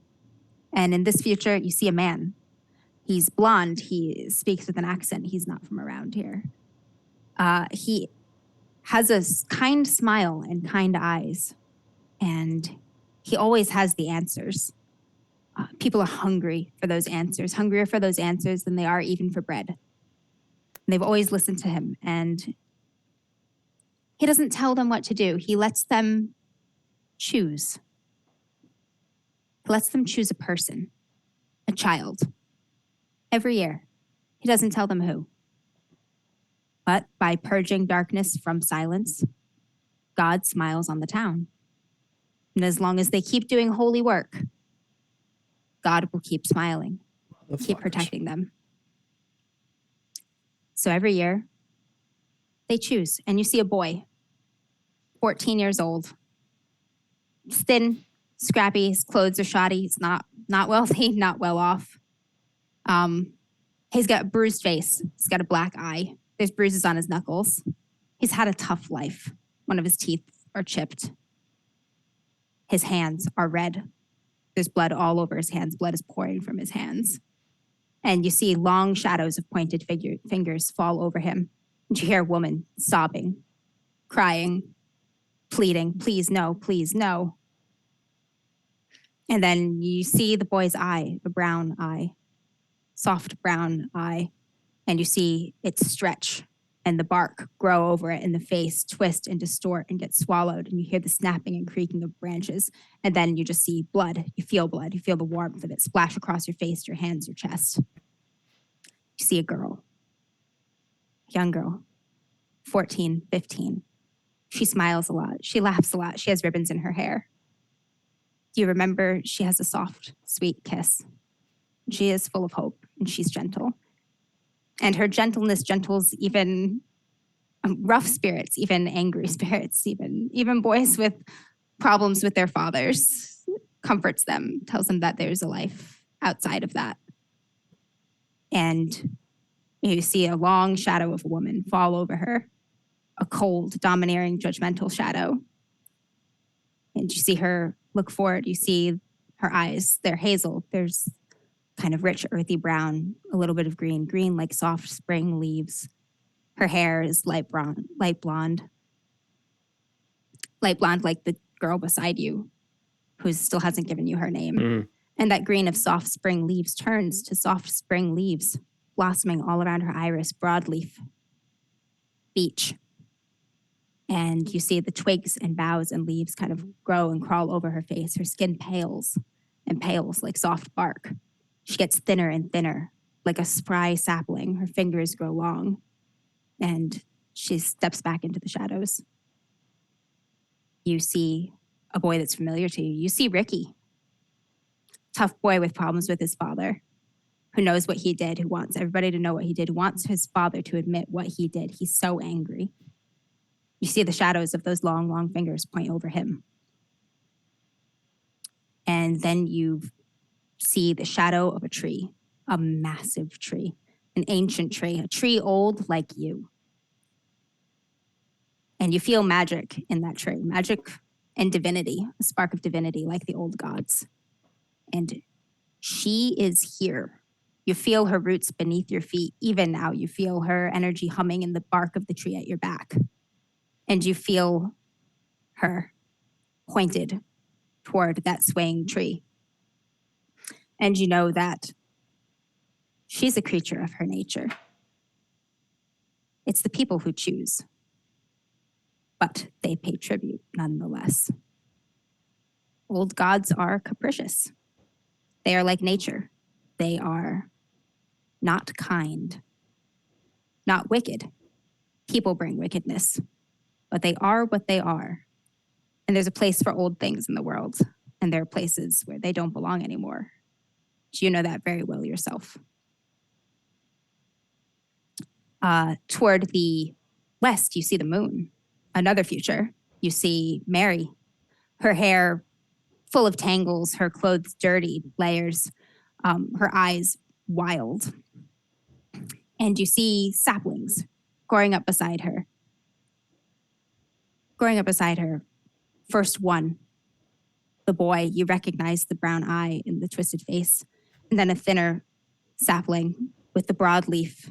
And in this future, you see a man. He's blonde. He speaks with an accent. He's not from around here. He has a kind smile and kind eyes. And he always has the answers. People are hungry for those answers, hungrier for those answers than they are even for bread. And they've always listened to him. And he doesn't tell them what to do. He lets them choose. He lets them choose a person, a child, every year. He doesn't tell them who. But by purging darkness from silence, God smiles on the town. And as long as they keep doing holy work, God will keep smiling, keep protecting them. So every year, they choose. And you see a boy, 14 years old. He's thin, scrappy, his clothes are shoddy. He's not wealthy, not well off. He's got a bruised face. He's got a black eye. There's bruises on his knuckles. He's had a tough life. One of his teeth are chipped. His hands are red. There's blood all over his hands. Blood is pouring from his hands. And you see long shadows of pointed fingers fall over him. And you hear a woman sobbing, crying, pleading, please no, please no. And then you see the boy's eye, the brown eye, soft brown eye. And you see it stretch and the bark grow over it and the face twist and distort and get swallowed. And you hear the snapping and creaking of branches. And then you just see blood. You feel the warmth of it splash across your face, your hands, your chest. You see a girl, young girl, 14, 15. She smiles a lot. She laughs a lot. She has ribbons in her hair. Do you remember she has a soft, sweet kiss? She is full of hope and she's gentle. And her gentleness gentles even rough spirits, even angry spirits, even boys with problems with their fathers, comforts them, tells them that there's a life outside of that. And you see a long shadow of a woman fall over her, a cold, domineering, judgmental shadow. And you see her look forward. You see her eyes. They're hazel. There's kind of rich, earthy brown, a little bit of green like soft spring leaves. Her hair is light blonde like the girl beside you, who still hasn't given you her name. And that green of soft spring leaves turns to soft spring leaves, blossoming all around her iris, broadleaf, beech. And you see the twigs and boughs and leaves kind of grow and crawl over her face. Her skin pales and pales like soft bark. She gets thinner and thinner, like a spry sapling. Her fingers grow long, and she steps back into the shadows. You see a boy that's familiar to you. You see Ricky, tough boy with problems with his father, who knows what he did, who wants everybody to know what he did, who wants his father to admit what he did. He's so angry. You see the shadows of those long, long fingers point over him. And then you see the shadow of a tree, a massive tree, an ancient tree, a tree old like you. And you feel magic in that tree, magic and divinity, a spark of divinity like the old gods. And she is here. You feel her roots beneath your feet. Even now, you feel her energy humming in the bark of the tree at your back. And you feel her pointed toward that swaying tree. And you know that she's a creature of her nature. It's the people who choose, but they pay tribute nonetheless. Old gods are capricious. They are like nature. They are not kind, not wicked. People bring wickedness, but they are what they are. And there's a place for old things in the world, and there are places where they don't belong anymore. You know that very well yourself. Toward the west, you see the moon, another future. You see Mary, her hair full of tangles, her clothes dirty, layers, her eyes wild. And you see saplings growing up beside her. First one, the boy, you recognize the brown eye and the twisted face. And then a thinner sapling with the broadleaf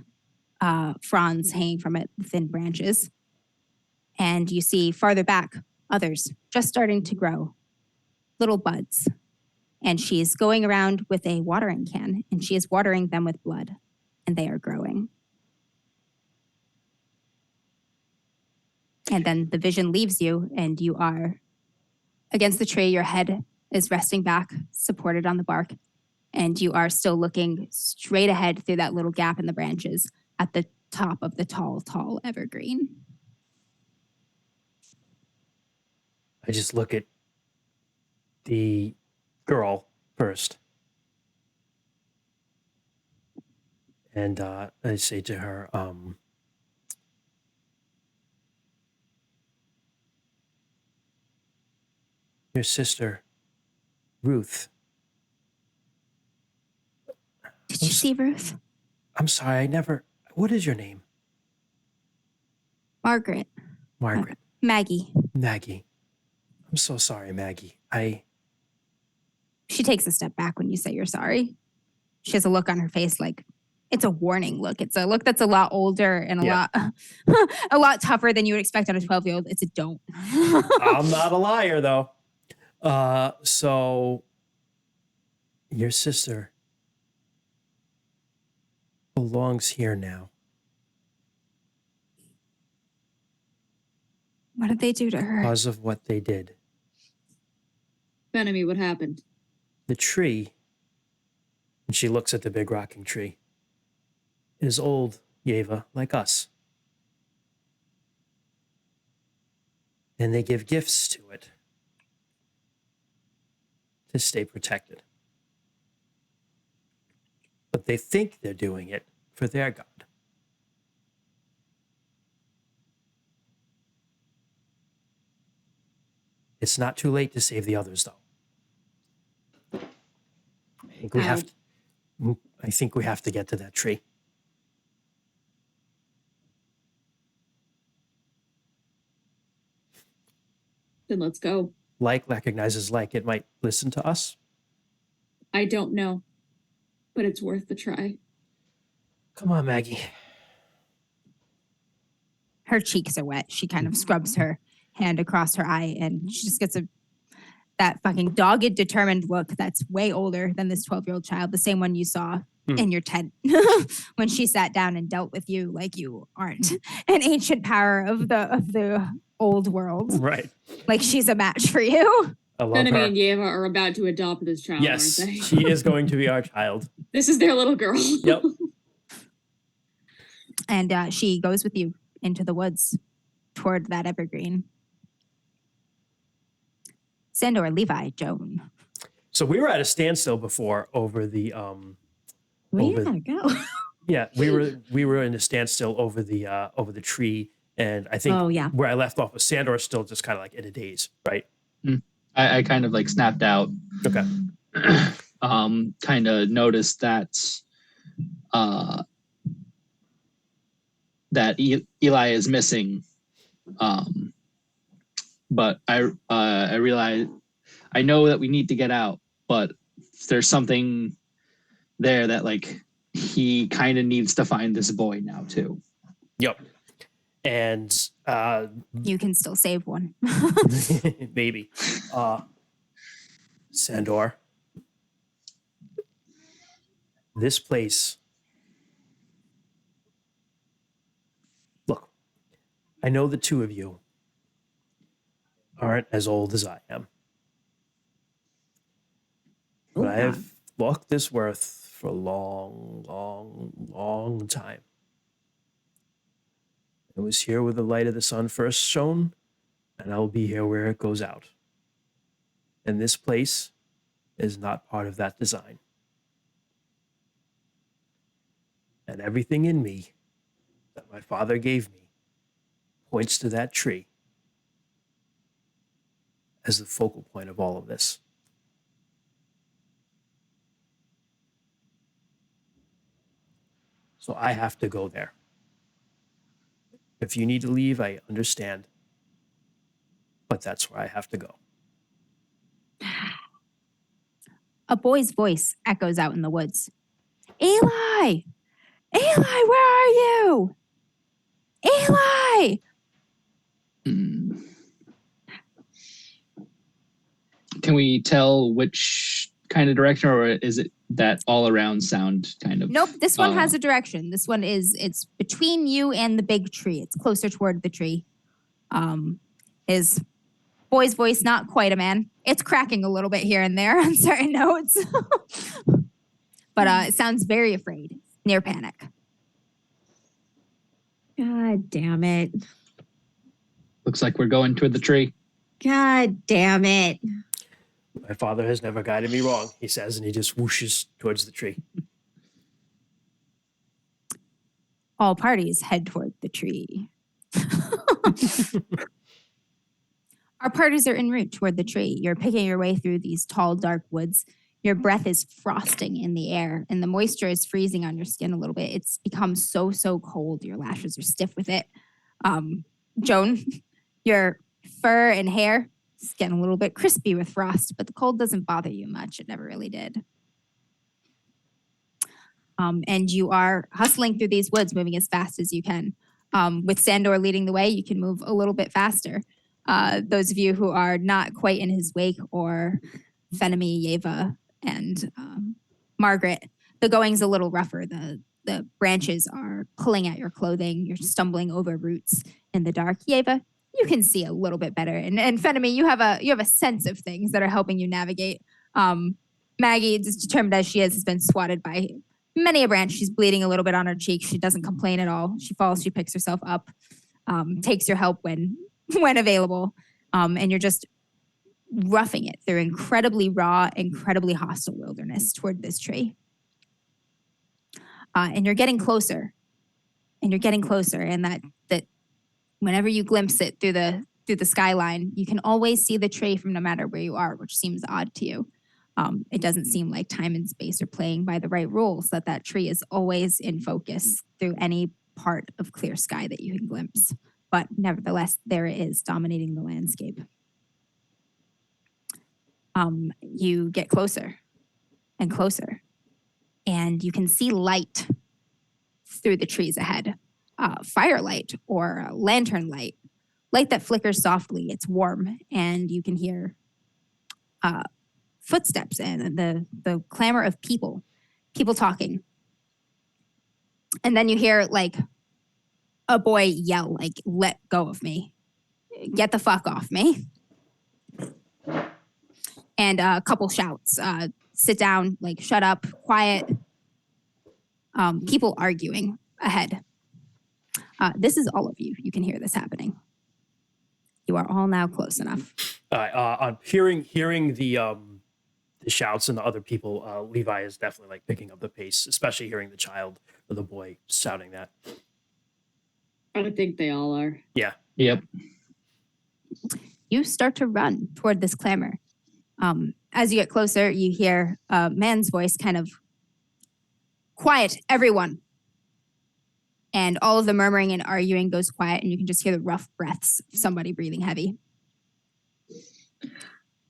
fronds hanging from it, the thin branches. And you see farther back, others just starting to grow, little buds. And she's going around with a watering can, and she is watering them with blood, and they are growing. And then the vision leaves you, and you are against the tree. Your head is resting back, supported on the bark, and you are still looking straight ahead through that little gap in the branches at the top of the tall, tall evergreen. I just look at the girl first. And I say to her, your sister, Ruth. Did you see Ruth? I'm sorry, what is your name? Margaret. Margaret. Maggie. Maggie. I'm so sorry, Maggie. She takes a step back when you say you're sorry. She has a look on her face like, it's a warning look. It's a look that's a lot older and a lot tougher than you would expect on a 12-year-old. It's a don't. I'm not a liar, though. So, your sister belongs here now. What did they do to her? Because of what they did. Benemy, what happened? The tree, and she looks at the big rocking tree, is old, Yeva, like us. And they give gifts to it to stay protected. But they think they're doing it for their god. It's not too late to save the others, though. I think we have to get to that tree. Then let's go. Like recognizes like. It might listen to us. I don't know, but it's worth the try. Come on, Maggie. Her cheeks are wet. She kind of scrubs her hand across her eye, and she just gets that fucking dogged, determined look that's way older than this 12-year-old child, the same one you saw in your tent when she sat down and dealt with you like you aren't an ancient power of the old world. Right. Like she's a match for you. I love Benemy her. and Yeva are about to adopt this child, Yes, aren't they? she is going to be our child. This is their little girl. Yep. And she goes with you into the woods toward that evergreen. Sandor, Levi, Joan. So we were at a standstill before over the Where over- you gotta go? yeah, we were in a standstill over the tree, and I think Oh yeah. where I left off was Sandor still just kind of like in a daze, right? I kind of like snapped out. Okay. Kind of noticed that that Eli is missing. But I realize I know that we need to get out, but there's something there that like he kind of needs to find this boy now too. Yep. And You can still save one. maybe Sandor, this place. Look, I know the two of you aren't as old as I am. Oh, But I yeah. have walked this earth for a long, long, long time. I was here where the light of the sun first shone, and I will be here where it goes out. And this place is not part of that design. And everything in me that my father gave me points to that tree as the focal point of all of this. So I have to go there. If you need to leave, I understand. But that's where I have to go. A boy's voice echoes out in the woods. Eli! Eli, where are you? Eli! Hmm. Can we tell which kind of direction, or is it that all around sound kind of? Nope, this one has a direction. This one it's between you and the big tree. It's closer toward the tree. His boy's voice, not quite a man. It's cracking a little bit here and there on certain notes. But it sounds very afraid, near panic. God damn it. Looks like we're going toward the tree. God damn it. My father has never guided me wrong, he says, and he just whooshes towards the tree. All parties head toward the tree. Our parties are en route toward the tree. You're picking your way through these tall, dark woods. Your breath is frosting in the air, and the moisture is freezing on your skin a little bit. It's become so cold. Your lashes are stiff with it. Joan, your fur and hair is getting a little bit crispy with frost, but the cold doesn't bother you much. It never really did. And you are hustling through these woods, moving as fast as you can. With Sandor leading the way, you can move a little bit faster. Those of you who are not quite in his wake, or Fenemy, Yeva, and Margaret, the going's a little rougher. The branches are pulling at your clothing. You're stumbling over roots in the dark. Yeva, you can see a little bit better. And Fenemy, you have a sense of things that are helping you navigate. Maggie, as determined as she is, has been swatted by many a branch. She's bleeding a little bit on her cheek. She doesn't complain at all. She falls, she picks herself up, takes your help when available. And you're just roughing it through incredibly raw, incredibly hostile wilderness toward this tree. And you're getting closer. And you're getting closer. And that whenever you glimpse it through the skyline, you can always see the tree from no matter where you are, which seems odd to you. It doesn't seem like time and space are playing by the right rules, that tree is always in focus through any part of clear sky that you can glimpse. But nevertheless, there it is, dominating the landscape. You get closer and closer, and you can see light through the trees ahead. Firelight or lantern light that flickers softly. It's warm, and you can hear footsteps and the clamor of people talking. And then you hear like a boy yell, like, "Let go of me. Get the fuck off me." And a couple shouts, "Sit down," like, "Shut up," "Quiet." People arguing ahead. This is all of you. You can hear this happening. You are all now close enough. On hearing the shouts and the other people, Levi is definitely like picking up the pace, especially hearing the child or the boy shouting that. I think they all are. Yeah. Yep. You start to run toward this clamor. As you get closer, you hear a man's voice kind of, "Quiet, everyone." And all of the murmuring and arguing goes quiet, and you can just hear the rough breaths of somebody breathing heavy.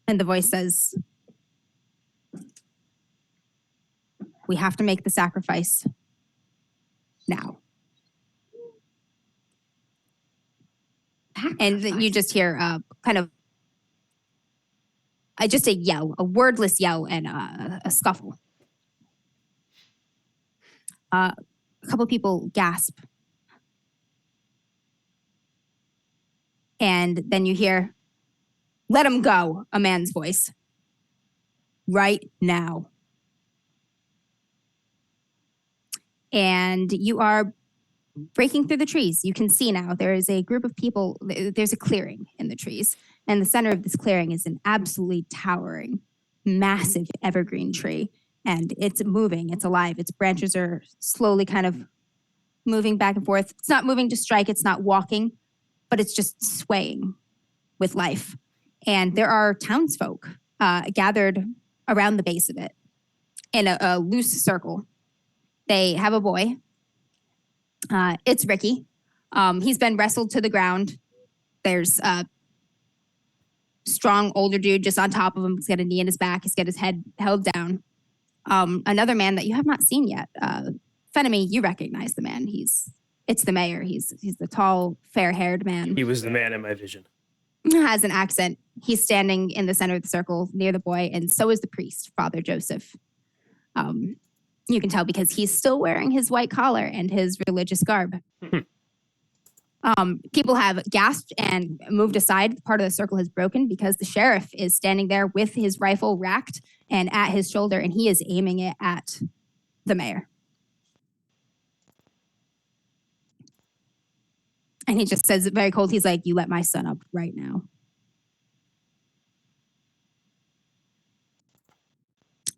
And the voice says, "We have to make the sacrifice now." And then you just hear kind of just a yell, a wordless yell, and a scuffle. A couple people gasp. And then you hear, "Let him go," a man's voice. "Right now." And you are breaking through the trees. You can see now there is a group of people. There's a clearing in the trees. And the center of this clearing is an absolutely towering, massive evergreen tree. And it's moving. It's alive. Its branches are slowly kind of moving back and forth. It's not moving to strike. It's not walking, but it's just swaying with life. And there are townsfolk gathered around the base of it in a loose circle. They have a boy. It's Ricky. He's been wrestled to the ground. There's a strong older dude just on top of him. He's got a knee in his back. He's got his head held down. Another man that you have not seen yet. Fenemy, you recognize the man. It's the mayor. He's the tall, fair-haired man. He was the man in my vision. Has an accent. He's standing in the center of the circle near the boy, and so is the priest, Father Joseph. You can tell because he's still wearing his white collar and his religious garb. People have gasped and moved aside. Part of the circle has broken because the sheriff is standing there with his rifle racked and at his shoulder, and he is aiming it at the mayor. And he just says it very cold. He's like, "You let my son up right now."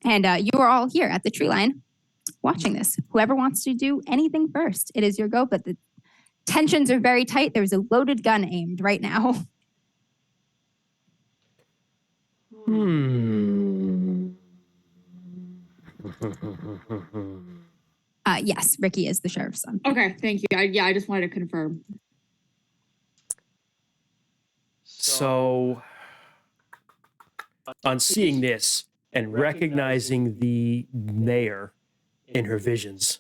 And you are all here at the tree line watching this. Whoever wants to do anything first, it is your go, but the tensions are very tight. There's a loaded gun aimed right now. Yes, Ricky is the sheriff's son. Okay, thank you. I just wanted to confirm. So, on seeing this and recognizing the mayor in her visions,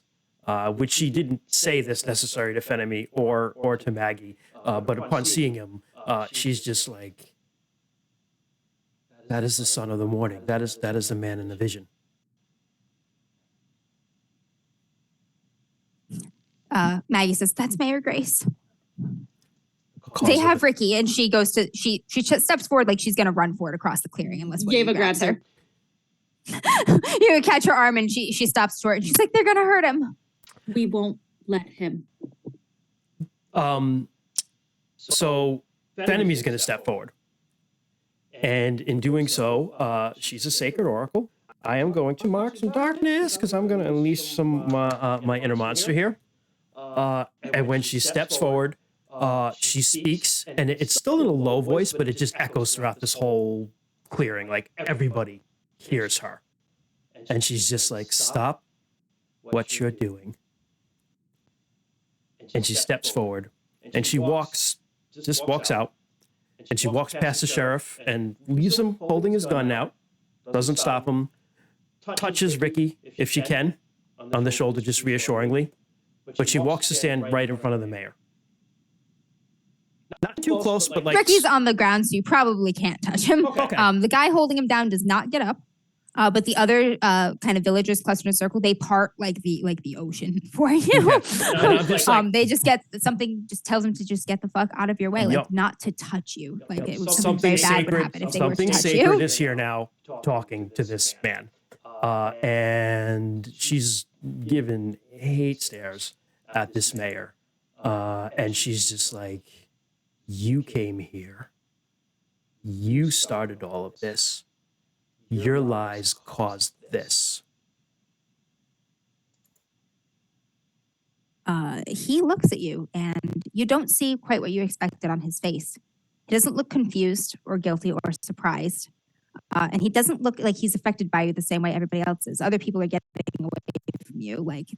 which she didn't say this necessary to Fenemy or to Maggie, but upon seeing him, she's just like, "That is the son of the morning. That is the man in the vision." Maggie says, "That's Mayor Grace." Calls They her have the- Ricky, and she goes to she steps forward like she's gonna run for it across the clearing unless one of you Yeva grabs her. You catch her arm, and she stops short. And she's like, "They're gonna hurt him." We won't let him. So Venomy's going to step forward. And in doing so, she's a sacred oracle. I am going to mark some darkness because I'm going to unleash some my inner monster here. And when she steps forward, she speaks, and it's still in a low voice, but it just echoes throughout this whole clearing. Like everybody hears her. And she's just like, "Stop what you're doing." And she steps forward, and she just walks out, and she walks past the sheriff and leaves him holding his gun out, doesn't stop him, touches Ricky, if she can, on the shoulder just reassuringly, but she walks to stand right in front of the mayor. Not too close, but like... Ricky's on the ground, so you probably can't touch him. Okay. The guy holding him down does not get up. But the other kind of villagers clustered in a circle, they part like the ocean for you. Okay. And I'm just like- They just get something, just tells them to just get the fuck out of your way, like Yup. not to touch you. Like it was Something something very bad would sacred, happen if they were to something touch sacred you. is here now talking to this man. And she's given hate stares at this mayor. And she's just like, "You came here. You started all of this. Your lies caused this." He looks at you, and you don't see quite what you expected on his face. He doesn't look confused or guilty or surprised. And he doesn't look like he's affected by you the same way everybody else is. Other people are getting away from you. Like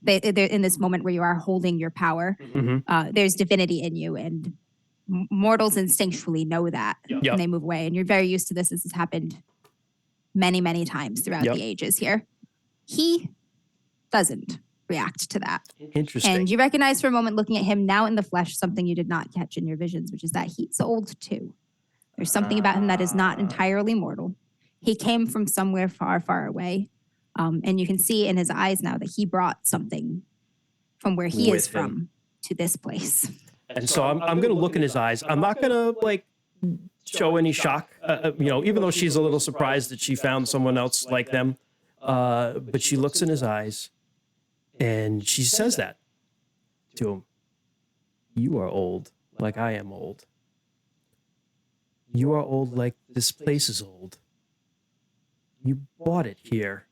they're in this moment where you are holding your power. Mm-hmm. There's divinity in you, and mortals instinctually know that. Yep. And they move away. And you're very used to this. This has happened many, many times throughout Yep. the ages here. He doesn't react to that. Interesting. And you recognize for a moment, looking at him now in the flesh, something you did not catch in your visions, which is that he's old too. There's something about him that is not entirely mortal. He came from somewhere far, far away. And you can see in his eyes now that he brought something from where he is With him. from to this place. And so I'm going to look in his eyes. I'm not going to like show any shock, even though she's a little surprised that she found someone else like them. But she looks in his eyes and she says that to him. "You are old like I am old. You are old like this place is old. You bought it here.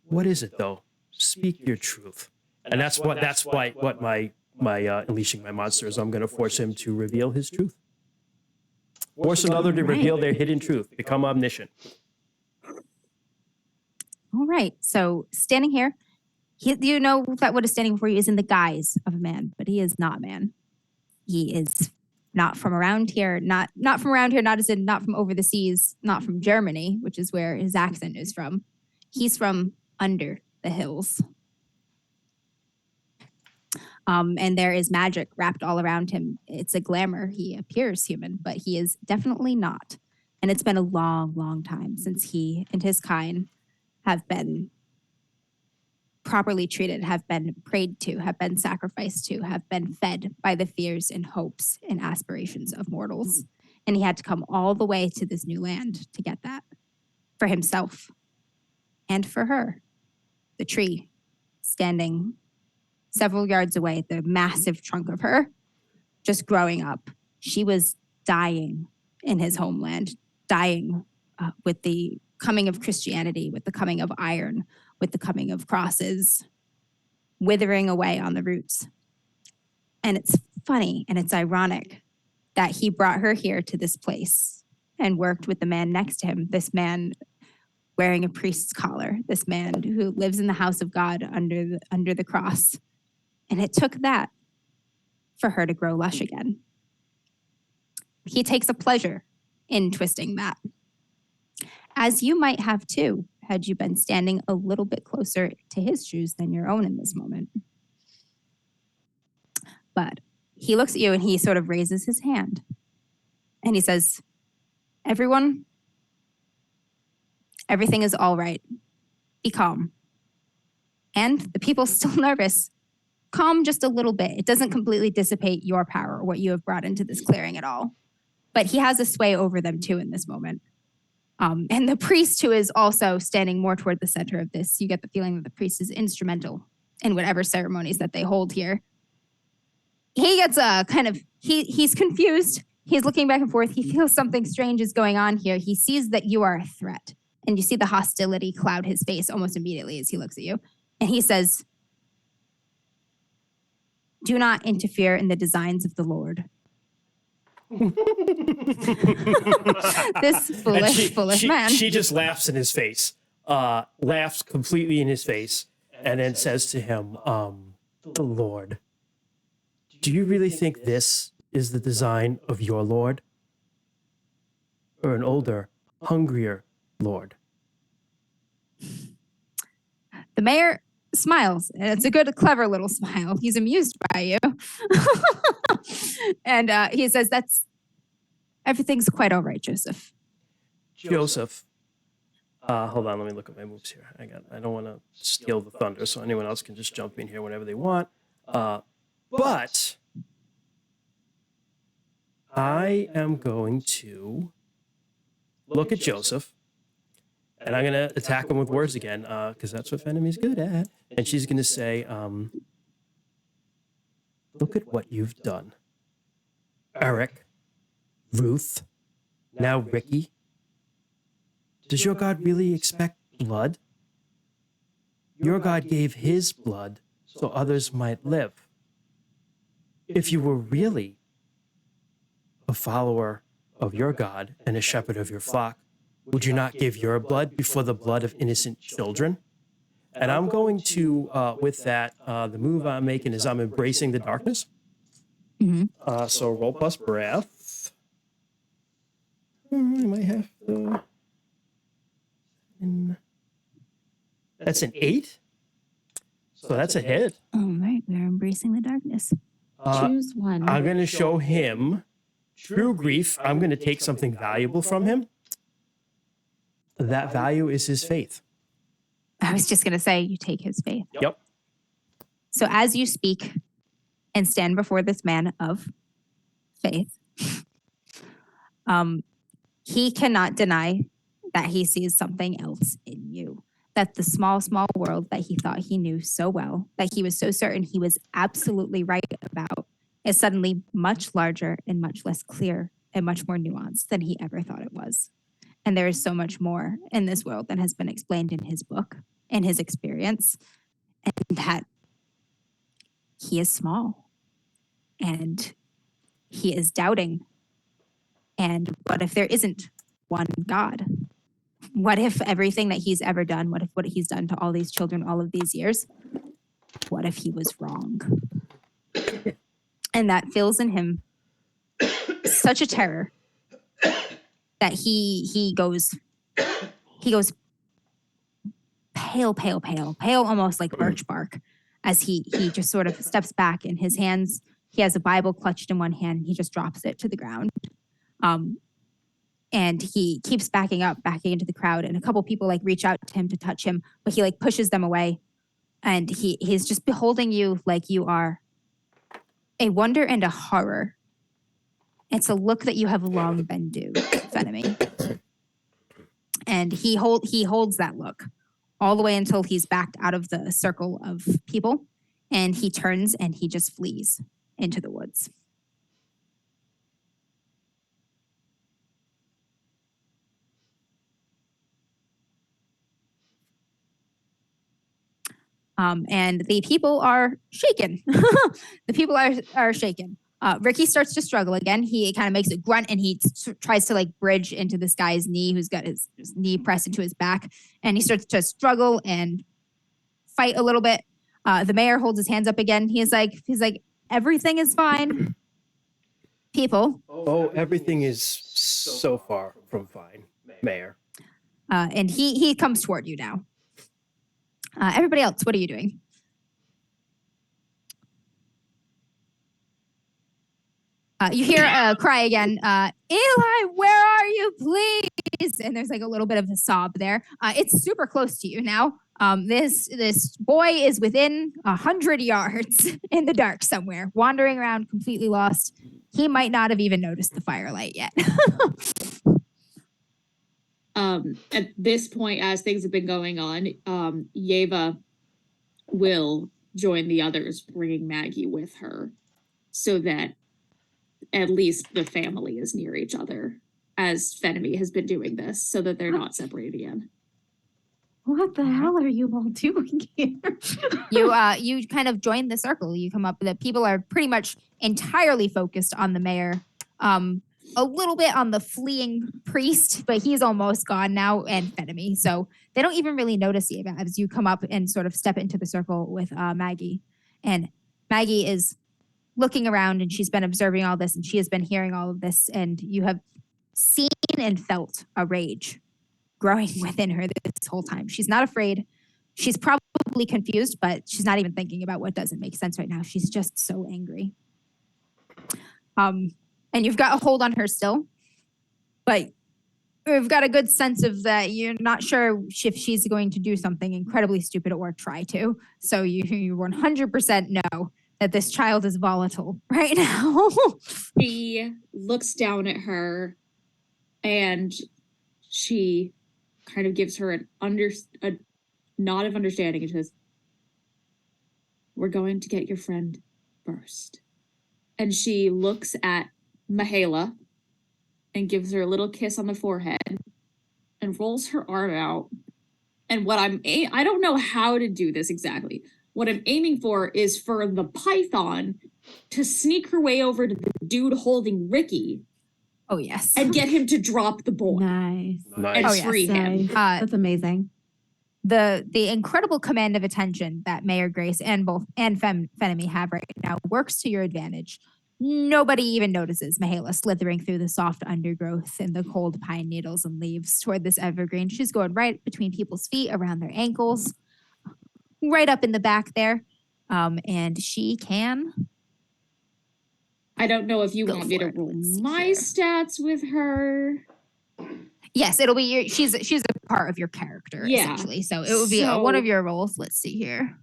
What is it though? Speak your truth." And that's why my unleashing my monster is. I'm going to force him to reveal his truth. Force another to reveal their hidden truth. Become omniscient. All right. So standing here, you know that what is standing before you is in the guise of a man, but he is not man. He is not from around here, not from around here, not as in not from over the seas, not from Germany, which is where his accent is from. He's from under the hills. And there is magic wrapped all around him. It's a glamour. He appears human, but he is definitely not. And it's been a long, long time since he and his kind have been properly treated, have been prayed to, have been sacrificed to, have been fed by the fears and hopes and aspirations of mortals. And he had to come all the way to this new land to get that for himself and for her. The tree standing several yards away, the massive trunk of her just growing up. She was dying in his homeland, dying with the coming of Christianity, with the coming of iron, with the coming of crosses, withering away on the roots. And it's funny and it's ironic that he brought her here to this place and worked with the man next to him, this man wearing a priest's collar, this man who lives in the house of God under the cross. And it took that for her to grow lush again. He takes a pleasure in twisting that, as you might have too, had you been standing a little bit closer to his shoes than your own in this moment. But he looks at you and he sort of raises his hand and he says, "Everyone, everything is all right. Be calm. And the people still nervous. calm just a little bit. It doesn't completely dissipate your power or what you have brought into this clearing at all. But he has a sway over them too in this moment. And the priest, who is also standing more toward the center of this, you get the feeling that the priest is instrumental in whatever ceremonies that they hold here. He gets he's confused. He's looking back and forth. He feels something strange is going on here. He sees that you are a threat. And you see the hostility cloud his face almost immediately as he looks at you. And he says, "Do not interfere in the designs of the Lord." This foolish man. She just laughs in his face, laughs completely in his face, and then says to him, "The Lord, do you really think this is the design of your Lord? Or an older, hungrier Lord?" The mayor smiles, and it's a good, clever little smile. He's amused by you. And he says, everything's quite all right, Joseph. Joseph. Hold on, let me look at my moves here. I don't want to steal the thunder, so anyone else can just jump in here whenever they want. But I am going to look at Joseph, and I'm going to attack him with words again, because that's what Fennemy's good at. And she's going to say, "Look at what you've done. Eric, Ruth, now Ricky. Does your God really expect blood? Your God gave his blood so others might live. If you were really a follower of your God and a shepherd of your flock, would you not give your blood before the blood of innocent children?" And I'm going to, with that, the move I'm making is I'm embracing the darkness. Mm-hmm. So roll plus breath. I might have to... That's an 8. So that's a hit. All right, we're embracing the darkness. Choose one. I'm going to show him true grief. I'm going to take something valuable from him. That value is his faith. I was just going to say, you take his faith. Yep. So as you speak and stand before this man of faith, he cannot deny that he sees something else in you. That the small world that he thought he knew so well, that he was so certain he was absolutely right about, is suddenly much larger and much less clear and much more nuanced than he ever thought it was. And there is so much more in this world than has been explained in his book, in his experience, and that he is small and he is doubting. And what if there isn't one God? What if everything that he's ever done, what if what he's done to all these children all of these years, what if he was wrong? And that fills in him such a terror that he goes pale, almost like birch bark, as he just sort of steps back in his hands. He has a Bible clutched in one hand, and he just drops it to the ground. And he keeps backing into the crowd, and a couple people like reach out to him to touch him, but he like pushes them away. And he's just beholding you like you are a wonder and a horror. It's a look that you have long been due, Fenemy. And he holds that look all the way until he's backed out of the circle of people, and he turns and he just flees into the woods. And the people are shaken. The people are shaken. Ricky starts to struggle again. He kind of makes a grunt, and he tries to like bridge into this guy's knee, who's got his knee pressed into his back. And he starts to struggle and fight a little bit. The mayor holds his hands up again. He's like, everything is fine. People. Oh, everything is so far from fine, Mayor. And he comes toward you now. Everybody else, what are you doing? You hear a cry again. Eli, where are you, please? And there's like a little bit of a sob there. It's super close to you now. This boy is within 100 yards in the dark somewhere, wandering around completely lost. He might not have even noticed the firelight yet. At this point, as things have been going on, Yeva will join the others, bringing Maggie with her, so that at least the family is near each other, as Fenemy has been doing this, so that they're not separated again. What the hell are you all doing here? You kind of join the circle. You come up. The people are pretty much entirely focused on the mayor. A little bit on the fleeing priest, but he's almost gone now, and Fenemy. So they don't even really notice you as you come up and sort of step into the circle with Maggie. And Maggie is looking around, and she's been observing all this, and she has been hearing all of this, and you have seen and felt a rage growing within her this whole time. She's not afraid. She's probably confused, but she's not even thinking about what doesn't make sense right now. She's just so angry. And you've got a hold on her still, but you've got a good sense of that you're not sure if she's going to do something incredibly stupid or try to. So you 100% know that this child is volatile right now. She looks down at her, and she kind of gives her a nod of understanding and says, "We're going to get your friend first." And she looks at Mihaela and gives her a little kiss on the forehead and rolls her arm out. And what I don't know how to do this exactly. What I'm aiming for is for the python to sneak her way over to the dude holding Ricky. Oh, yes. And get him to drop the boy. Nice. And free him. That's amazing. The incredible command of attention that Mayor Grace and Fenemy have right now works to your advantage. Nobody even notices Mihaela slithering through the soft undergrowth and the cold pine needles and leaves toward this evergreen. She's going right between people's feet, around their ankles, right up in the back there. And she can. I don't know if you want me to roll my stats with her. Yes, it'll be she's a part of your character, essentially. So it will be one of your roles. Let's see here.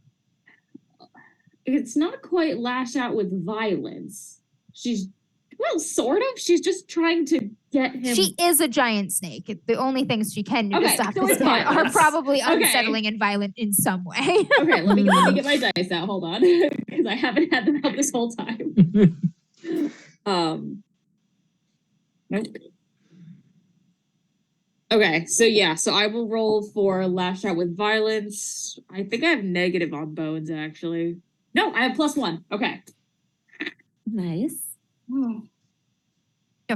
It's not quite lash out with violence. She's, well, sort of. She's just trying to get him. She is a giant snake. The only things she can do to stop so this man are probably unsettling and violent in some way. Okay, let me get my dice out. Hold on, because I haven't had them out this whole time. Nope. Okay, so I will roll for lash out with violence. I think I have negative on bones, actually. No, I have +1. Okay. Nice. Don't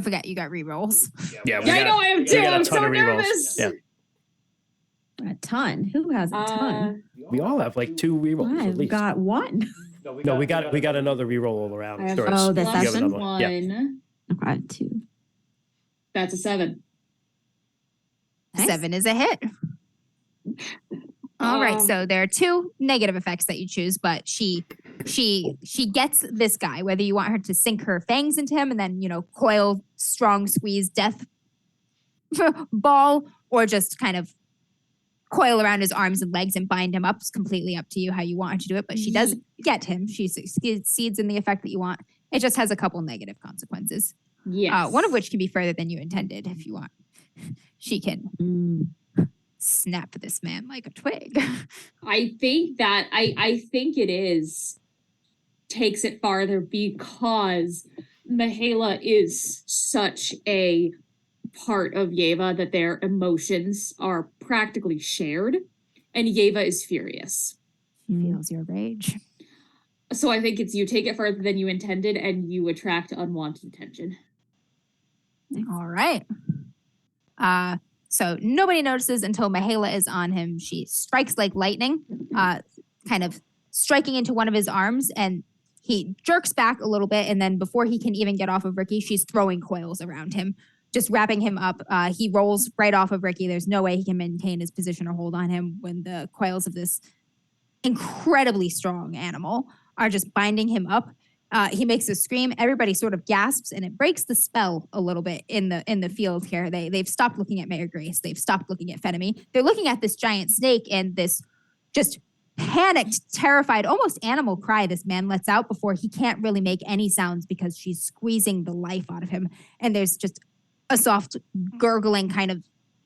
forget, you got rerolls. Yeah, I know I have 2. I'm so nervous. Yeah. A ton. Who has a ton? We all have like 2 rerolls at I've least. got one. No, we got another reroll all around. I have Sure, Oh, the you have session? another one. Yeah. I've got 2. That's a 7. Nice. 7 is a hit. All right, so there are 2 negative effects that you choose, but she gets this guy, whether you want her to sink her fangs into him and then, coil, strong squeeze, death ball, or just kind of coil around his arms and legs and bind him up. It's completely up to you how you want her to do it, but she does get him. She succeeds in the effect that you want. It just has a couple negative consequences. Yes. One of which can be further than you intended if you want. She can snap this man like a twig. I think it is takes it farther because Mihaela is such a part of Yeva that their emotions are practically shared, and Yeva is furious. She feels your rage. So I think it's you take it further than you intended and you attract unwanted attention. All right. So nobody notices until Mihaela is on him. She strikes like lightning, kind of striking into one of his arms, and he jerks back a little bit. And then before he can even get off of Ricky, she's throwing coils around him, just wrapping him up. He rolls right off of Ricky. There's no way he can maintain his position or hold on him when the coils of this incredibly strong animal are just binding him up. He makes a scream. Everybody sort of gasps, and it breaks the spell a little bit in the field here. They've stopped looking at Mayor Grace. They've stopped looking at Fenemy. They're looking at this giant snake and this just panicked, terrified, almost animal cry this man lets out before he can't really make any sounds because she's squeezing the life out of him. And there's just a soft gurgling kind of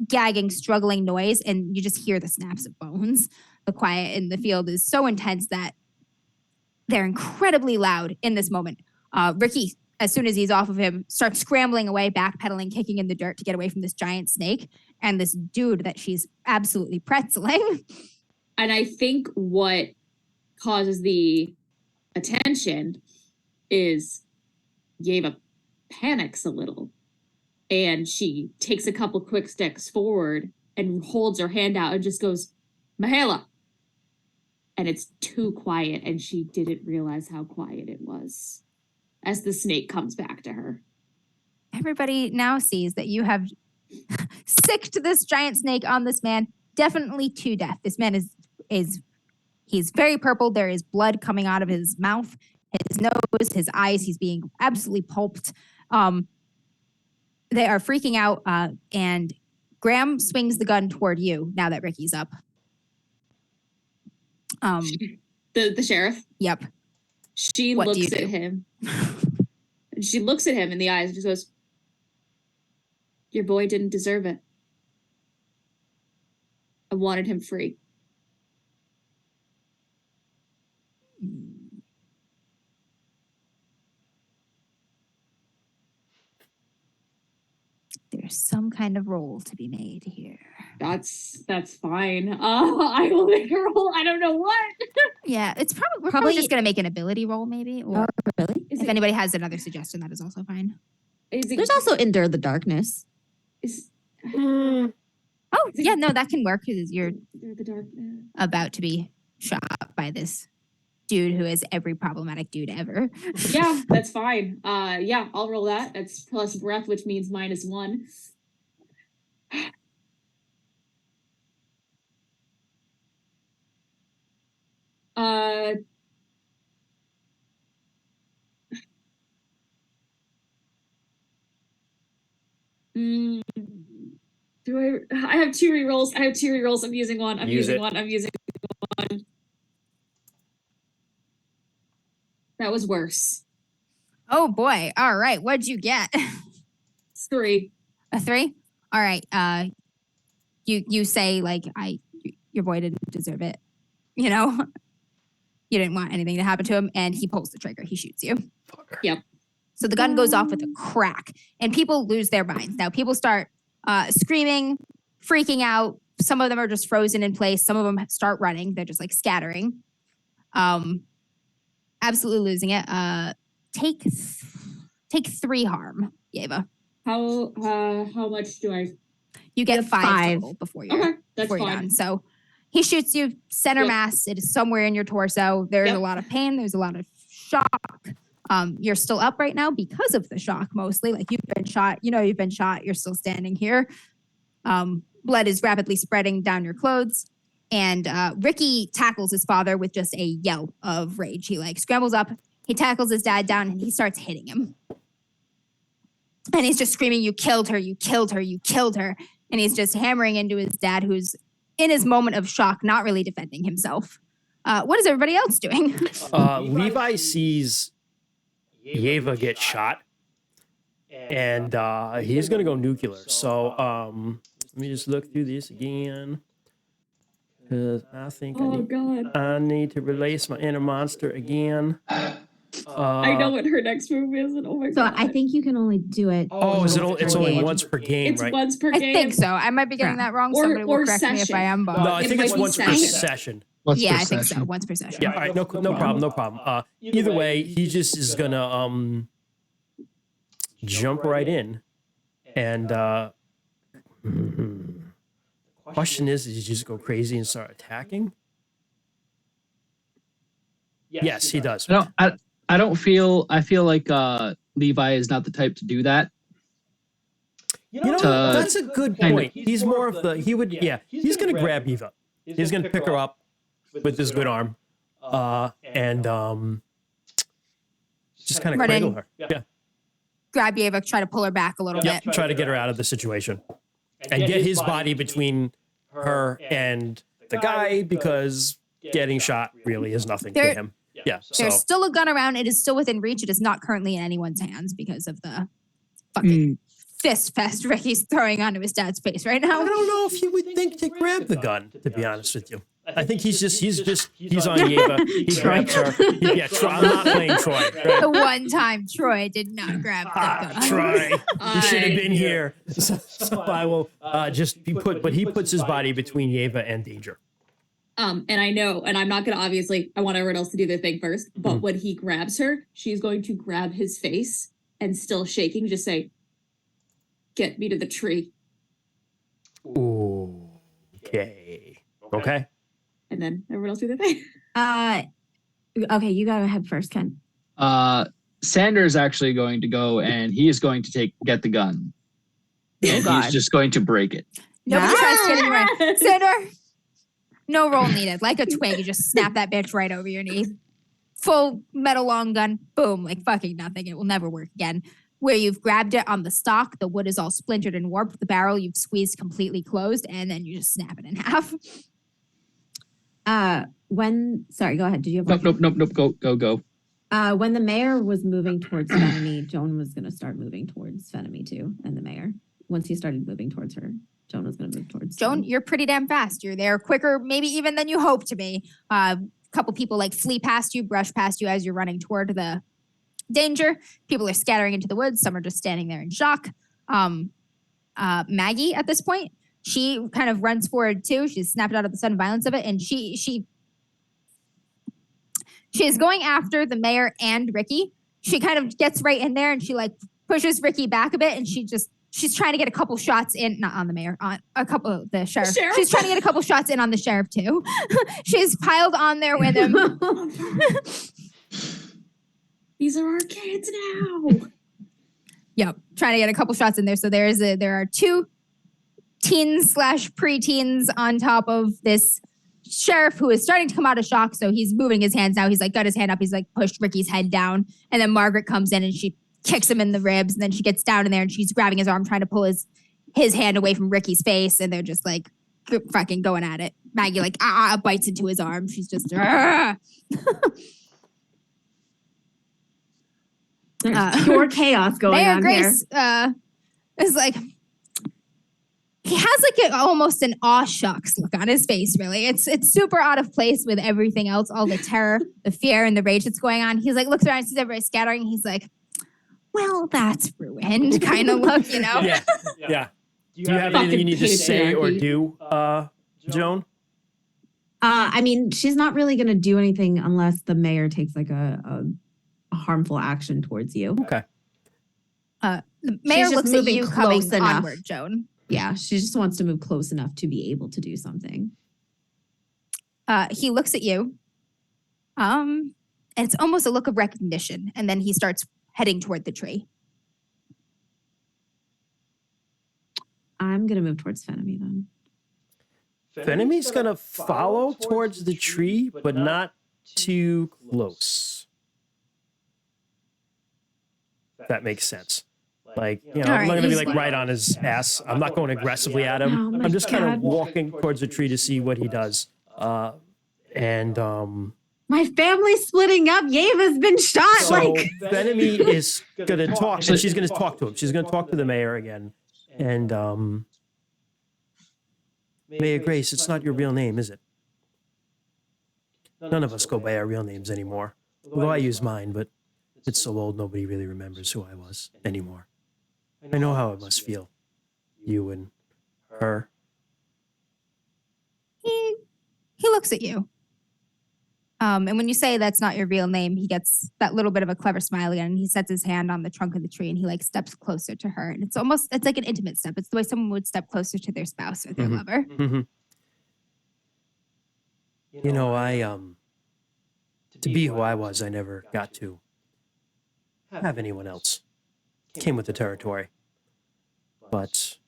gagging, struggling noise, and you just hear the snaps of bones. The quiet in the field is so intense that they're incredibly loud in this moment. Ricky, as soon as he's off of him, starts scrambling away, backpedaling, kicking in the dirt to get away from this giant snake and this dude that she's absolutely pretzeling. And I think what causes the attention is Yeva panics a little. And she takes a couple quick steps forward and holds her hand out and just goes, Mahela. And it's too quiet, and she didn't realize how quiet it was as the snake comes back to her. Everybody now sees that you have sicked this giant snake on this man, definitely to death. This man he's very purple. There is blood coming out of his mouth, his nose, his eyes. He's being absolutely pulped. They are freaking out, and Graham swings the gun toward you now that Ricky's up. The sheriff? Yep. She What do looks you at do? him. She looks at him in the eyes and just goes, your boy didn't deserve it. I wanted him free. There's some kind of roll to be made here. That's fine. I will make a roll. I don't know what. Yeah, it's we're probably just gonna make an ability roll, maybe. Or Really? Is if it, anybody has another suggestion, that is also fine. is it, There's also Endure the Darkness. is, Oh, yeah, no, that can work because you're the dark. about to be shot by this dude who is every problematic dude ever. Yeah, that's fine. Yeah, I'll roll that. That's plus breath, which means -1. Do I have two rerolls. I'm using one. I'm Use using it. one. I'm using one. That was worse. Oh boy. All right. What'd you get? It's 3. A 3? All right. You say like your boy didn't deserve it. You know? You didn't want anything to happen to him, and he pulls the trigger. He shoots you. Fucker. Yep. So the gun goes off with a crack, and people lose their minds. Now people start screaming, freaking out. Some of them are just frozen in place. Some of them start running. They're just like scattering. Absolutely losing it. Take 3 harm, Yeva. How much do I? You get You have 5 5. total before you're, Okay, that's before you're fine. done. So he shoots you center Yep. mass. It is somewhere in your torso. There's Yep. a lot of pain. There's a lot of shock. You're still up right now because of the shock mostly. Like you've been shot. You know you've been shot. You're still standing here. Blood is rapidly spreading down your clothes. And Ricky tackles his father with just a yell of rage. He like scrambles up. He tackles his dad down and he starts hitting him. And he's just screaming, you killed her, you killed her, you killed her. And he's just hammering into his dad, who's in his moment of shock, not really defending himself. What is everybody else doing? Levi sees Yeva get shot, and he's gonna go nuclear. So let me just look through this again, because I think Oh God. I need to release my inner monster again. I know what her next move is, and oh my So God. I think you can only do it. Oh, is it? It's only game. once per game, It's right? once per I game. think so. I might be getting that wrong. Or- Somebody will or correct me if session. I am. But No, I It think might it's be once per session. session. What's yeah, per I think so. session? Once per session. Yeah, all right, no problem, no problem. Either way, he just is gonna jump right in, and question is he just go crazy and start attacking? Yes, he does. I don't feel. I feel like Levi is not the type to do that. You know, To- that's a good point. He's more of the, he's going to grab Eva. He's going to pick her up with his good arm and just kind of Run in. cradle her. Yeah. Grab Yeva, try to pull her back a little Yep. bit. Try to get her out of the situation and get his body between her and the guy because getting shot really is nothing to There- him. Yeah. There's So still a gun around. It is still within reach. It is not currently in anyone's hands because of the fucking fist fest Ricky's throwing onto his dad's face right I now. don't know if you would think to grab the gun, to be honest with you. I think he's on Yeva. He grabs her. Yeah, Troy. I'm not playing Troy. Right? The one time Troy did not grab the gun. Troy, you should have been here. So I will just be but he puts his body between Yeva and danger. And I know, and I'm not gonna obviously, I want everyone else to do their thing first, but when he grabs her, she's going to grab his face and still shaking, just say, "Get me to the tree." Ooh. Okay. And then everyone else do their thing. Okay, you go ahead first, Ken. Sander's actually going to go and he is going to get the gun. And God. he's just going to break it. Nobody tries to get in your way. Yes! Sander, no roll needed. Like a twig, you just snap that bitch right over your knee. Full metal long gun, boom, like fucking nothing. It will never work again. Where you've grabbed it on the stock, the wood is all splintered and warped. The barrel you've squeezed completely closed, and then you just snap it in half. Sorry, go ahead. Did you have Nope. Go. when the mayor was moving towards Fenemy, Joan was going to start moving towards Fenemy too, and the mayor. Once he started moving towards her, Joan was going to move towards Joan, you're pretty damn fast. You're there quicker, maybe even than you hope to be. A couple people like flee past you, brush past you as you're running toward the danger. People are scattering into the woods. Some are just standing there in shock. Maggie, at this point, she kind of runs forward too. She's snapped out of the sudden violence of it, and she is going after the mayor and Ricky. She kind of gets right in there, and she like pushes Ricky back a bit, and she's trying to get a couple shots in, not on the mayor, on a couple of the sheriff. Sheriff? She's trying to get a couple shots in on the sheriff too. She's piled on there with him. These are our kids now. Yep, trying to get a couple shots in there. So there are two teens / preteens on top of this sheriff who is starting to come out of shock. So he's moving his hands now. He's like got his hand up. He's like pushed Ricky's head down, and then Margaret comes in and she kicks him in the ribs, and then she gets down in there and she's grabbing his arm, trying to pull his hand away from Ricky's face, and they're just like fucking going at it. Maggie like bites into his arm. She's just Pure chaos going Mayor on Grace is like, he has like almost an aw shucks look on his face, really. It's super out of place with everything else, all the terror, the fear, and the rage that's going on. He's like, looks around, sees everybody scattering. He's like, well, that's ruined kind of look, you know? Yeah. Do you have anything you need to say or do, Joan? I mean, she's not really going to do anything unless the mayor takes like a harmful action towards you. Okay. The mayor just looks at moving you coming close enough. onward, Joan. Yeah, she just wants to move close enough to be able to do something. He looks at you. And it's almost a look of recognition. And then he starts heading toward the tree. I'm going to move towards Fenemy then. Fenemy's gonna follow towards the tree, but not too close. If that makes sense. Like, you know, All I'm not right, gonna be he's like right on his ass. I'm not going aggressively at him. Oh my I'm just kind of God. walking towards the tree to see what he does. My family's splitting up. Yeva's been shot. So like, Benemy is gonna talk, and she's gonna talk to him. She's gonna talk to the mayor again, and Mayor Grace, it's not your real name, is it? None of us go by our real names anymore. Although I use mine, but it's so old nobody really remembers who I was anymore. I know how it must feel. You and her. He looks at you. And when you say that's not your real name, he gets that little bit of a clever smile again. And he sets his hand on the trunk of the tree and he like steps closer to her. And it's like an intimate step. It's the way someone would step closer to their spouse or their lover. Mm-hmm. You know, to be who I was, I never got to have anyone else. Came with the territory. But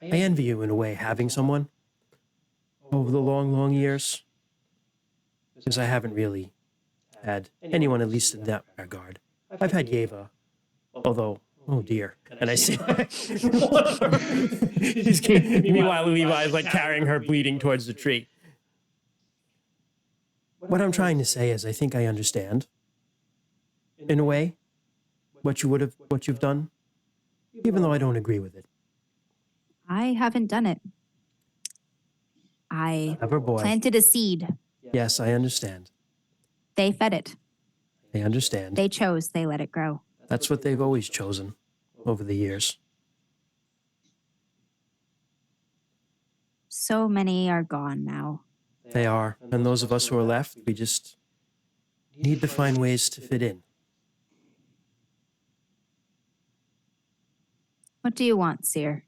I envy you in a way, having someone over the long, long years. Because I haven't really had anyone, at least in that regard. I've had Yeva, although Oh dear. And I see. Meanwhile, Levi's like carrying her bleeding towards the tree. What I'm trying to say is, I think I understand, in a way, what you've done, even though I don't agree with it. I haven't done it. I Clever boy. planted a seed. Yes, I understand. They fed it. I understand. They chose. They let it grow. That's what they've always chosen over the years. So many are gone now. They are. And those of us who are left, we just need to find ways to fit in. What do you want, Seer?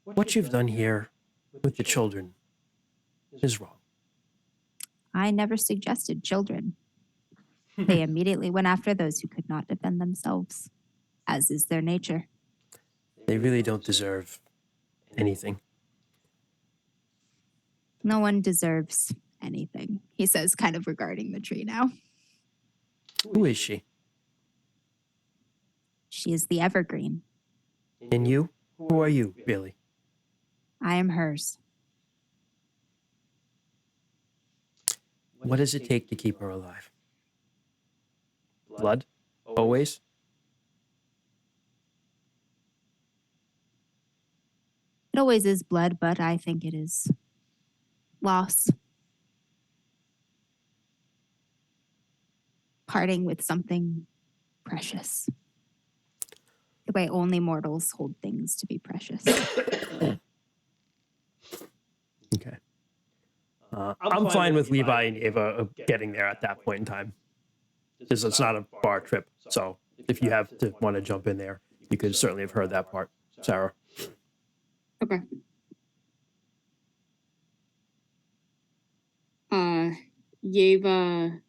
What you've done here with the children is wrong. I never suggested children. They immediately went after those who could not defend themselves, as is their nature. They really don't deserve anything. No one deserves anything, he says, kind of regarding the tree now. Who is she? She is the evergreen. And you? Who are you, really? I am hers. What does it take to keep her alive? Blood? Always? It always is blood, but I think it is loss. Parting with something precious. The way only mortals hold things to be precious. Okay. I'm fine with Levi and Ava getting there at that point in time. Because it's not a bar trip. So if you have to want to jump in there, you could certainly have heard that part, Sarah. Okay. Yeva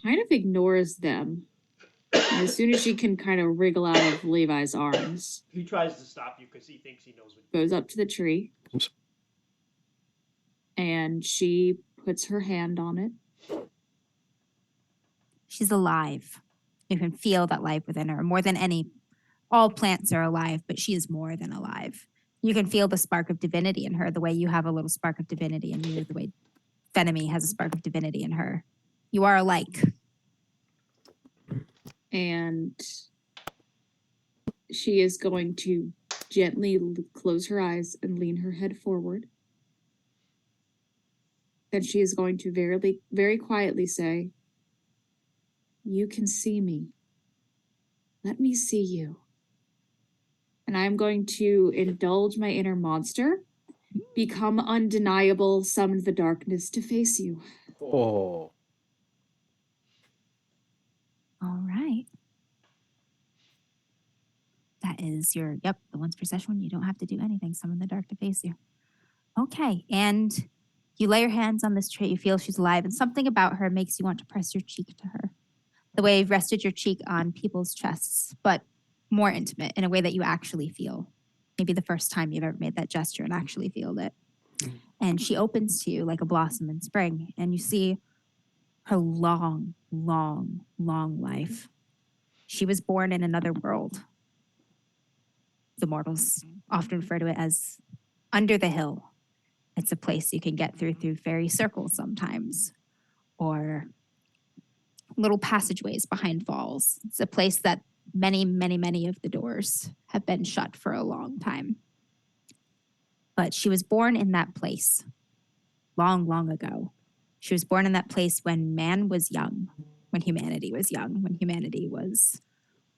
kind of ignores them. And as soon as she can kind of wriggle out of Levi's arms, He tries to stop you because he thinks he knows what. goes up to the tree, Oops. and she puts her hand on it. She's alive. You can feel that life within her more than any. All plants are alive, but she is more than alive. You can feel the spark of divinity in her, the way you have a little spark of divinity in you, the way Fenemy has a spark of divinity in her. You are alike. And she is going to gently close her eyes and lean her head forward. Then she is going to very quietly say, "You can see me. Let me see you." And I'm going to indulge my inner monster, become undeniable, summon the darkness to face you. Oh. All right. That is your, the once per session. You don't have to do anything. Summon the dark to face you. Okay. And you lay your hands on this tree. You feel she's alive. And something about her makes you want to press your cheek to her. The way you've rested your cheek on people's chests, but more intimate in a way that you actually feel. Maybe the first time you've ever made that gesture and actually feel it. And she opens to you like a blossom in spring. And you see her long, long, long life. She was born in another world. The mortals often refer to it as under the hill. It's a place you can get through fairy circles sometimes, or little passageways behind falls. It's a place that many, many, many of the doors have been shut for a long time. But she was born in that place long, long ago. She was born in that place when man was young, when humanity was young, when humanity was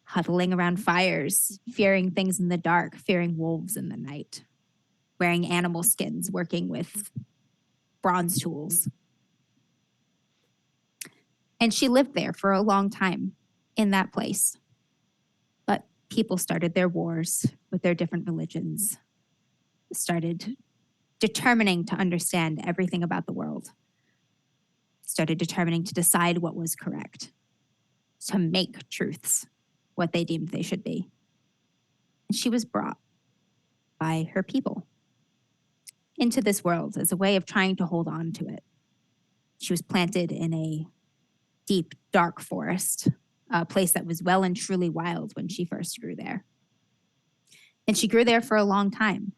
huddling around fires, fearing things in the dark, fearing wolves in the night, wearing animal skins, working with bronze tools. And she lived there for a long time in that place. But people started their wars with their different religions, started determining to understand everything about the world, started determining to decide what was correct, to make truths what they deemed they should be. And she was brought by her people into this world as a way of trying to hold on to it. She was planted in a deep, dark forest, a place that was well and truly wild when she first grew there. And she grew there for a long time.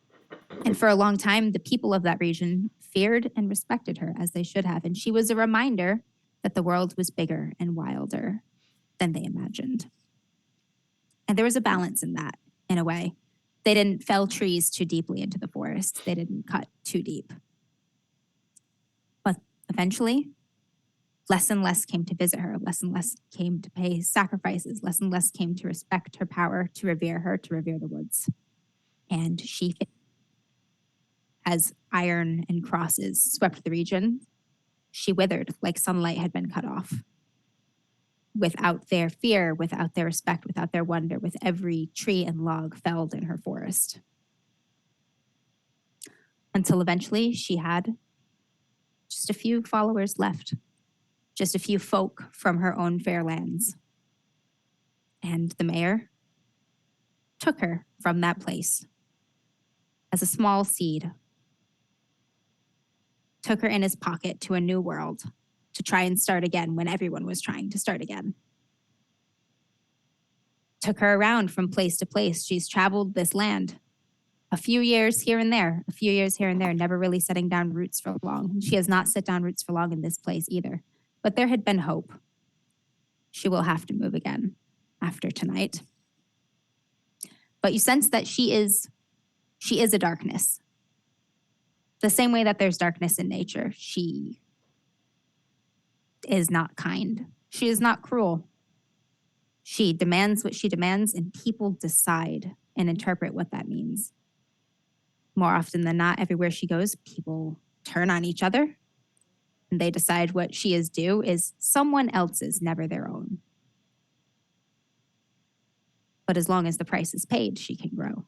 And for a long time, the people of that region feared and respected her as they should have. And she was a reminder that the world was bigger and wilder than they imagined. And there was a balance in that, in a way. They didn't fell trees too deeply into the forest. They didn't cut too deep. But eventually, less and less came to visit her, less and less came to pay sacrifices, less and less came to respect her power, to revere her, to revere the woods. And she, as iron and crosses swept the region, she withered like sunlight had been cut off. Without their fear, without their respect, without their wonder, with every tree and log felled in her forest. Until eventually she had just a few followers left, just a few folk from her own fair lands. And the mayor took her from that place as a small seed, took her in his pocket to a new world, to try and start again when everyone was trying to start again. Took her around from place to place. She's traveled this land a few years here and there, never really setting down roots for long. She has not set down roots for long in this place either. But there had been hope. She will have to move again after tonight. But you sense that she is a darkness. The same way that there's darkness in nature, she is not kind. She is not cruel. She demands what she demands, and people decide and interpret what that means. More often than not, everywhere she goes, people turn on each other, and they decide what she is due is someone else's, never their own. But as long as the price is paid, she can grow.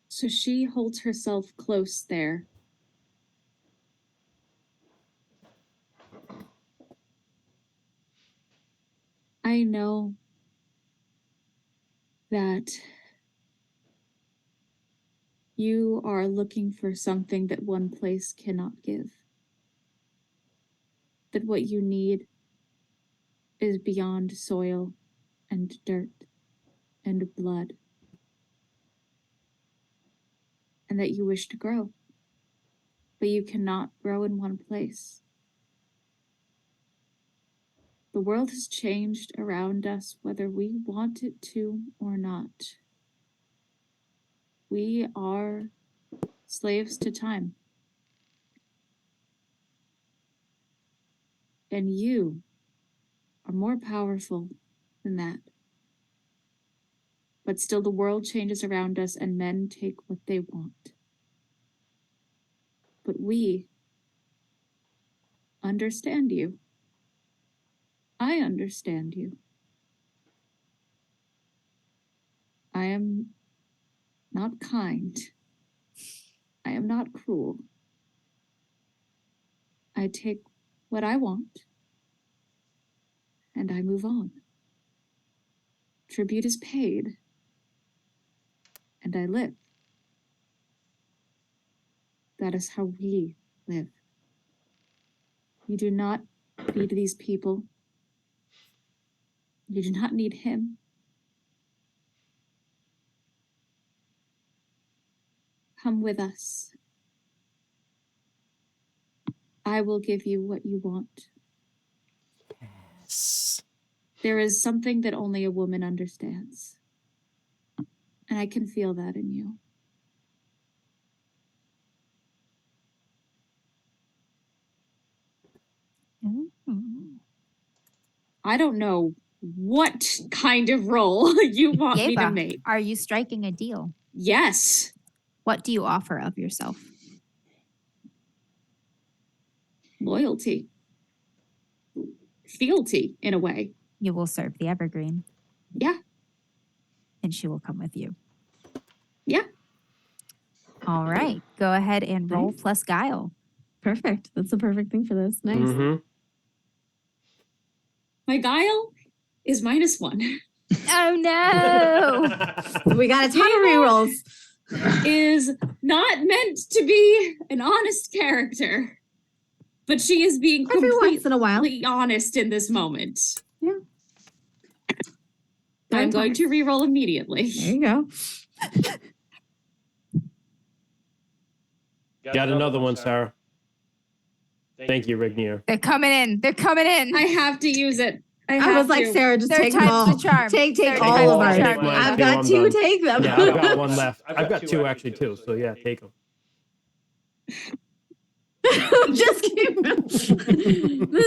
So she holds herself close there. I know that you are looking for something that one place cannot give. That what you need is beyond soil and dirt and blood. And that you wish to grow, but you cannot grow in one place. The world has changed around us, whether we want it to or not. We are slaves to time. And you are more powerful than that. But still the world changes around us and men take what they want. But we understand you. I understand you. I am not kind. I am not cruel. I take what I want and I move on. Tribute is paid and I live. That is how we live. You do not need these people. You do not need him. Come with us. I will give you what you want. Yes. There is something that only a woman understands. And I can feel that in you. I don't know what kind of role you want me to Yeva, make. are you striking a deal? Yes. What do you offer of yourself? Loyalty. Fealty, in a way. You will serve the evergreen. Yeah. And she will come with you. Yeah. All right. Go ahead and roll Nice. plus guile. Perfect. That's the perfect thing for this. Nice. Mm-hmm. My guile is -1. Oh no. We got a ton of rerolls. Is not meant to be an honest character. but she is being Every once in a while. completely honest in this moment. Yeah. I'm going to re-roll immediately. There you go. Got another one, Sarah. Thank you, Rignier. They're coming in. They're coming in. I have to use it. I was like, Sarah, just Third take them time's all. the charm. Take Third all time's of the ours. charm. I've Yeah, got I'm two. done. Take them. Yeah, I've got one left. I've I've got got two two actually, actually too. too, So yeah, take them. Just kidding. This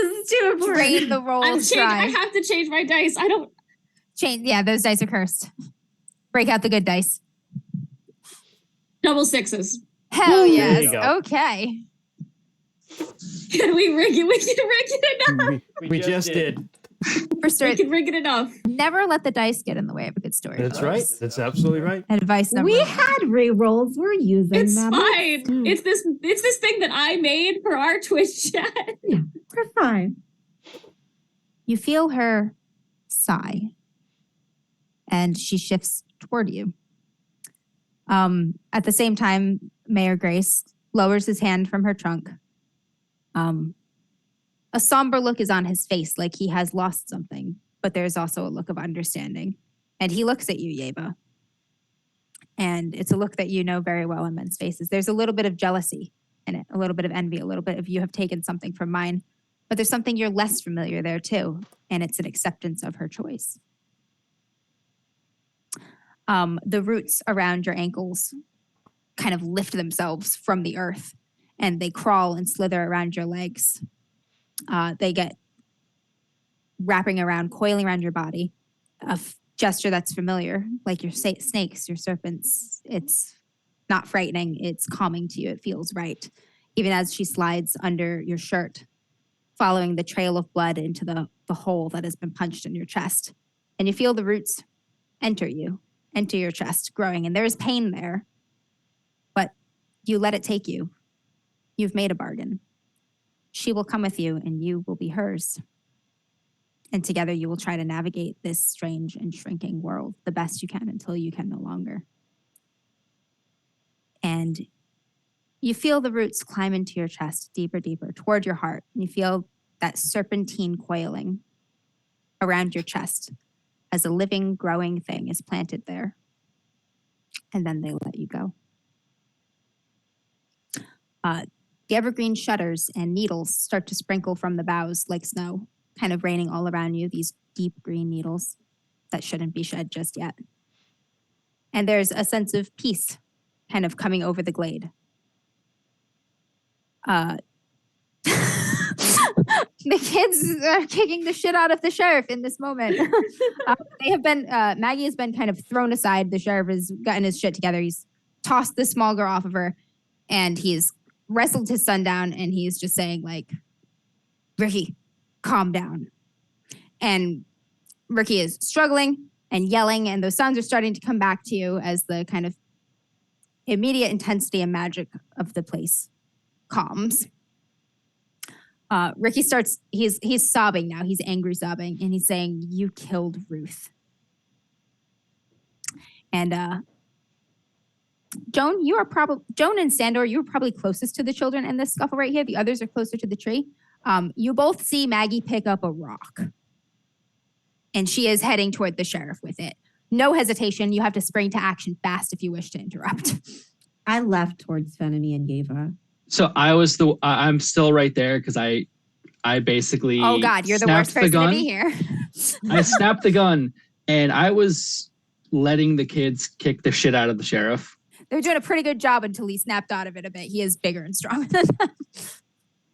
is too important. Drain the rolls I dry. have to change my dice. I don't. Change. Yeah, those dice are cursed. Break out the good dice. Double sixes. Hell There yes. you go. Okay. Can we rig it? We can rig it enough. We just did. For We sure, can rig it enough. never let the dice get in the way of a good story. That's right. That's absolutely right. Advice number We one. had re-rolls. We're using It's them. fine. It's this thing that I made for our Twitch chat. We're fine. You feel her sigh, and she shifts toward you. At the same time, Mayor Grace lowers his hand from her trunk. A somber look is on his face, like he has lost something, but there's also a look of understanding. And he looks at you, Yeva. And it's a look that you know very well in men's faces. There's a little bit of jealousy in it, a little bit of envy, a little bit of you have taken something from mine. But there's something you're less familiar there too, and it's an acceptance of her choice. The roots around your ankles kind of lift themselves from the earth, and they crawl and slither around your legs. They get wrapping around, coiling around your body, a gesture that's familiar, like your snakes, your serpents. It's not frightening, it's calming to you, it feels right. Even as she slides under your shirt, following the trail of blood into the hole that has been punched in your chest. And you feel the roots enter your chest, growing, and there's pain there. But you let it take you. You've made a bargain. She will come with you and you will be hers. And together you will try to navigate this strange and shrinking world the best you can until you can no longer. And you feel the roots climb into your chest deeper, deeper toward your heart. And you feel that serpentine coiling around your chest as a living, growing thing is planted there. And then they let you go. The evergreen shutters and needles start to sprinkle from the boughs like snow, kind of raining all around you, these deep green needles that shouldn't be shed just yet. And there's a sense of peace kind of coming over the glade. The kids are kicking the shit out of the sheriff in this moment. They have been, Maggie has been kind of thrown aside. The sheriff has gotten his shit together. He's tossed the small girl off of her, and he's wrestled his son down, and he's just saying, like, Ricky, calm down. And Ricky is struggling and yelling, and those sounds are starting to come back to you as the kind of immediate intensity and magic of the place calms. Ricky starts, he's sobbing now. He's angry sobbing, and he's saying, you killed Ruth. And Joan and Sandor, you were probably closest to the children in this scuffle right here. The others are closer to the tree. You both see Maggie pick up a rock, and she is heading toward the sheriff with it. No hesitation. You have to spring to action fast if you wish to interrupt. I left towards Fenemy and Yeva. So I'm still right there because I basically. Oh God, you're the worst person to be here. I snapped the gun, and I was letting the kids kick the shit out of the sheriff. They're doing a pretty good job until he snapped out of it a bit. He is bigger and stronger than them.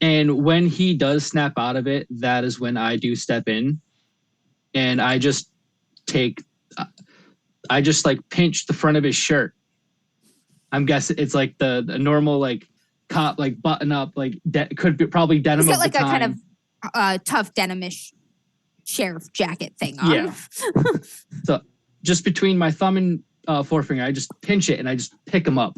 And when he does snap out of it, that is when I do step in, and I just like pinch the front of his shirt. I'm guessing it's like the normal like cop like button up like could be probably denim. He's got of like the a time. kind of tough denimish sheriff jacket thing on. Yeah. So just between my thumb and forefinger, I just pinch it and I just pick him up.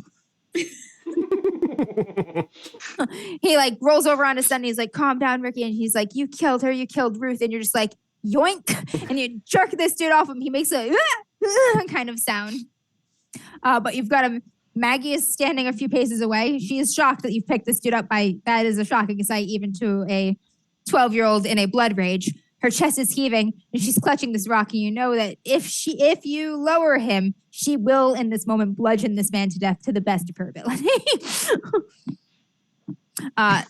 He like rolls over on his son and he's like, calm down, Ricky. And he's like, you killed her, you killed Ruth. And you're just like, yoink. And you jerk this dude off him. He makes a kind of sound. But you've got him Maggie is standing a few paces away. She is shocked that you've picked this dude up that is a shocking sight even to a 12-year-old in a blood rage. Her chest is heaving and she's clutching this rock. And you know that if you lower him, she will in this moment bludgeon this man to death to the best of her ability. The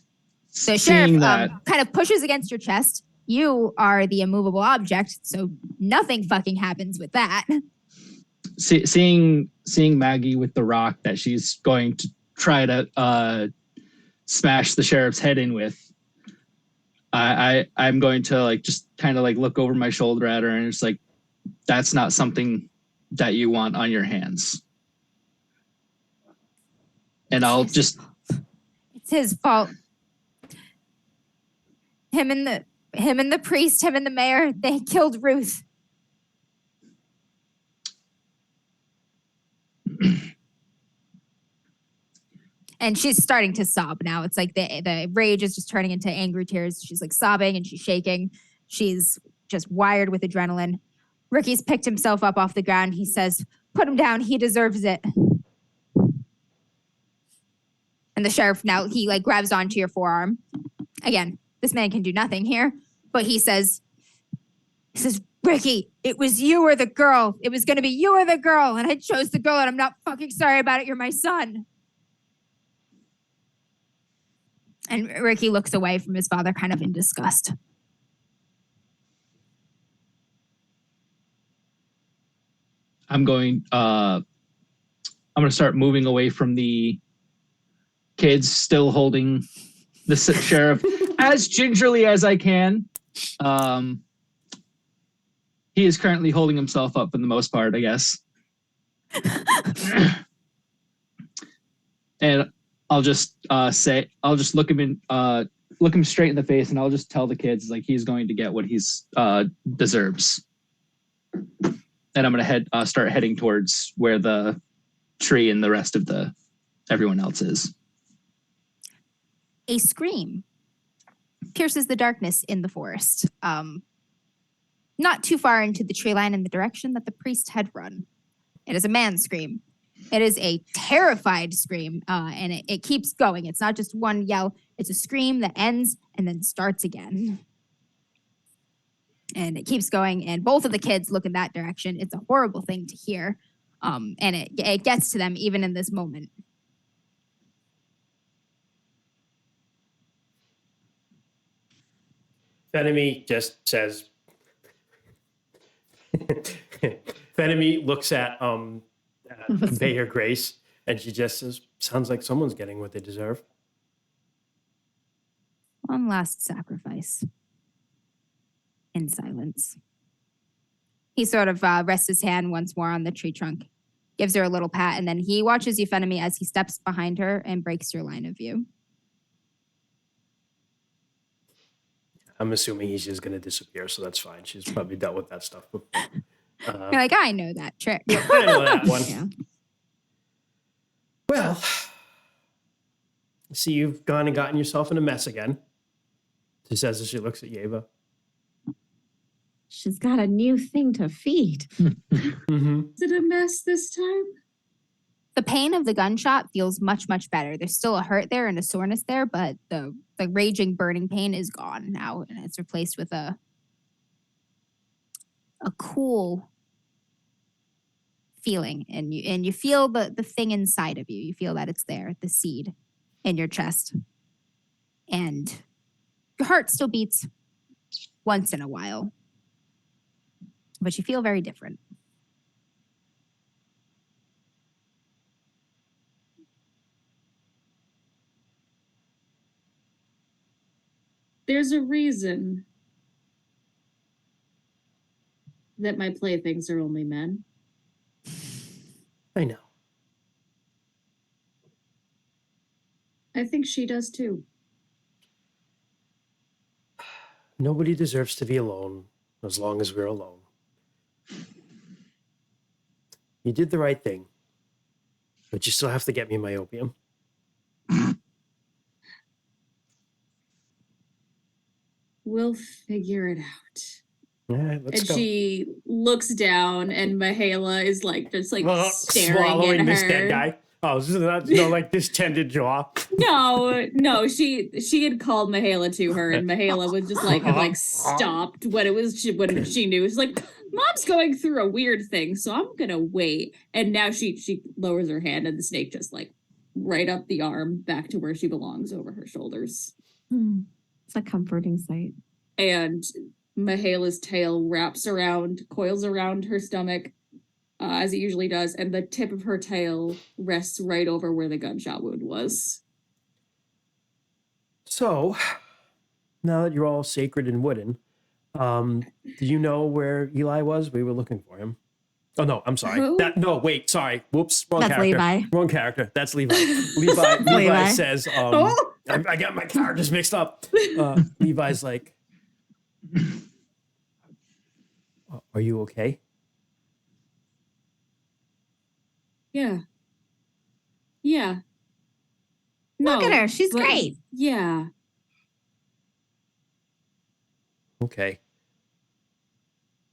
sheriff kind of pushes against your chest. You are the immovable object, so nothing fucking happens with that. Seeing Maggie with the rock that she's going to try to smash the sheriff's head in with, I'm going to like just kind of like look over my shoulder at her and it's like, that's not something that you want on your hands. And I'll just... It's his fault. Him and the priest, him and the mayor, they killed Ruth. And she's starting to sob now. It's like the rage is just turning into angry tears. She's like sobbing and she's shaking. She's just wired with adrenaline. Ricky's picked himself up off the ground. He says, put him down. He deserves it. And the sheriff now, he like grabs onto your forearm. Again, this man can do nothing here. But he says, Ricky, it was you or the girl. It was going to be you or the girl. And I chose the girl and I'm not fucking sorry about it. You're my son. And Ricky looks away from his father kind of in disgust. I'm going to start moving away from the kids, still holding the sheriff as gingerly as I can. He is currently holding himself up for the most part, I guess. And I'll just look him straight in the face, and I'll just tell the kids like he's going to get what he's deserves. And I'm gonna start heading towards where the tree and the rest of everyone else is. A scream pierces the darkness in the forest, not too far into the tree line in the direction that the priest had run. It is a man's scream. It is a terrified scream, and it keeps going. It's not just one yell. It's a scream that ends and then starts again. And it keeps going, and both of the kids look in that direction. It's a horrible thing to hear, and it gets to them even in this moment. Fenemy just says... Fenemy looks at Mayor Grace, and she just says, sounds like someone's getting what they deserve. One last sacrifice. In silence. He sort of rests his hand once more on the tree trunk, gives her a little pat, and then he watches Euphenomy as he steps behind her and breaks your line of view. I'm assuming he's just going to disappear, so that's fine. She's probably dealt with that stuff before. You're like, I know that trick. Yeah, I know that one. Yeah. Well, see, you've gone and gotten yourself in a mess again. She says as she looks at Yeva. She's got a new thing to feed. Mm-hmm. Is it a mess this time? The pain of the gunshot feels much, much better. There's still a hurt there and a soreness there, but the raging, burning pain is gone now, and it's replaced with a cool feeling, and you feel the thing inside of you. You feel that it's there, the seed in your chest, and your heart still beats once in a while, but you feel very different. There's a reason that my playthings are only men. I know. I think she does too. Nobody deserves to be alone as long as we're alone. You did the right thing, but you still have to get me my opium. We'll figure it out. All right, let's And go. she looks down, and Mihaela is like just like staring swallowing at this her. dead guy. Oh, so that's no like distended jaw. No, she had called Mihaela to her, and Mihaela was just like had like stopped when it was when she knew. It's like, Mom's going through a weird thing, so I'm gonna wait. And now she lowers her hand, and the snake just like right up the arm, back to where she belongs, over her shoulders. It's a comforting sight. And Mihaela's tail coils around her stomach, as it usually does, and the tip of her tail rests right over where the gunshot wound was. So, now that you're all sacred and wooden, do you know where Eli was? We were looking for him. Oh no, I'm sorry. Who? Sorry. Whoops, wrong That's character. Levi. Wrong character. That's Levi. Levi Levi. says, Oh! I got my characters mixed up. Levi's like, are you okay? Yeah. Look at her. She's but- great. Yeah. Okay.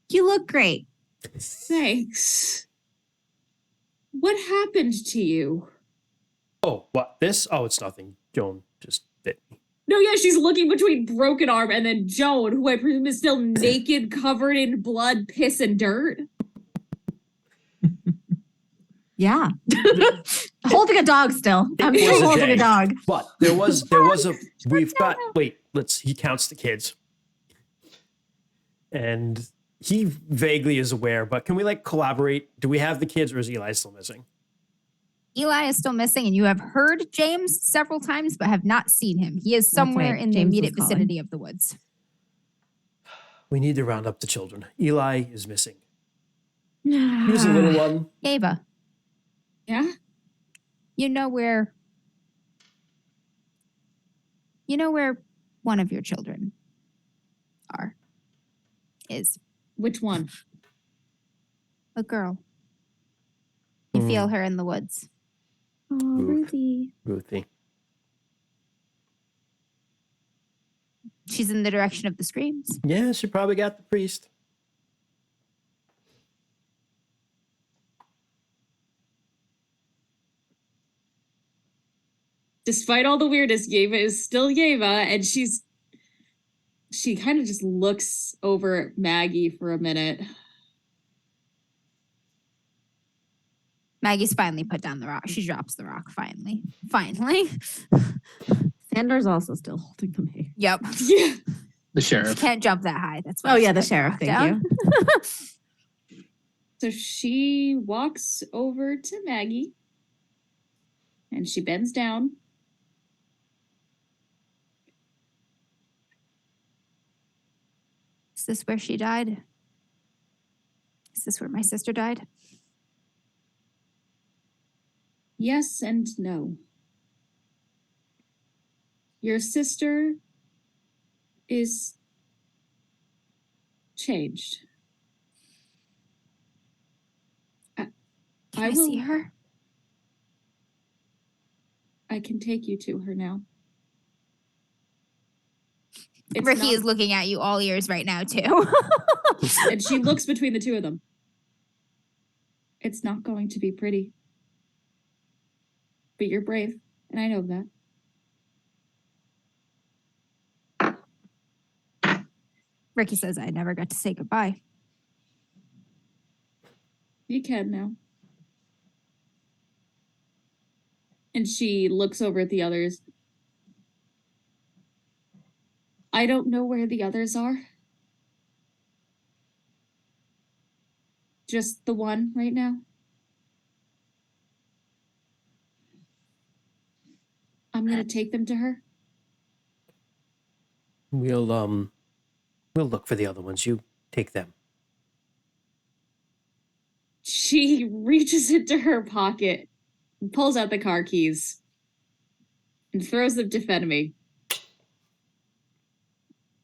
You look great. Thanks. What happened to you? Oh, what? This? Oh, it's nothing. Joan just bit me. No, yeah, she's looking between Broken Arm and then Joan, who I presume is still naked, covered in blood, piss, and dirt. Yeah. Holding a dog still. I'm It still was a holding day. a dog. But there was a he counts the kids. And he vaguely is aware, but can we like collaborate? Do we have the kids or is Eli still missing? Eli is still missing, and you have heard James several times, but have not seen him. He is somewhere right. in the James was immediate calling. vicinity of the woods. We need to round up the children. Eli is missing. He was a little one. Ava, Yeah? you know where one of your children is. Which one? A girl. You feel her in the woods. Oh, Ruthie. She's in the direction of the screams. Yeah, she probably got the priest. Despite all the weirdness, Yeva is still Yeva, and she kind of just looks over at Maggie for a minute. Maggie's finally put down the rock. She drops the rock finally. Sandor's also still holding the mace. Yep. Yeah. The She sheriff. can't jump that high. That's why Oh she yeah, the put the sheriff. rock Thank down. you. So she walks over to Maggie, and she bends down. Is this where she died? Is this where my sister died? Yes and no. Your sister is changed. Can I see her? I can take you to her now. It's Ricky not- is looking at you all ears right now too. and she looks between the two of them. It's not going to be pretty. But you're brave, and I know that. Ricky says I never got to say goodbye. You can now. And she looks over at the others. I don't know where the others are. Just the one right now. I'm gonna take them to her. We'll look for the other ones. You take them. She reaches into her pocket and pulls out the car keys and throws them to Fenemy.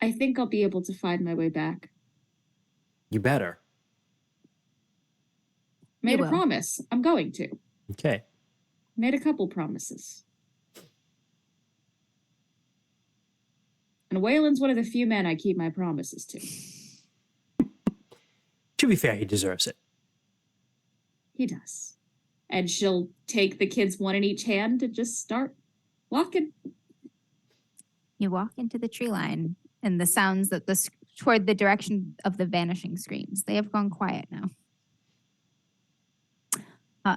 I think I'll be able to find my way back. You better. Made a will. promise. I'm going to. Okay. Made a couple promises. And Waylon's one of the few men I keep my promises to. To be fair, he deserves it. He does. and she'll take the kids one in each hand and just start walking. You walk into the tree line, and the sounds that toward the direction of the vanishing screams, they have gone quiet now.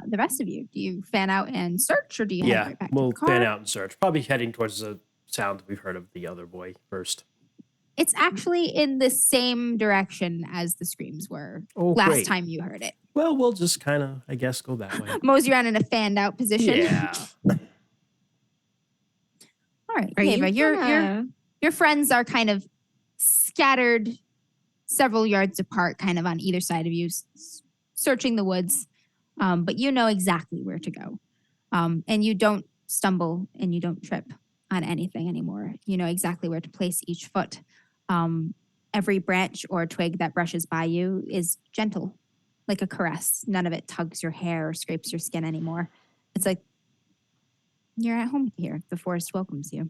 The rest of you, do you fan out and search, or do you head Yeah, right back to we'll the car? fan out and search. Probably heading towards the sound we've heard of the other boy first. It's actually in the same direction as the screams were last time you heard it. Well, we'll just kind of, I guess, go that way. Mosey around in a fanned out position. Yeah. All right, Are Ava, you your friends are kind of scattered several yards apart, kind of on either side of you, searching the woods. But you know exactly where to go. And you don't stumble and you don't trip on anything anymore. You know exactly where to place each foot. Every branch or twig that brushes by you is gentle, like a caress. None of it tugs your hair or scrapes your skin anymore. It's like you're at home here. The forest welcomes you.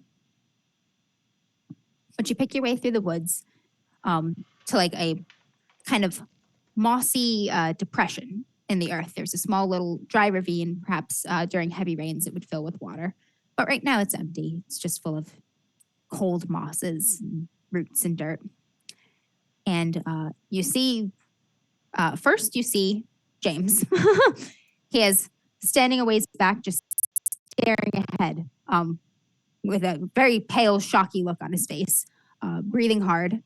But you pick your way through the woods to like a kind of mossy depression in the earth. There's a small little dry ravine. Perhaps during heavy rains it would fill with water. But right now it's empty. It's just full of cold mosses and roots and dirt. And you see, first you see James. He is standing a ways back, just staring ahead with a very pale, shocky look on his face, breathing hard.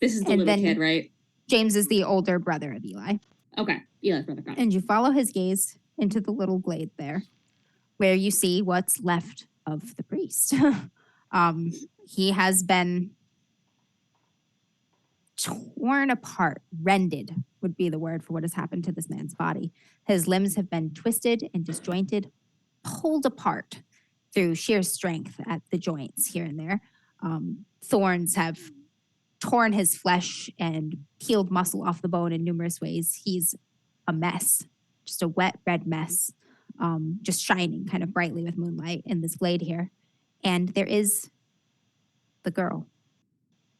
This is the And little then- kid, right? James is the older brother of Eli. Okay, Eli's brother. Got it. And you follow his gaze into the little glade there, where you see what's left of the priest. He has been torn apart, rended would be the word for what has happened to this man's body. His limbs have been twisted and disjointed, pulled apart through sheer strength at the joints here and there. Thorns have torn his flesh and peeled muscle off the bone in numerous ways. He's a mess, just a wet red mess, just shining kind of brightly with moonlight in this glade here. And there is the girl.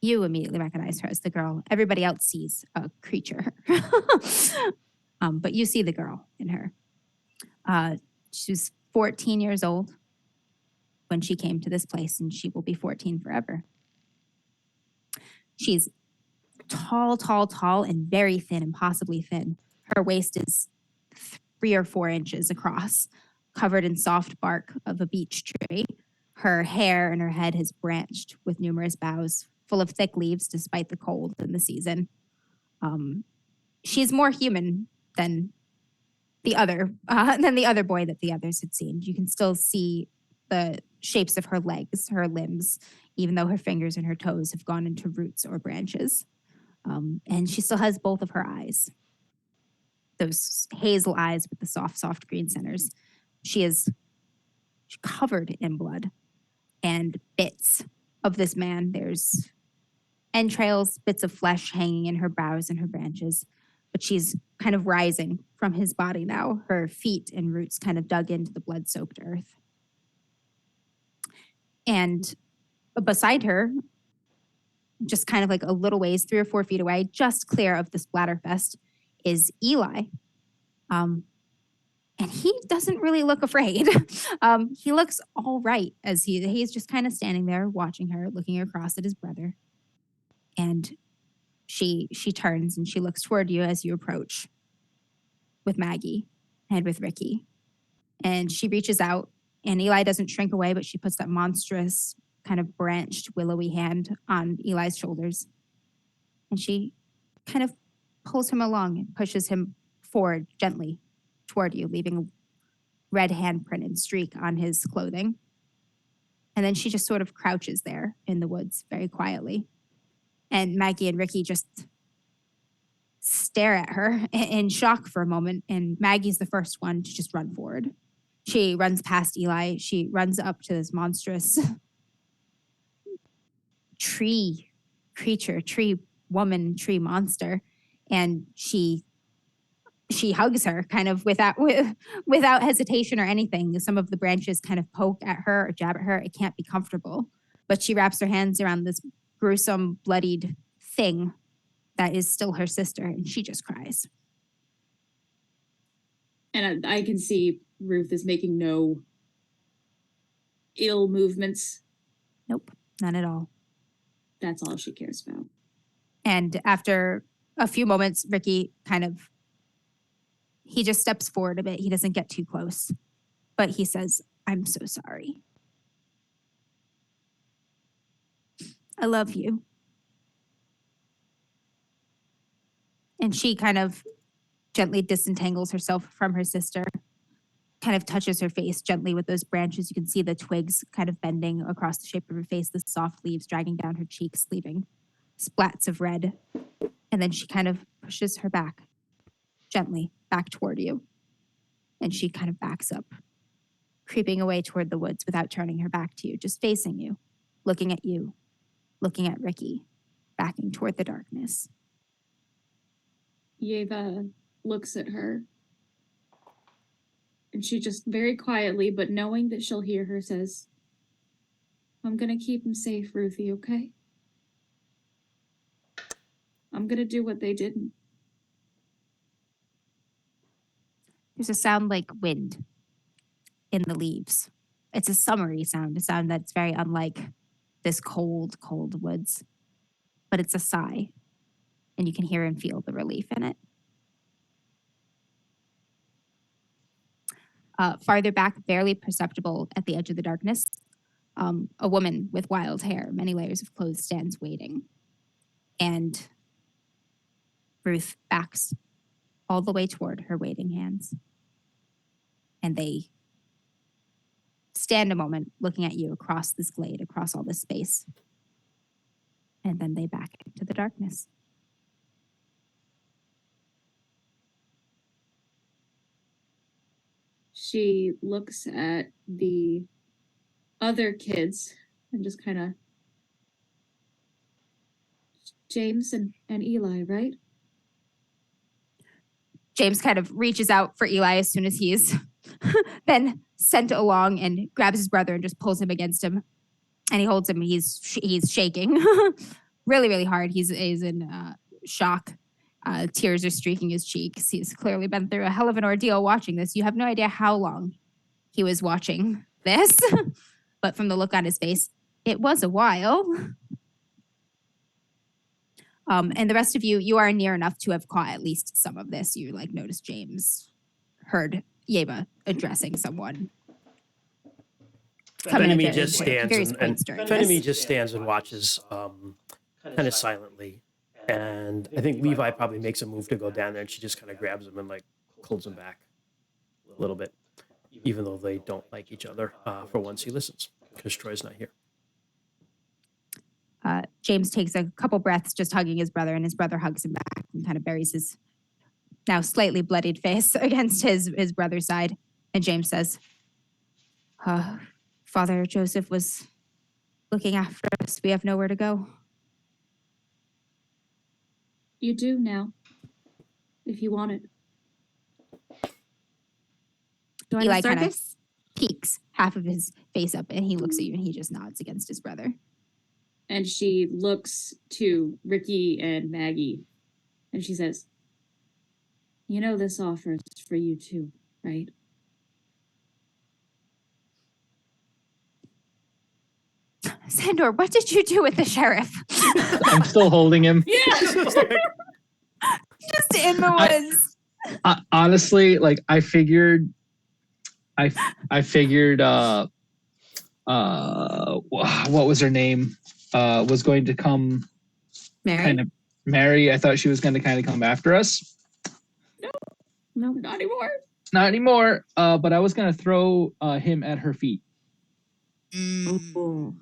You immediately recognize her as the girl. Everybody else sees a creature. But you see the girl in her. She was 14 years old when she came to this place, and she will be 14 forever. She's tall, tall, tall, and very thin, impossibly thin. Her waist is 3 or 4 inches across, covered in soft bark of a beech tree. Her hair and her head has branched with numerous boughs, full of thick leaves despite the cold in the season. She's more human than the other boy that the others had seen. You can still see the shapes of her legs, her limbs, even though her fingers and her toes have gone into roots or branches. And she still has both of her eyes, those hazel eyes with the soft, soft green centers. She's covered in blood and bits of this man. There's entrails, bits of flesh hanging in her brows and her branches, but she's kind of rising from his body now, her feet and roots kind of dug into the blood-soaked earth. And beside her, just kind of like a little ways, 3 or 4 feet away, just clear of the splatterfest, is Eli. And he doesn't really look afraid. He looks all right as he's just kind of standing there watching her, looking across at his brother. And she turns and she looks toward you as you approach with Maggie and with Ricky. And she reaches out, and Eli doesn't shrink away, but she puts that monstrous kind of branched willowy hand on Eli's shoulders. And she kind of pulls him along and pushes him forward gently toward you, leaving a red handprint and streak on his clothing. And then she just sort of crouches there in the woods very quietly. And Maggie and Ricky just stare at her in shock for a moment. And Maggie's the first one to just run forward. She runs past Eli. She runs up to this monstrous tree creature, tree woman, tree monster. And she hugs her kind of without hesitation or anything. Some of the branches kind of poke at her or jab at her. It can't be comfortable. But she wraps her hands around this gruesome, bloodied thing that is still her sister, and she just cries. And I can see Ruth is making no ill movements. Nope, none at all. That's all she cares about. And after a few moments, Ricky he just steps forward a bit. He doesn't get too close, but he says, "I'm so sorry. I love you." And she kind of gently disentangles herself from her sister, kind of touches her face gently with those branches. You can see the twigs kind of bending across the shape of her face, the soft leaves dragging down her cheeks, leaving splats of red. And then she kind of pushes her back, gently, back toward you. And she kind of backs up, creeping away toward the woods without turning her back to you, just facing you, looking at Ricky, backing toward the darkness. Yeva looks at her. And she just very quietly, but knowing that she'll hear her, says, "I'm gonna keep him safe, Ruthie, okay? I'm gonna do what they didn't." There's a sound like wind in the leaves. It's a summery sound, a sound that's very unlike this cold, cold woods. But it's a sigh, and you can hear and feel the relief in it. Farther back, barely perceptible at the edge of the darkness, a woman with wild hair, many layers of clothes, stands waiting. And Ruth backs all the way toward her waiting hands. And they stand a moment looking at you across this glade, across all this space. And then they back into the darkness. She looks at the other kids and just kind of, James and Eli, right? James kind of reaches out for Eli as soon as he's been sent along and grabs his brother and just pulls him against him. And he holds him. He's shaking really, really hard. He's in shock. Tears are streaking his cheeks. He's clearly been through a hell of an ordeal watching this. You have no idea how long he was watching this, but from the look on his face, it was a while. And the rest of you are near enough to have caught at least some of this. You noticed James heard Yeva addressing someone. Fenemy just stands Fenemy just stands and watches kind of silently. And I think Levi probably makes a move to go down there, and she just kind of grabs him and holds him back a little bit, even though they don't like each other. For once, he listens because Troy's not here. James takes a couple breaths just hugging his brother, and his brother hugs him back and kind of buries his now slightly bloodied face against his brother's side. And James says, Father Joseph was looking after us. We have nowhere to go. You do now, if you want it. Eli kind of peeks half of his face up, and he looks at you, and he just nods against his brother. And she looks to Ricky and Maggie, and she says, "You know this offer is for you too, right?" Sandor, what did you do with the sheriff? I'm still holding him. Yeah. Just in the woods. Honestly, I figured what was her name? Was going to come. Mary? Mary. I thought she was going to kind of come after us. No, not anymore. Not anymore. But I was going to throw him at her feet. Oh.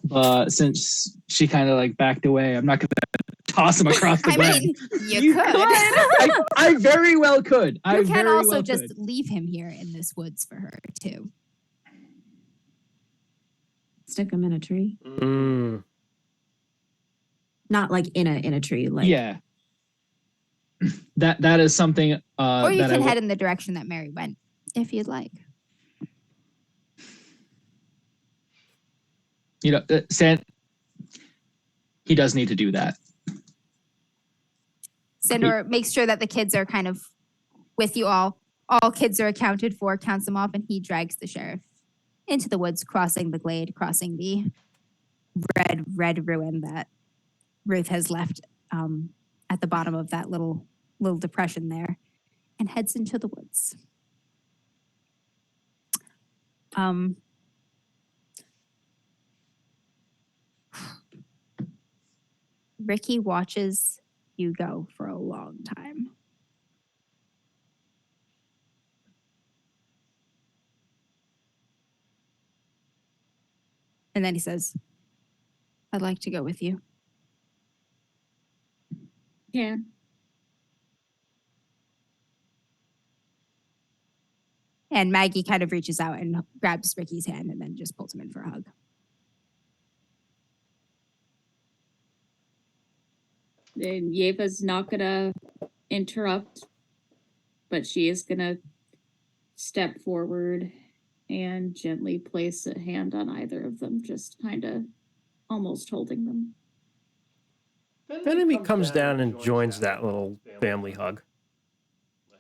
But since she kind of backed away, I'm not going to toss him across the ground. mean, you could. I very well could. You can also just leave him here in this woods for her too. Stick him in a tree. Mm. Not in a tree. Yeah. That is something. Or you can head in the direction that Mary went, if you'd like. He does need to do that. Sandor makes sure that the kids are kind of with you all all kids are accounted for, counts them off, and he drags the sheriff into the woods, crossing the glade, crossing the red ruin that Ruth has left at the bottom of that little depression there, and heads into the woods. Ricky watches you go for a long time. And then he says, I'd like to go with you. Yeah. And Maggie kind of reaches out and grabs Ricky's hand and then just pulls him in for a hug. And Yeva's not gonna interrupt, but she is gonna step forward and gently place a hand on either of them, just kind of almost holding them. Enemy comes down and joins that little family hug.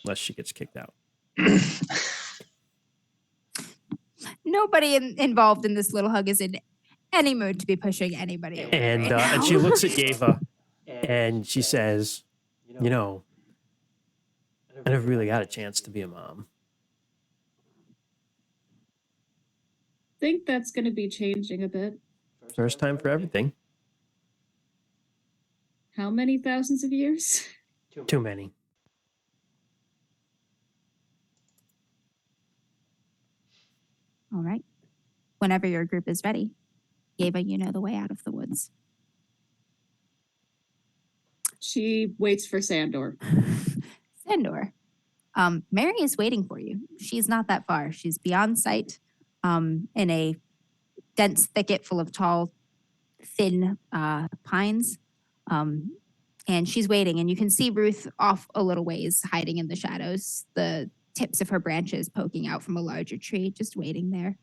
Unless she gets kicked out. Nobody involved in this little hug is in any mood to be pushing anybody away And right now. and she looks at Yeva and she says, you know, I never really got a chance to be a mom. Think that's gonna be changing a bit. First time for everything. How many thousands of years? Too many. All right. Whenever your group is ready, Yeva, you know the way out of the woods. She waits for Sandor. Sandor, Mary is waiting for you. She's not that far. She's beyond sight in a dense thicket full of tall, thin pines. And she's waiting. And you can see Ruth off a little ways, hiding in the shadows, the tips of her branches poking out from a larger tree, just waiting there.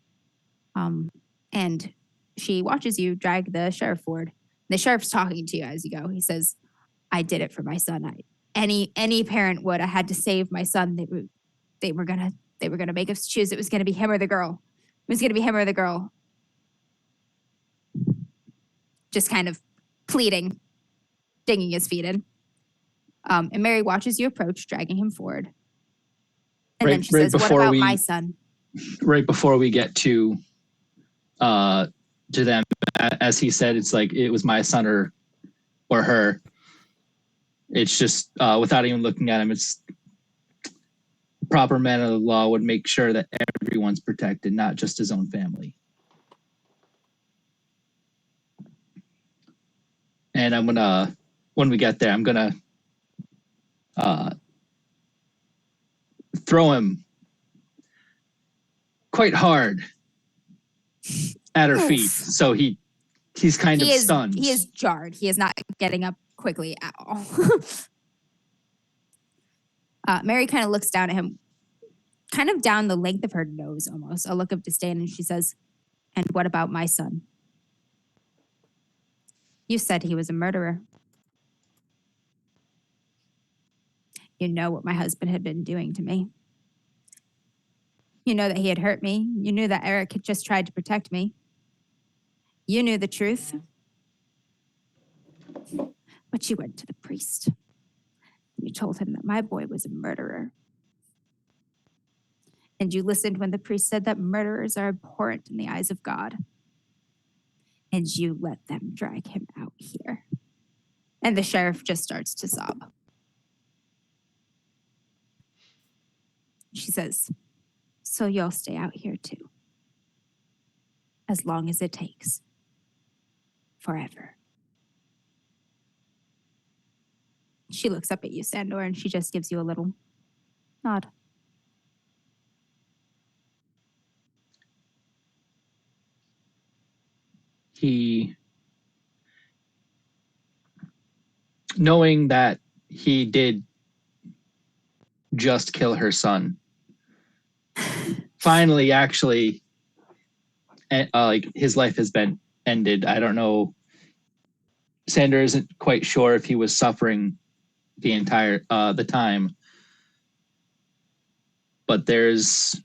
And she watches you drag the sheriff forward. The sheriff's talking to you as you go. He says, I did it for my son. Any parent would. I had to save my son. They were gonna make us choose. It was gonna be him or the girl. It was gonna be him or the girl. Just kind of pleading, digging his feet in. And Mary watches you approach, dragging him forward. And then she says, what about my son? Right before we get to them, as he said, it's like it was my son or her. It's just without even looking at him, it's proper man of the law would make sure that everyone's protected, not just his own family. And I'm gonna, when we get there, I'm gonna throw him quite hard at her feet, so he's kind of stunned. He is jarred. He is not getting up quickly at all. Mary kind of looks down at him, kind of down the length of her nose almost, a look of disdain, and she says, and what about my son? You said he was a murderer. You know what my husband had been doing to me. You know that he had hurt me. You knew that Eric had just tried to protect me. You knew the truth. But you went to the priest. You told him that my boy was a murderer. And you listened when the priest said that murderers are abhorrent in the eyes of God. And you let them drag him out here. And the sheriff just starts to sob. She says, so you'll stay out here too. As long as it takes. Forever. She looks up at you, Sandor, and she just gives you a little nod. Knowing that he did just kill her son, finally, actually, like his life has been ended. I don't know. Sandor isn't quite sure if he was suffering the entire the time, but there's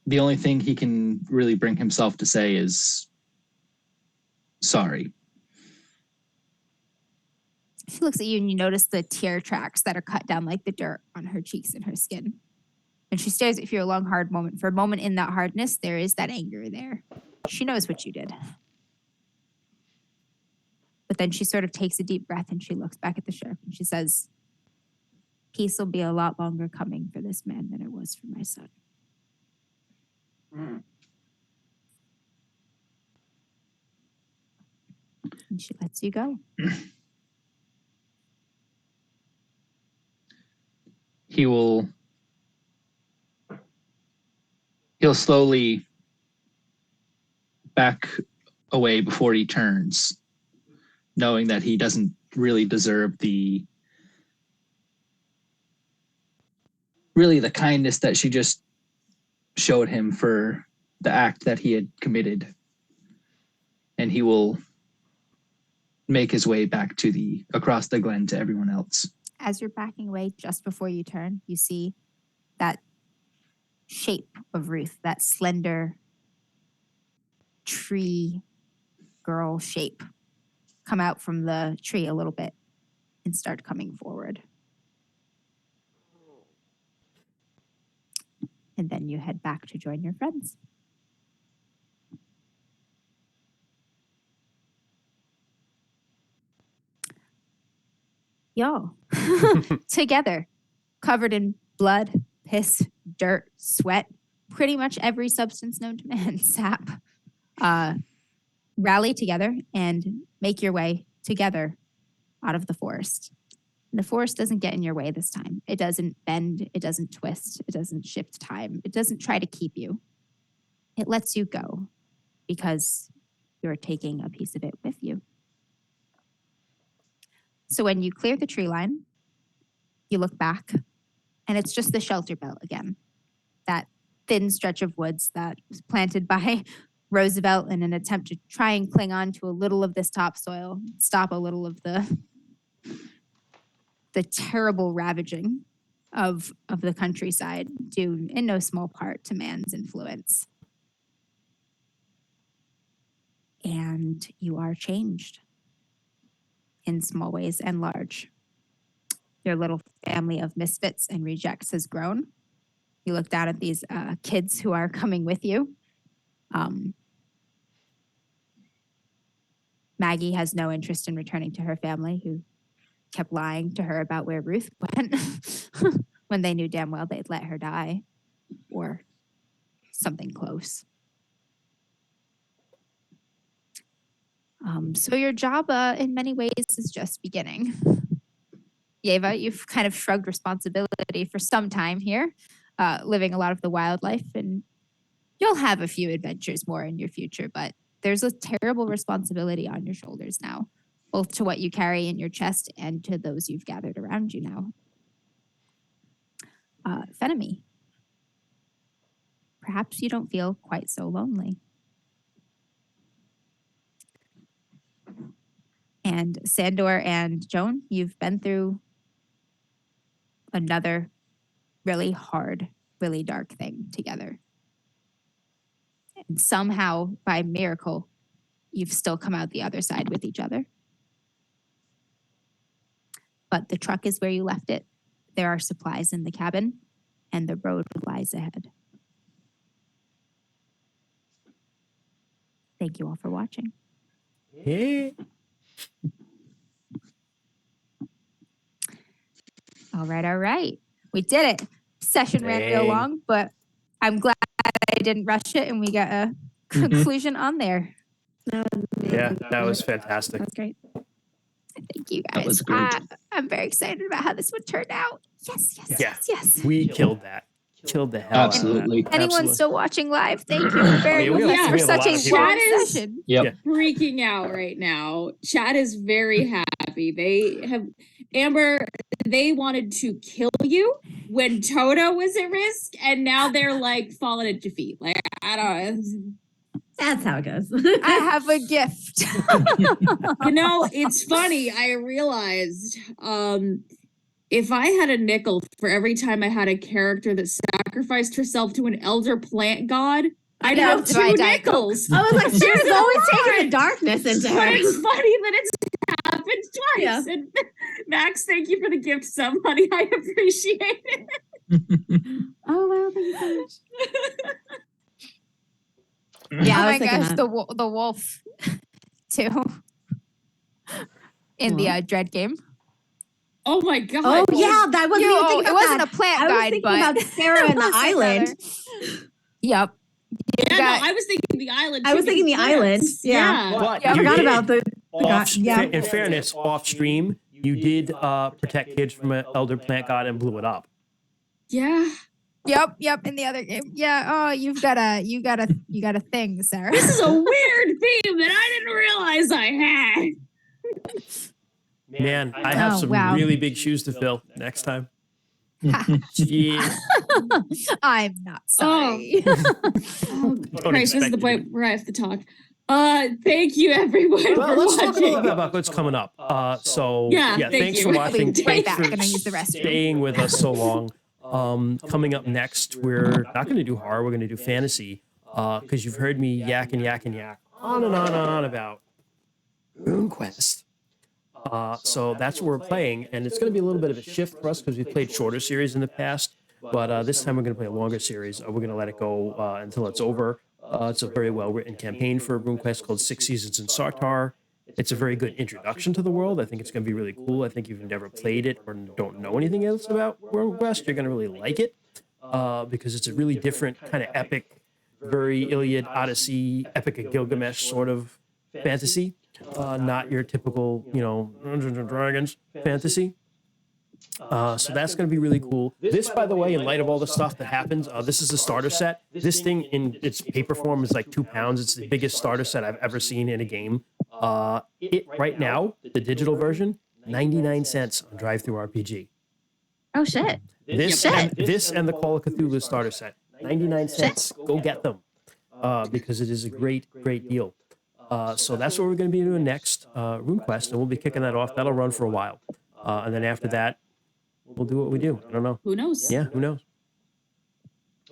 the only thing he can really bring himself to say is sorry. She looks at you and you notice the tear tracks that are cut down like the dirt on her cheeks and her skin. And she stares at you a long, hard moment. For a moment in that hardness, there is that anger there. She knows what you did. But then she sort of takes a deep breath and she looks back at the sheriff and she says, peace will be a lot longer coming for this man than it was for my son. And she lets you go. He'll slowly back away before he turns, knowing that he doesn't really deserve the kindness that she just showed him for the act that he had committed. And he will make his way back to across the glen to everyone else. As you're backing away, just before you turn, you see that shape of Ruth, that slender tree girl shape, come out from the tree a little bit and start coming forward. And then you head back to join your friends. Y'all, together, covered in blood, piss, dirt, sweat, pretty much every substance known to man, sap, rally together and make your way together out of the forest. And the forest doesn't get in your way this time. It doesn't bend, it doesn't twist, it doesn't shift time, it doesn't try to keep you. It lets you go because you're taking a piece of it with you. So when you clear the tree line, you look back and it's just the shelter belt again. That thin stretch of woods that was planted by Roosevelt in an attempt to try and cling on to a little of this topsoil, stop a little of the terrible ravaging of the countryside, due in no small part to man's influence. And you are changed in small ways and large. Your little family of misfits and rejects has grown. You look down at these kids who are coming with you. Maggie has no interest in returning to her family, who kept lying to her about where Ruth went when they knew damn well they'd let her die or something close. So your job in many ways is just beginning. Yeva, you've kind of shrugged responsibility for some time here, living a lot of the wildlife, and you'll have a few adventures more in your future, but there's a terrible responsibility on your shoulders now, both to what you carry in your chest and to those you've gathered around you now. Fenemy, perhaps you don't feel quite so lonely. And Sandor and Joan, you've been through another really hard, really dark thing together. And somehow, by miracle, you've still come out the other side with each other. But the truck is where you left it. There are supplies in the cabin, and the road lies ahead. Thank you all for watching. Hey. All right. We did it. Session ran real long, but I'm glad I didn't rush it and we got a conclusion on there. Yeah, that was fantastic. That's great. Thank you guys. That was great. I'm very excited about how this one turned out. Yes. We killed that. Killed the hell Absolutely. out of that. Anyone Absolutely. still watching live? Thank you very Yeah, we much have- for we have a such lot a of people. long Chat is- session. Yep. Freaking out right now. Chat is very happy. They have Amber, they wanted to kill you when Toto was at risk, and now they're like falling at defeat. Like, I don't know. That's how it goes. I have a gift. It's funny. I realized if I had a nickel for every time I had a character that sacrificed herself to an elder plant god, I'd Yeah, have to buy 2 a Diet Coke. nickels. I was like, There's she's a always lot. taking the darkness into But her. it's funny that it's happened twice. Yeah. And Max, thank you for the gift, somebody. I appreciate it. Oh, wow. Thank you so much. Yeah, Oh I my was thinking gosh, that. the wolf too. In the Dread game. Oh my god. Oh yeah, that wasn't even thinking It about wasn't that. a plant I was guide, thinking but about Sarah and the Let's say island. rather. Yep. Yeah, got- no, I was thinking the island. I was too, thinking the because island. plants. Yeah. But Yeah, I you forgot did, about the off, yeah. in fairness, off stream, you did protect kids from an elder plant god and blew it up. Yeah. Yep. In the other game. Yeah. Oh, you got a thing, Sarah. This is a weird theme that I didn't realize I had. Man, I have Oh, some wow. really big shoes to fill next time. Jeez. I'm not sorry. Oh, Don't Christ, this is expect the you point where I have to talk. Thank you everyone Well, for let's talk a watching. little bit about what's coming up. Yeah, thank thanks you. for watching. I'll be right Thanks back. for Gonna use the restroom. staying with us so long. Coming up next, we're not going to do horror. We're going to do fantasy because you've heard me yak and yak and yak on and on and on about RuneQuest. So that's what we're playing, and it's going to be a little bit of a shift for us because we've played shorter series in the past. But this time we're going to play a longer series. We're going to let it go until it's over. It's a very well-written campaign for RuneQuest called 6 Seasons in Sartar. It's a very good introduction to the world. I think it's going to be really cool. I think if you've never played it or don't know anything else about RuneQuest, you're going to really like it because it's a really different kind of epic, very Iliad, Odyssey, Epic of Gilgamesh sort of fantasy. Not your typical, Dungeons and Dragons fantasy. So that's going to be really cool. This, by the way, in light of all the stuff that happens, this is a starter set. This thing in its paper form is like 2 pounds. It's the biggest starter set I've ever seen in a game. It right now, the digital version, 99 cents on Drive-Thru RPG. Oh, shit. This and the Call of Cthulhu starter set, 99 cents. Go get them because it is a great deal. So that's what we're going to be doing next, RuneQuest, and we'll be kicking that off. That'll run for a while. And then after that, we'll do what we do. I don't know. Who knows? Yeah, who knows?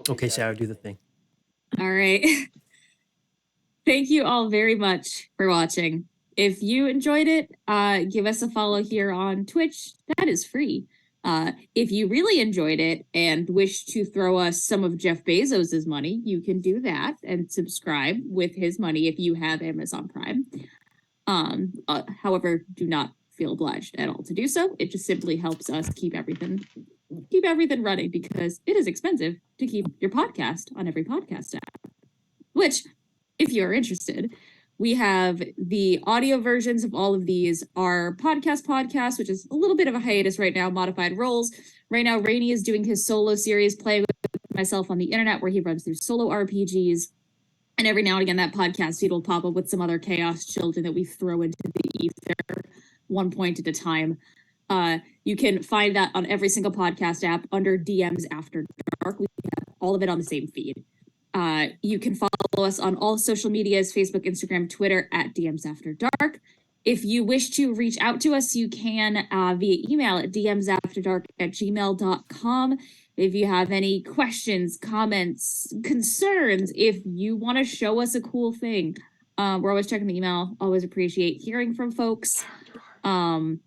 Okay, Sarah, do the thing. All right. Thank you all very much for watching. If you enjoyed it, give us a follow here on Twitch. That is free. If you really enjoyed it and wish to throw us some of Jeff Bezos's money, you can do that and subscribe with his money if you have Amazon Prime. However, do not feel obliged at all to do so. It just simply helps us keep everything running because it is expensive to keep your podcast on every podcast app. Which, if you're interested, we have the audio versions of all of these. Our podcast, which is a little bit of a hiatus right now, Modified Roles. Right now, Rainey is doing his solo series, Playing with Myself on the Internet, where he runs through solo RPGs. And every now and again, that podcast feed will pop up with some other chaos children that we throw into the ether one point at a time. You can find that on every single podcast app under DMs After Dark. We have all of it on the same feed. You can follow us on all social medias, Facebook, Instagram, Twitter, at DMs After Dark. If you wish to reach out to us, you can via email at dmsafterdark@gmail.com. If you have any questions, comments, concerns, if you want to show us a cool thing, we're always checking the email. Always appreciate hearing from folks. Send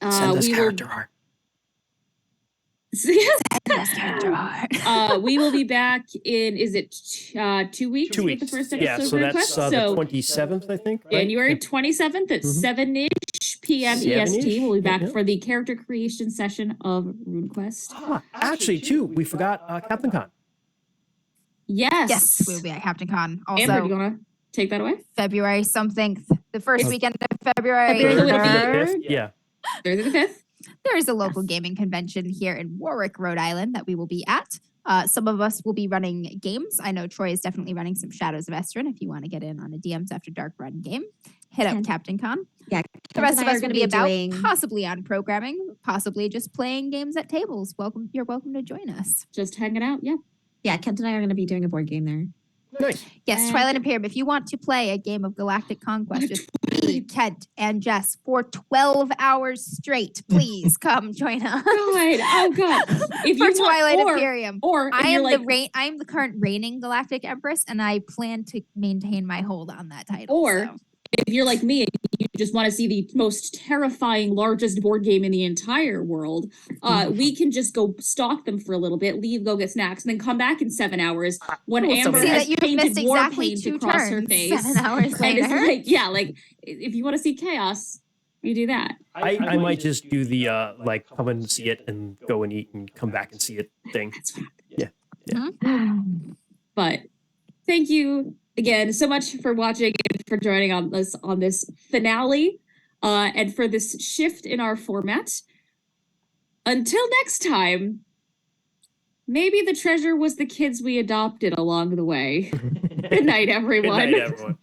us character art. We will be back in, is it 2 weeks? 2 with weeks. the first Yeah, episode so request? that's the So 27th, I think. Right? January 27th at 7-ish p.m. 7-ish, EST. We'll be back yeah. for the character creation session of RuneQuest. Actually, too, we forgot Captain Con. Yes. Yes, we'll be at Captain Con. Also, Amber, do you want to take that away? February something, the first Okay. weekend of February. February the 3rd. Yeah. Thursday the 5th. There is a local gaming convention here in Warwick, Rhode Island that we will be at. Some of us will be running games. I know Troy is definitely running some Shadows of Estrin. If you want to get in on a DMs After Dark run game, hit up Yeah. Captain Con. Yeah, The rest of us are going to be about doing. possibly on programming, possibly just playing games at tables. You're welcome to join us. Just hanging out. Yeah. Yeah, Kent and I are going to be doing a board game there. Nice. Yes, And- Twilight Imperium. If you want to play a game of Galactic Conquest with me, Kent, and Jess for 12 hours straight, please come join us. God, oh God. If For you Twilight want, Imperium. or if I you're am like, I am the current reigning Galactic Empress, and I plan to maintain my hold on that title. Or- so. if you're like me and you just want to see the most terrifying, largest board game in the entire world, we can just go stalk them for a little bit, leave, go get snacks, and then come back in 7 hours when Oh, Amber see has that you've painted missed war exactly paint 2 across her turns, face. 7 hours And it's later. like, yeah, like if you want to see chaos, you do that. I might just do the like come and see it and go and eat and come back and see it thing. That's what Mhm. But thank you again so much for watching and for joining on this finale, and for this shift in our format. Until next time, maybe the treasure was the kids we adopted along the way. Good night, everyone. Good night, everyone.